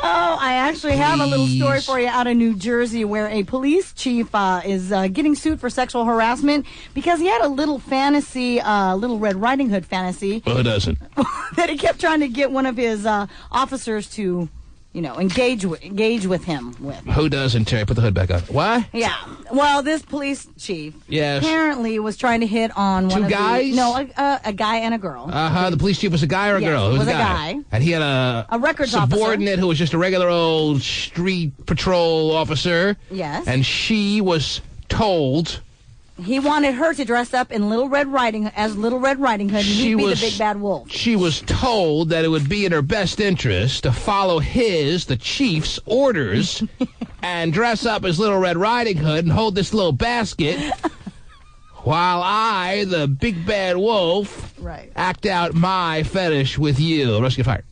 Oh, I actually have a little story for you out of New Jersey where a police chief is getting sued for sexual harassment because he had a little fantasy, Little Red Riding Hood fantasy. Well, who doesn't? That he kept trying to get one of his officers to, engage with him with. Who doesn't, Terry? Put the hood back on. Why? Yeah. Well, this police chief Yes. apparently was trying to hit on one Two of guys? a guy and a girl. The police chief was a guy or a Yes, girl? It was a guy. And he had a records subordinate who was just a regular old street patrol officer. Yes. And she was told... He wanted her to dress up in Little Red Riding Hood, and he'd be the big bad wolf. She was told that it would be in her best interest to follow the chief's orders, and dress up as Little Red Riding Hood and hold this little basket, while I, the big bad wolf, act out my fetish with you. The rest get fired.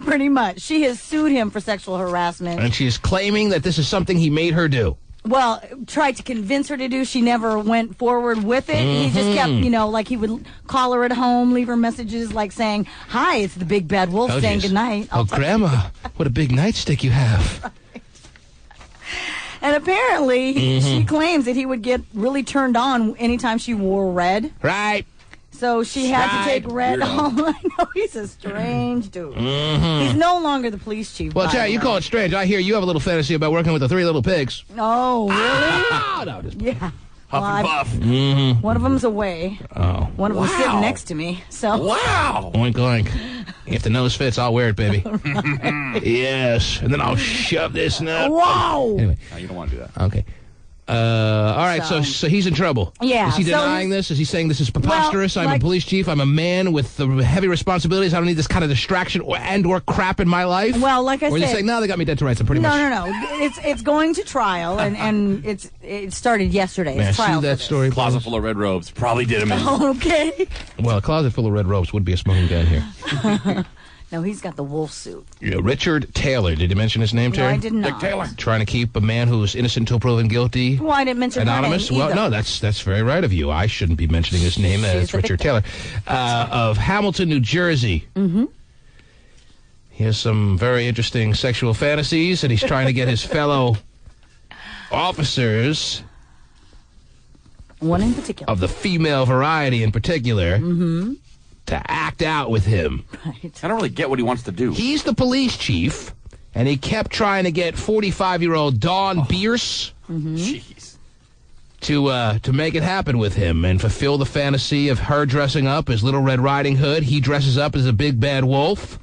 Pretty much. She has sued him for sexual harassment. And she's claiming that this is something he made her do. Well, tried to convince her to do. She never went forward with it. He just kept, like he would call her at home, leave her messages like saying, "Hi, it's the big bad wolf saying geez. goodnight." Oh, Grandma, what a big nightstick you have. And apparently, she claims that he would get really turned on anytime she wore red. Right. So she had to take red home. I know, he's a strange dude. He's no longer the police chief. Well, Terry, you call it strange. I hear you have a little fantasy about working with the 3 little pigs. Oh, really? No, just yeah. Huff and puff. One of them's away. Oh. One of them's sitting next to me. So. Wow. Oink, oink. If the nose fits, I'll wear it, baby. Yes. And then I'll shove this nut. Whoa. Anyway. No, you don't want to do that. Okay. All right, so he's in trouble. Yeah. Is he so denying this? Is he saying this is preposterous? I'm a police chief. I'm a man with heavy responsibilities. I don't need this kind of distraction or crap in my life. Well, like I said. Or is he saying, no, they got me dead to rights. I'm pretty much. No. It's going to trial, and it started yesterday. Man, It's trial see that story? Closet full of red robes. Probably did him in. Okay. Well, a closet full of red robes would be a smoking gun here. No, he's got the wolf suit. Yeah, Richard Taylor. Did you mention his name, Terry? No, I did not. Dick Taylor. Trying to keep a man who's innocent until proven guilty. Well, I didn't mention anonymous. her name Well, either. no, that's very right of you. I shouldn't be mentioning his name. It's Richard Taylor of Hamilton, New Jersey. Mm-hmm. He has some very interesting sexual fantasies, and he's trying to get his fellow officers, one in particular, of the female variety in particular, to act out with him. Right. I don't really get what he wants to do. He's the police chief, and he kept trying to get 45-year-old Dawn Bierce Jeez. to make it happen with him and fulfill the fantasy of her dressing up as Little Red Riding Hood. He dresses up as a big bad wolf.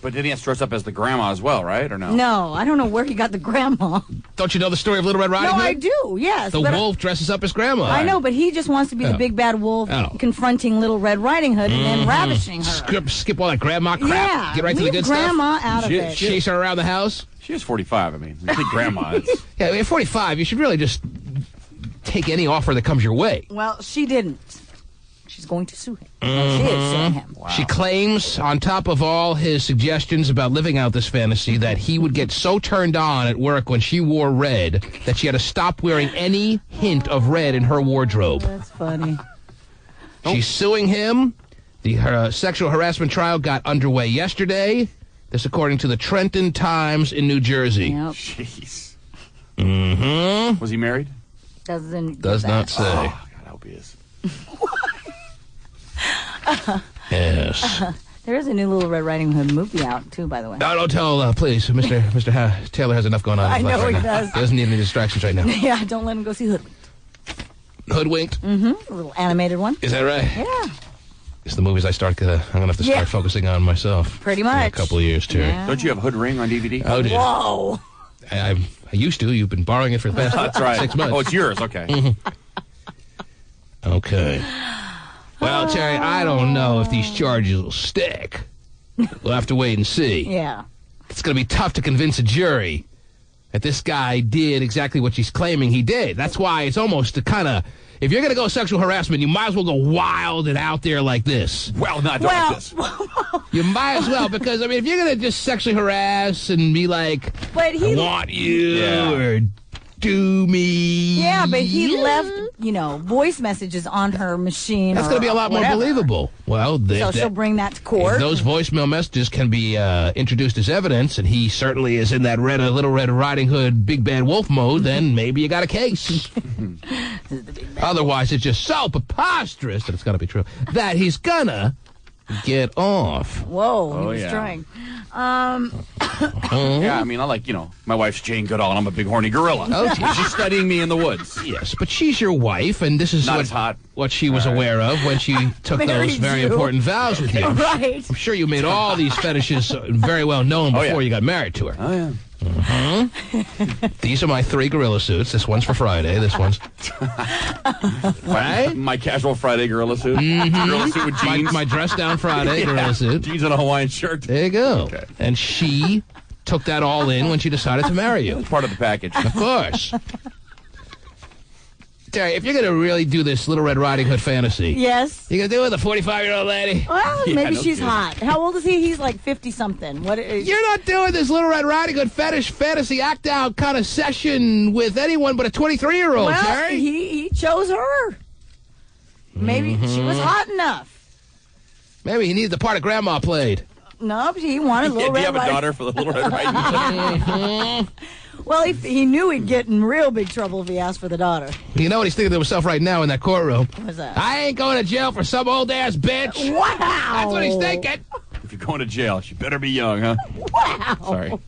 But did he have to dress up as the grandma as well, right? Or no? No, I don't know where he got the grandma. Don't you know the story of Little Red Riding No, Hood? I do, yes. The but wolf dresses up as grandma. I know, but he just wants to be the big bad wolf confronting Little Red Riding Hood and then ravishing her. Skip all that grandma crap. Yeah, Get right to the leave good grandma stuff. out of it. Chase her around the house. She is 45. I mean, I think grandma is. Yeah, at 45, you should really just take any offer that comes your way. Well, she didn't. She's going to sue him. Well, she is suing him. Wow. She claims, on top of all his suggestions about living out this fantasy, that he would get so turned on at work when she wore red that she had to stop wearing any hint of red in her wardrobe. That's funny. She's suing him. Her sexual harassment trial got underway yesterday. This according to the Trenton Times in New Jersey. Yep. Jeez. Mm-hmm. Was he married? Does not say. Oh, God, I hope he is. Yes. There is a new Little Red Riding Hood movie out, too, by the way. No, don't tell, please. Mr. Taylor has enough going on. I in his life know right he now. does. He doesn't need any distractions right now. Yeah, don't let him go see Hoodwinked. Hoodwinked? Mm-hmm. A little animated one. Is that right? Yeah. It's the movies I'm going to have to start focusing on myself. Pretty much. In a couple of years, Terry. Yeah. Don't you have Hood Ring on DVD? Oh, dear. Whoa. I used to. You've been borrowing it for the past That's right. 6 months. Oh, it's yours. Okay. Mm-hmm. Okay. Well, Terry, I don't know if these charges will stick. We'll have to wait and see. Yeah. It's going to be tough to convince a jury that this guy did exactly what she's claiming he did. That's why it's almost the kind of... If you're going to go sexual harassment, you might as well go wild and out there like this. Well, not like this. You might as well, because, I mean, if you're going to just sexually harass and be like, but he, I want you, or do me. Yeah, but he left, voice messages on her machine. That's going to be a lot more believable. Well, so she'll bring that to court. If those voicemail messages can be introduced as evidence, and he certainly is in that Little Red Riding Hood Big Bad Wolf mode, then maybe you got a case. Otherwise, it's just so preposterous that it's got to be true that he's gonna get off. Whoa, he was trying. Yeah, I mean, I like, my wife's Jane Goodall, and I'm a big horny gorilla. Oh, she's studying me in the woods. Yes, but she's your wife, and this is Not as hot. what she was aware of when she took those very important vows with you. Right. I'm sure you made all these fetishes very well known before you got married to her. Oh, yeah. These are my 3 gorilla suits. This one's for Friday. This one's... Right? My casual Friday gorilla suit. Mm-hmm. Gorilla suit with jeans. My dress down Friday gorilla suit. Jeans and a Hawaiian shirt. There you go. Okay. And she took that all in when she decided to marry you. It's part of the package. Of course. Terry, if you're going to really do this Little Red Riding Hood fantasy, yes, you're going to do it with a 45-year-old lady? Well, maybe she's kidding. hot. How old is he? He's like 50-something. What? You're not doing this Little Red Riding Hood fetish fantasy act out kind of session with anyone but a 23-year-old, well, Terry. He chose her. Maybe she was hot enough. Maybe he needed the part of Grandma played. No, he wanted Little Do you Red have a Riding. daughter for the Little Red Riding Hood? Well, he knew he'd get in real big trouble if he asked for the daughter. You know what he's thinking to himself right now in that courtroom? What's that? I ain't going to jail for some old-ass bitch. Wow. That's what he's thinking. If you're going to jail, she better be young, huh? Wow. Sorry.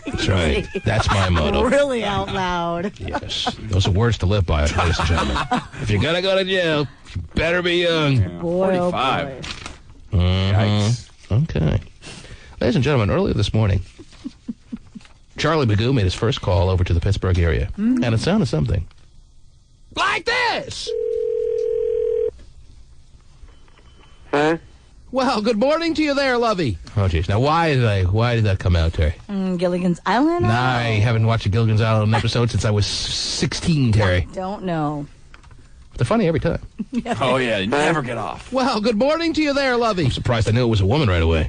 That's right. That's my motto. Really out loud. Yes. Those are words to live by, ladies and gentlemen. If you're going to go to jail, you better be young. Yeah, Boy, 45. Oh boy. Yikes. Okay. Ladies and gentlemen, earlier this morning, Charlie Magoo made his first call over to the Pittsburgh area. And it sounded something like this. Huh? Well, good morning to you there, Lovey. Oh, jeez. Now, why did that come out, Terry? Gilligan's Island? Nah, I haven't watched a Gilligan's Island episode since I was 16, Terry. Don't know. They're funny every time. Oh, yeah, you never get off. Well, good morning to you there, Lovey. I'm surprised I knew it was a woman right away.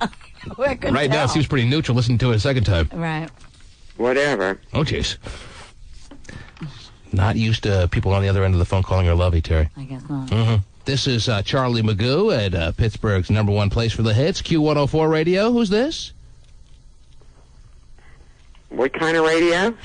Right now, it seems pretty neutral listening to it a second time. Right. Whatever. Oh, jeez. Not used to people on the other end of the phone calling her Lovey, Terry. I guess not. Mm-hmm. This is Charlie Magoo at Pittsburgh's #1 place for the hits, Q104 Radio. Who's this? What kind of radio?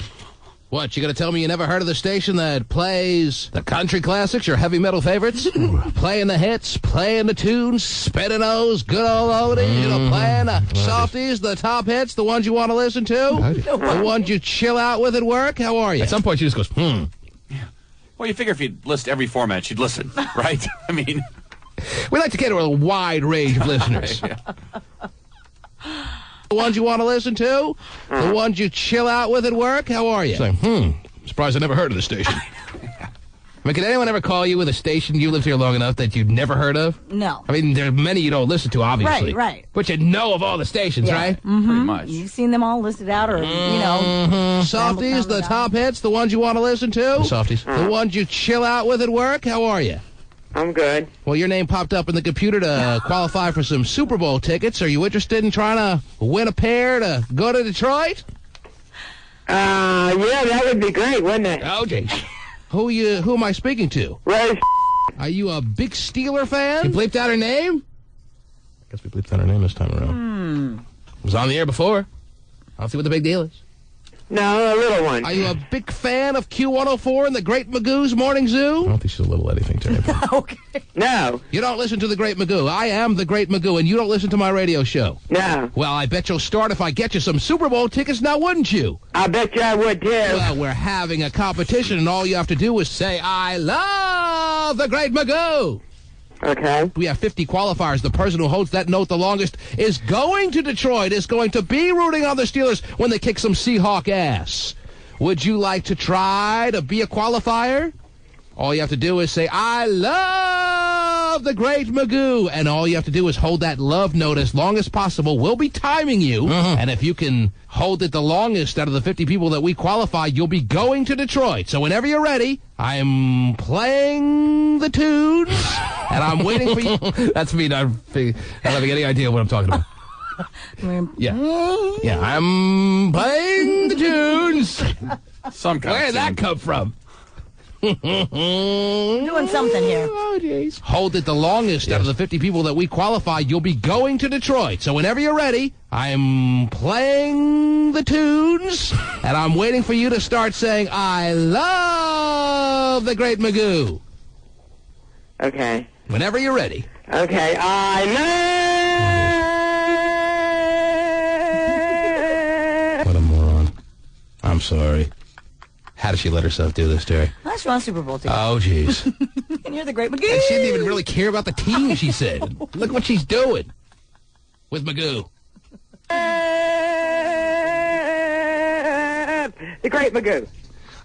What, you gonna tell me you never heard of the station that plays the country classics, your heavy metal favorites? Playing the hits, playing the tunes, spinning those good old oldies, playing the softies, the top hits, the ones you want to listen to, the ones you chill out with at work? How are you? At some point she just goes, Well, you figure if you'd list every format, she'd listen, right? I mean... We like to cater to a wide range of listeners. The ones you want to listen to, the ones you chill out with at work. How are you? Like, surprised I never heard of the station. I mean, can anyone ever call you with a station you lived here long enough that you've never heard of? No. I mean, there are many you don't listen to, obviously. Right. But you know of all the stations, right? Mm-hmm. Pretty much. You've seen them all listed out, or Softies, the top hits, the ones you want to listen to. The softies. The ones you chill out with at work. How are you? I'm good. Well, your name popped up in the computer to qualify for some Super Bowl tickets. Are you interested in trying to win a pair to go to Detroit? Yeah, that would be great, wouldn't it? Oh, geez. Who am I speaking to? Ray. Are you a big Steeler fan? You bleeped out her name? I guess we bleeped out her name this time around. It was on the air before. I don't see what the big deal is. No, a little one. Are you a big fan of Q104 and the Great Magoo's Morning Zoo? I don't think she's a little anything to me. Okay. No. You don't listen to the Great Magoo. I am the Great Magoo, and you don't listen to my radio show. No. Well, I bet you'll start if I get you some Super Bowl tickets now, wouldn't you? I bet you I would, too. Well, we're having a competition, and all you have to do is say, I love the Great Magoo. Okay. We have 50 qualifiers. The person who holds that note the longest is going to Detroit, is going to be rooting on the Steelers when they kick some Seahawk ass. Would you like to try to be a qualifier? All you have to do is say, I love the Great Magoo. And all you have to do is hold that love note as long as possible. We'll be timing you. And if you can hold it the longest out of the 50 people that we qualify, you'll be going to Detroit. So whenever you're ready, I'm playing the tunes, and I'm waiting for you. That's me not having any idea what I'm talking about. Yeah, I'm playing the tunes. Where did that come from? Doing something here. Oh, geez. Hold it the longest out of the 50 people that we qualify. You'll be going to Detroit. So whenever you're ready, I'm playing the tunes, and I'm waiting for you to start saying, I love the Great Magoo. Okay. Whenever you're ready. Okay. I love... What a moron. I'm sorry. How did she let herself do this, Terry? That's wrong Super Bowl ticket. Oh, jeez. And you're the Great Magoo. And she didn't even really care about the team, she said. Look what she's doing with Magoo. The Great Magoo.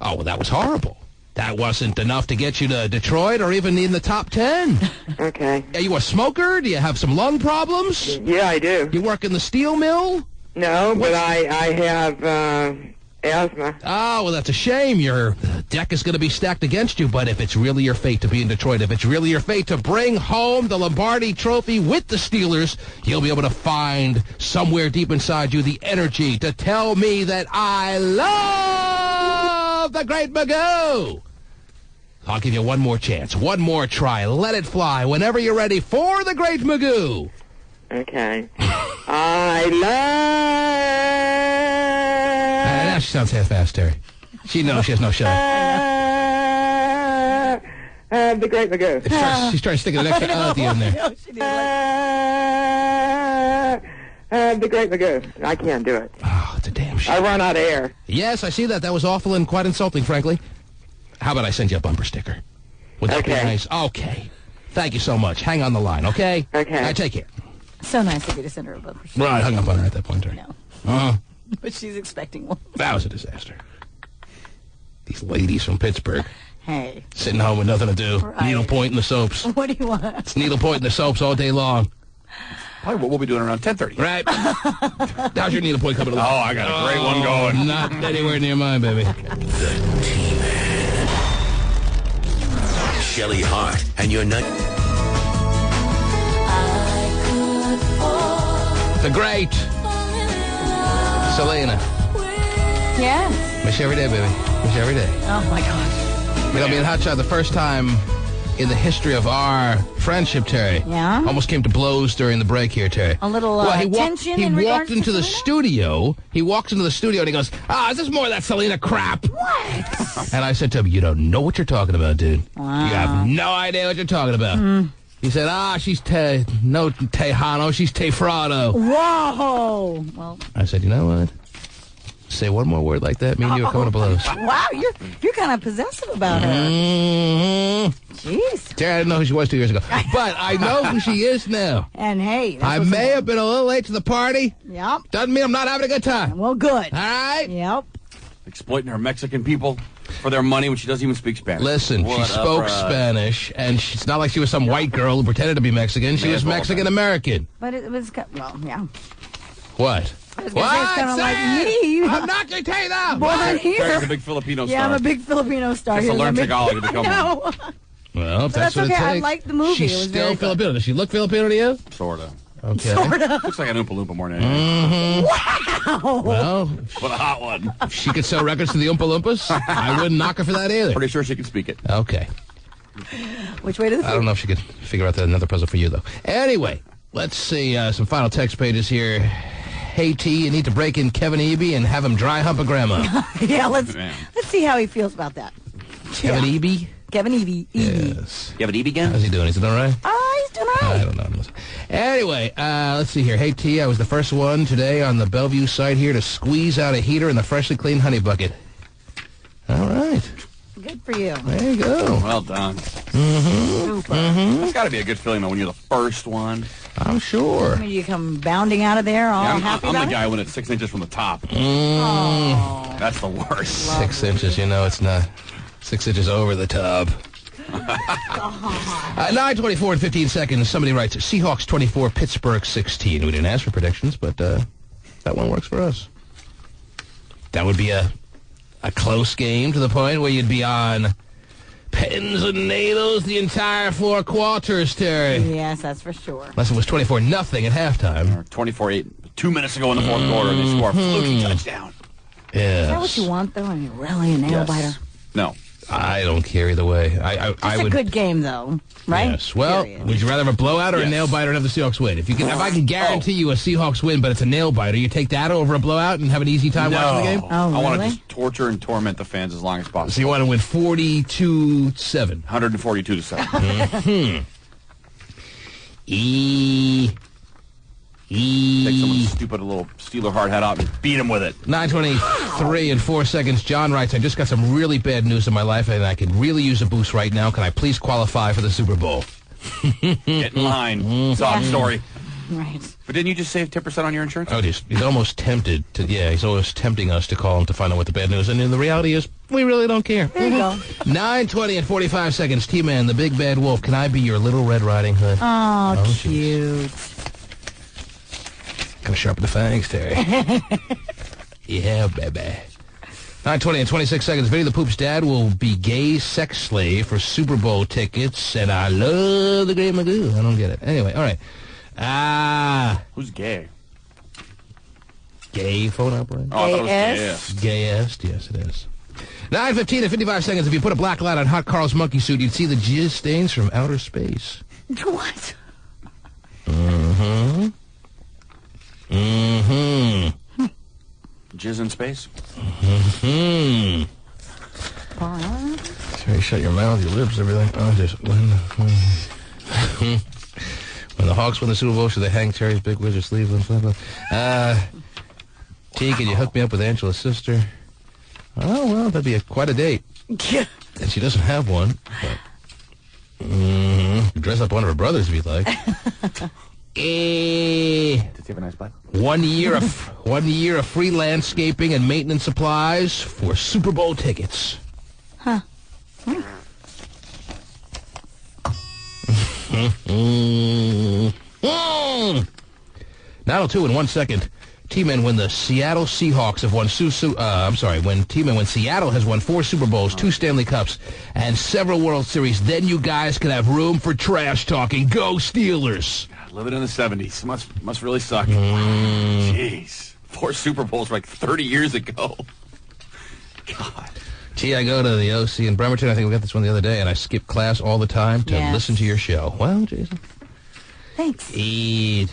Oh, well, that was horrible. That wasn't enough to get you to Detroit or even in the top 10. Okay. Are you a smoker? Do you have some lung problems? Yeah, I do. You work in the steel mill? No, but I have asthma. Oh, well, that's a shame. Your deck is going to be stacked against you, but if it's really your fate to be in Detroit, if it's really your fate to bring home the Lombardi Trophy with the Steelers, you'll be able to find somewhere deep inside you the energy to tell me that I love the Great Magoo. I'll give you one more chance, one more try. Let it fly whenever you're ready for the Great Magoo. Okay. I love... Now she sounds half-assed, Terry. She knows she has no shot. The Great Magoo. She's trying to stick an extra at the end there. The Great Magoo. I can't do it. Oh, it's a damn shame. I run out of air. Yes, I see that. That was awful and quite insulting, frankly. How about I send you a bumper sticker? Would that be nice? Okay. Thank you so much. Hang on the line, okay? Okay. Now, take care. So nice of you to send her a bumper sticker. Well, I hung up on her at that point, Terry. No. But she's expecting one. That was a disaster. These ladies from Pittsburgh. Hey. Sitting home with nothing to do. Right. Needlepoint in the soaps. What do you want? It's needlepoint in the soaps all day long. Probably what we'll be doing around 10:30. Right. How's your needlepoint coming along? Oh, I got a great one going. Not anywhere near mine, baby. The T-Man. Shelly Hart and your nut. The great Selena. Yes. Miss you every day, baby. Miss you every day. Oh, my gosh. You know, me and Hotshot, the first time in the history of our friendship, Terry. Yeah? Almost came to blows during the break here, Terry. A little tension He in walked regards into to the Selena? studio. He walks into the studio and he goes, is this more of that Selena crap? What? And I said to him, you don't know what you're talking about, dude. Wow. You have no idea what you're talking about. He said, she's no Tejano, she's Tefrado. Whoa. Well. I said, you know what? Say one more word like that, me and you are coming to blows. Wow, you're kind of possessive about her. Jeez. Terry, I didn't know who she was 2 years ago. But I know who she is now. And hey, I may have been a little late to the party. Yep. Doesn't mean I'm not having a good time. Well, good. All right? Yep. Exploiting her Mexican people for their money when she doesn't even speak Spanish. Listen, she spoke Spanish, and it's not like she was some white girl who pretended to be Mexican. She was Mexican-American. But it was, well, yeah. What? It's kind of like me. I'm not going to tell you that. Born here. Terry's a big Filipino star. Yeah, I'm a big Filipino star. Has to learn Tagalog to become one. Well, if that's what okay. it takes. I liked the movie. She's it was still very Filipino. Does she look Filipino to you? Sort of. Okay. Looks like an Oompa Loompa more than anything. Wow. Well, what a hot one. If she could sell records to the Oompa Loompas, I wouldn't knock her for that either. Pretty sure she can speak it. Okay. Which way to the I don't know if she could figure out another puzzle for you, though. Anyway, let's see some final text pages here. Hey, T, you need to break in Kevin Eby and have him dry hump a grandma. Yeah, let's see how he feels about that. Kevin Eby? Kevin Eby. Yes. Kevin Eby again? How's he doing? Is he doing all right? He's doing all right. I don't know. Anyway, let's see here. Hey, T, I was the first one today on the Bellevue site here to squeeze out a heater in the freshly cleaned honey bucket. All right. Good for you. There you go. Well done. Super. It's got to be a good feeling, though, when you're the first one. I'm sure. When you come bounding out of there all happy I'm about the it? guy when it's 6 inches from the top. That's the worst. 6 inches, it's not 6 inches over the tub. 9:24 and 15 seconds. Somebody writes, Seahawks 24, Pittsburgh 16. We didn't ask for predictions, but that one works for us. That would be a close game to the point where you'd be on pins and needles the entire 4 quarters, Terry. Yes, that's for sure. Unless it was 24-0 at halftime. 24-8. 2 minutes ago in the fourth quarter, they score a fluky touchdown. Yeah. Is that what you want, though? I mean, really, a nail biter? No. I don't care either way. I It's a good game, though, right? Yes. Well, would you rather have a blowout or a nail biter and have the Seahawks win? If I can guarantee you a Seahawks win, but it's a nail biter, you take that over a blowout and have an easy time watching the game? Oh, I want to just torture and torment the fans as long as possible. So you want to win 42-7. 142-7. Take someone's stupid little Steeler hard hat out and beat him with it. 9:23 and 4 seconds. John writes, I just got some really bad news in my life, and I could really use a boost right now. Can I please qualify for the Super Bowl? Get in line. Sob story. Right. But didn't you just save 10% on your insurance? Oh, he's almost tempted to, he's always tempting us to call him to find out what the bad news is. And the reality is, we really don't care. There you go. 9:20 and 45 seconds. T-Man, the big bad wolf. Can I be your little Red Riding Hood? Oh, cute. Kind of sharpen the fangs, Terry. Yeah, baby. 9:20 and 26 seconds. Vinny the Poop's dad will be gay sex slave for Super Bowl tickets, and I love the Great Magoo. I don't get it. Anyway, all right. Who's gay? Gay phone operator? Oh, I thought it was gayest. Gayest, yes, it is. 9:15 and 55 seconds. If you put a black light on Hot Carl's monkey suit, you'd see the jizz stains from outer space. What? Mm-hmm. Mm-hmm. Jizz in space? Mm-hmm. Terry, shut your mouth, your lips, everything. Oh, just when the Hawks win the Super Bowl, should they hang Terry's big wizard sleeve? T, can you hook me up with Angela's sister? Oh, well, that'd be quite a date. Yeah. And she doesn't have one. But, dress up one of her brothers if you'd like. Does he have a nice butt? 1 year of free landscaping and maintenance supplies for Super Bowl tickets. Huh. 9:02 in 1 second. T-Men, when the Seattle Seahawks have won when Seattle has won 4 Super Bowls, 2 Stanley Cups, and several World Series, then you guys can have room for trash talking. Go Steelers! Living in the 70s. Must really suck. Jeez. 4 Super Bowls like 30 years ago. God. Gee, I go to the OC in Bremerton. I think we got this one the other day, and I skip class all the time to listen to your show. Well, Jason. Thanks. Is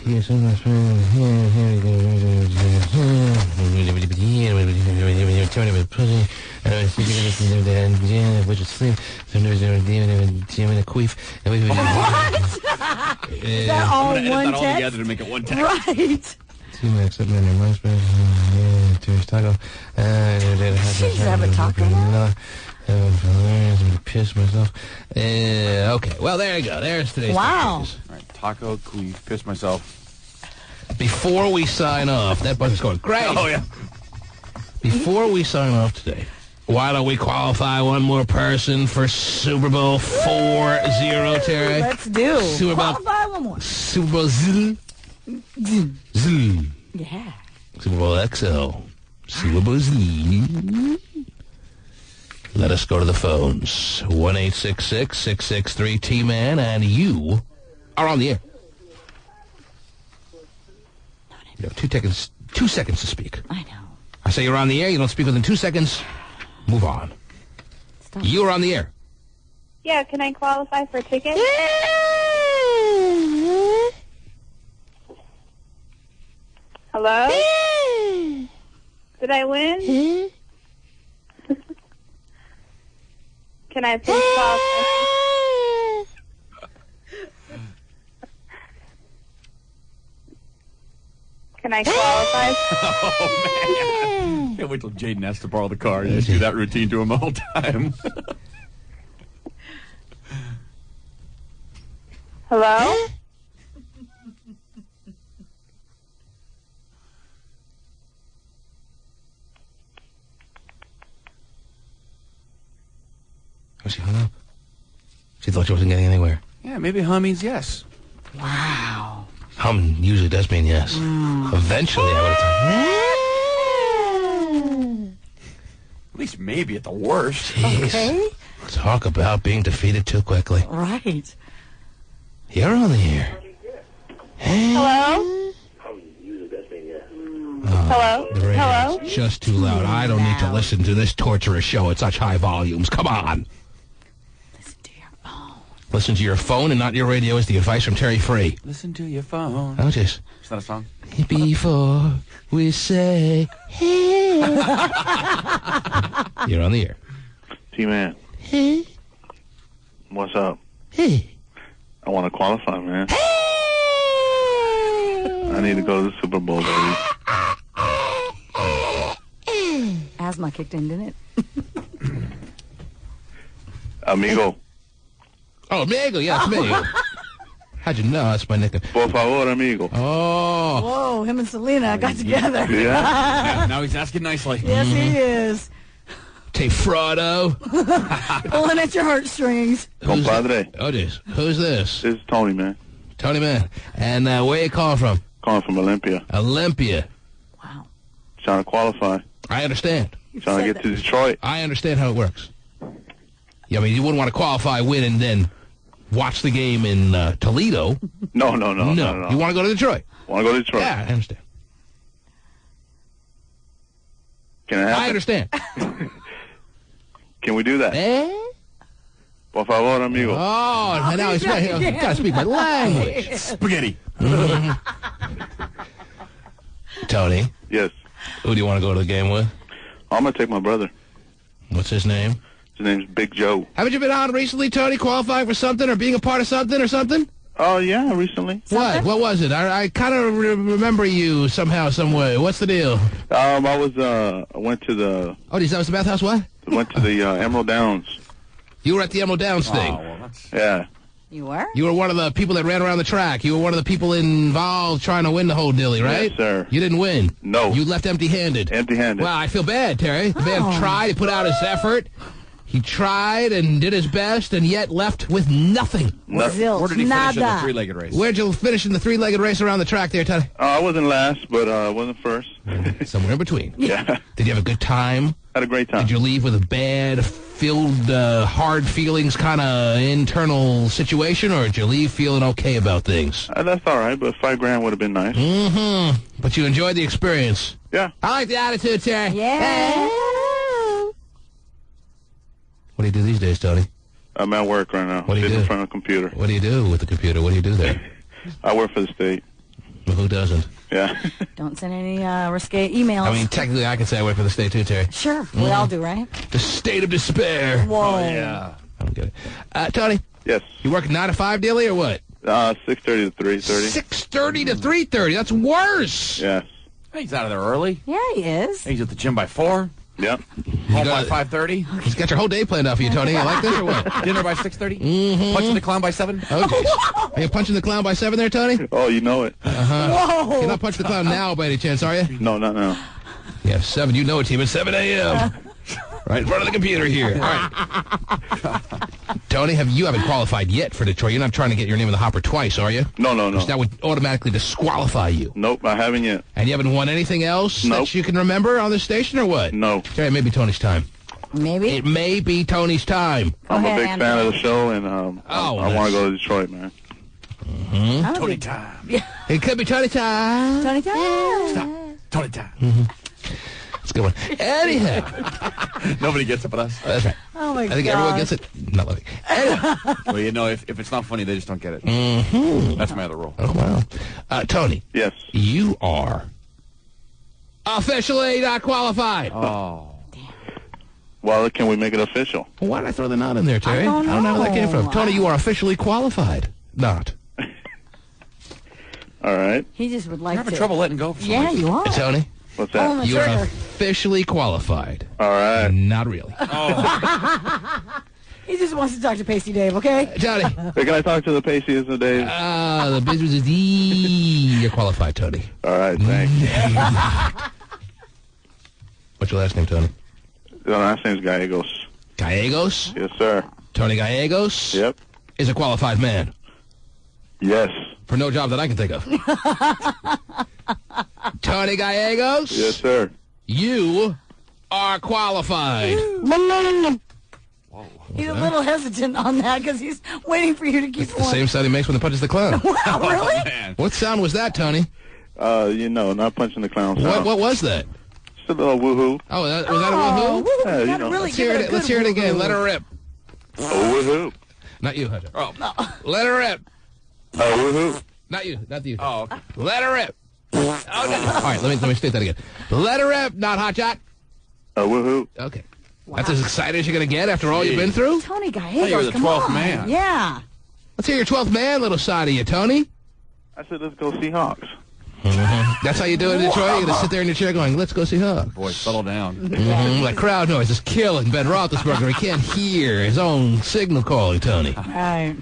that all one text? Together to make it one text. Right. T-Max up in your MySpace. Tears taco. Jeez, have a taco now? Piss myself. Okay, well, there you go. There's today's Wow. pictures. All right, taco, queef, piss myself. Before we sign off, that button's going great. Oh, yeah. Before we sign off today, why don't we qualify one more person for Super Bowl 40, Terry? Let's do. Super Bowl, Qualify one more. Super Bowl Z. Yeah. Super Bowl XL. Super Bowl Z. Let us go to the phones. 1-866-663-T-Man, and you are on the air. You have 2 seconds to speak. I know. I say you're on the air, you don't speak within 2 seconds, move on. Stop. You're on the air. Yeah, can I qualify for tickets? Hello? Did I win? Can I please qualify? Can I qualify? Oh, man. Can't wait till Jaden has to borrow the car. You just do that routine to him all the time. Hello? Oh, she hung up. She thought she wasn't getting anywhere. Yeah, maybe hum means yes. Wow. Hum usually does mean yes. Eventually, I would have done. At least maybe at the worst. Jeez. Okay. Talk about being defeated too quickly. Right. You're on the air. Hello? Hello? The radio's Hello? just too loud. I don't need to listen to this torturous show at such high volumes. Come on. Listen to your phone and not your radio is the advice from Terry Free. Listen to your phone. Oh, jeez. Is that a song? Before we say hey. You're on the air. T-Man. Hey. What's up? Hey. I want to qualify, man. I need to go to the Super Bowl, baby. Asthma kicked in, didn't it? Amigo. Oh, amigo, yeah, it's me. How'd you know? That's my nickname. Por favor, amigo. Oh. Whoa, him and Selena got together. Yeah. Now he's asking nicely. Yes, he is. Te Fraudo. Pulling at your heartstrings. Compadre. Oh, this. Who's this? This is Tony, man. Tony, man. And where you calling from? Calling from Olympia. Olympia. Trying to qualify. I understand. Trying to get to Detroit. I understand how it works. Yeah, I mean, you wouldn't want to qualify, win, and then watch the game in Toledo. No. You want to go to Detroit? Want to go to Detroit? Yeah, I understand. Can it happen? I understand. Can we do that? Por favor, amigo. Oh, now he's right. You got to speak my language. Spaghetti. Tony. Yes. Who do you want to go to the game with? I'm going to take my brother. What's his name? His name's Big Joe. Haven't you been on recently, Tony, qualifying for something or being a part of something or something? Oh, yeah, recently. What? What was it? I kind of remember you somehow, some way. What's the deal? I went to the... Oh, that was the bathhouse what? Went to the Emerald Downs. You were at the Emerald Downs thing? Oh, well, yeah. You were? You were one of the people that ran around the track. You were one of the people involved trying to win the whole dilly, right? Yes, sir. You didn't win. No. You left empty-handed. Empty-handed. Well, I feel bad, Terry. The man tried, he put out his effort. He tried and did his best and yet left with nothing. Where did he finish in the three-legged race? Where'd you finish in the three-legged race around the track there, Tony? I wasn't last, but I wasn't first. Somewhere in between. Yeah. Did you have a good time? Had a great time. Did you leave with a bad, filled, hard feelings kind of internal situation, or did you leave feeling okay about things? That's all right, but $5,000 would have been nice. Mm-hmm. But you enjoyed the experience. Yeah. I like the attitude, Terry. Yeah. What do you do these days, Tony? I'm at work right now. What do you Sitting do? in front of a computer. What do you do with the computer? What do you do there? I work for the state. Well, who doesn't? Yeah. Don't send any risque emails. I mean, technically, I could say I work for the state, too, Terry. Sure. We all do, right? The state of despair. Whoa. Oh, yeah. I don't get it. Tony? Yes. You working 9 to 5 daily or what? 6:30 to 3:30. 6:30 to 3:30. That's worse. Yes. He's out of there early. Yeah, he is. He's at the gym by 4. Yep. Home by 5:30. He's got your whole day planned out for you, Tony. You like this or what? Dinner by 6:30. Mm-hmm. Punching the clown by 7. Okay. Are you punching the clown by 7 there, Tony? Oh, you know it. Uh-huh. You're not punching the clown now by any chance, are you? No, not now. Yeah, 7. You know it, team. It's 7 a.m. Right in front of the computer here. All right. Tony, you haven't qualified yet for Detroit. You're not trying to get your name in the hopper twice, are you? No. That would automatically disqualify you. Nope, I haven't yet. And you haven't won anything else Nope. that you can remember on this station or what? No. Terry, it may be Tony's time. Maybe. It may be Tony's time. I'm a ahead, big fan of the show, and I want to go to Detroit, man. Mm-hmm. Tony time. It could be Tony time. Tony time. Stop. Tony time. Mm-hmm. That's a good one. Anyhow. Nobody gets it but us. That's right. Oh, my God. I think everyone gets it. Not like Well, you know, if it's not funny, they just don't get it. Mm-hmm. That's my other rule. Oh, wow. Tony. Yes. You are officially not qualified. Oh. Well, can we make it official? Well, why did I throw the not in there, Terry? I don't know where that came from. know. Tony, you are officially qualified. Not. All right. He just would like You're having to. trouble letting go. For some Yeah, reason. you are. Tony, What's that? Oh, my you are trigger. officially qualified. All right. Not really. He just wants to talk to Pasty Dave, okay? Johnny. Hey, can I talk to the Paces today? The business is you're qualified, Tony. All right, thanks. What's your last name, Tony? The last name's Gallegos. Gallegos? Yes, sir. Tony Gallegos? Yep. Is a qualified man. Yes. For no job that I can think of. Tony Gallegos? Yes, sir. You are qualified. He's a little hesitant on that because he's waiting for you to keep The going. same sound he makes when he punches the clown. Wow, really? Man. What sound was that, Tony? Not punching the clown. What was that? Just a little woohoo. Oh, was that a woohoo? Woo-hoo, Yeah, you you gotta know. really Let's give hear it a it. Let's good hear it again. woo-hoo. Let her rip. Oh, woohoo. Not you, Hunter. Oh. Let her rip. Oh, woohoo. Not you. Not you. Oh, okay. Let her rip. Oh, no. All right, let me state that again. Let her rip, not hot shot. Oh, woohoo. Okay. That's as excited as you're going to get after all you've been through? Tony Hey, you're Gallegos, the come 12th on. man. Yeah. Let's hear your 12th man little side of you, Tony. I said, let's go Seahawks. That's how you do it in Detroit? You're going to sit there in your chair going, let's go see Hawks. Boy, settle down. That crowd noise is killing Ben Roethlisberger. He can't hear his own signal calling, Tony. Right.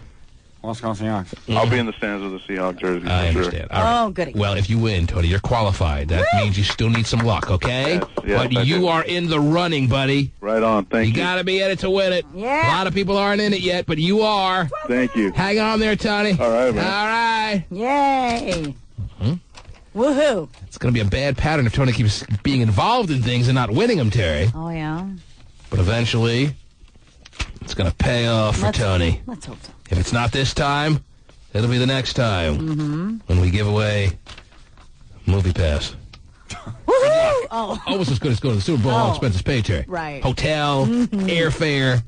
Los Seahawks. I'll be in the stands with the Seahawk jersey. I for sure. understand. All right. Oh, goody. Well, if you win, Tony, you're qualified. That means you still need some luck, okay? Yes, but I you do. are in the running, buddy. Right on. Thank You you. got to be in it to win it. Yeah. A lot of people aren't in it yet, but you are. Thank you. Hang on there, Tony. All right, man. All right. Yay. Woohoo. It's going to be a bad pattern if Tony keeps being involved in things and not winning them, Terry. Oh, yeah. But eventually, it's going to pay off for Tony. Let's hope so. If it's not this time, it'll be the next time when we give away Movie Pass. Woohoo! Oh. Almost as good as going to the Super Bowl. All expenses paid, Terry. Right. Hotel, airfare,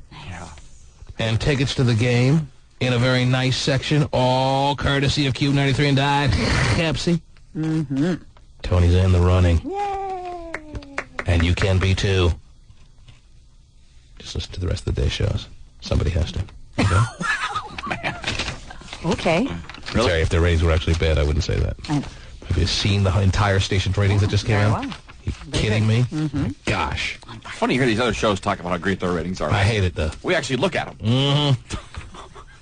and tickets to the game in a very nice section, all courtesy of Cube 93 and Diet Pepsi. Tony's in the running. Yay. And you can be too. Just listen to the rest of the day shows. Somebody has to. Okay? Okay. Really? Sorry, if the ratings were actually bad, I wouldn't say that. I know. Have you seen the entire station's ratings that just came Very out? well. You kidding me? Gosh. Funny to hear these other shows talk about how great their ratings are. I hate it, though. We actually look at them.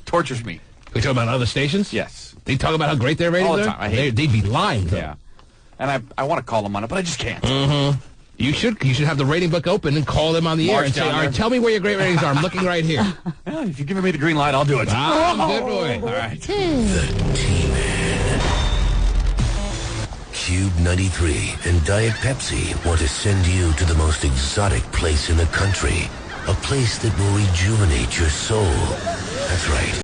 Tortures me. We talk about other stations? Yes. They talk about how great their ratings All the are? time. I hate it. They'd be lying, though. Yeah. And I want to call them on it, but I just can't. You should have the rating book open and call them on the air March and say, down all right, there. tell me where your great ratings are. I'm looking right here. Yeah, if you're giving me the green light, I'll do it. I'm a good boy. All right. The T-Man. Cube 93 and Diet Pepsi want to send you to the most exotic place in the country. A place that will rejuvenate your soul. That's right.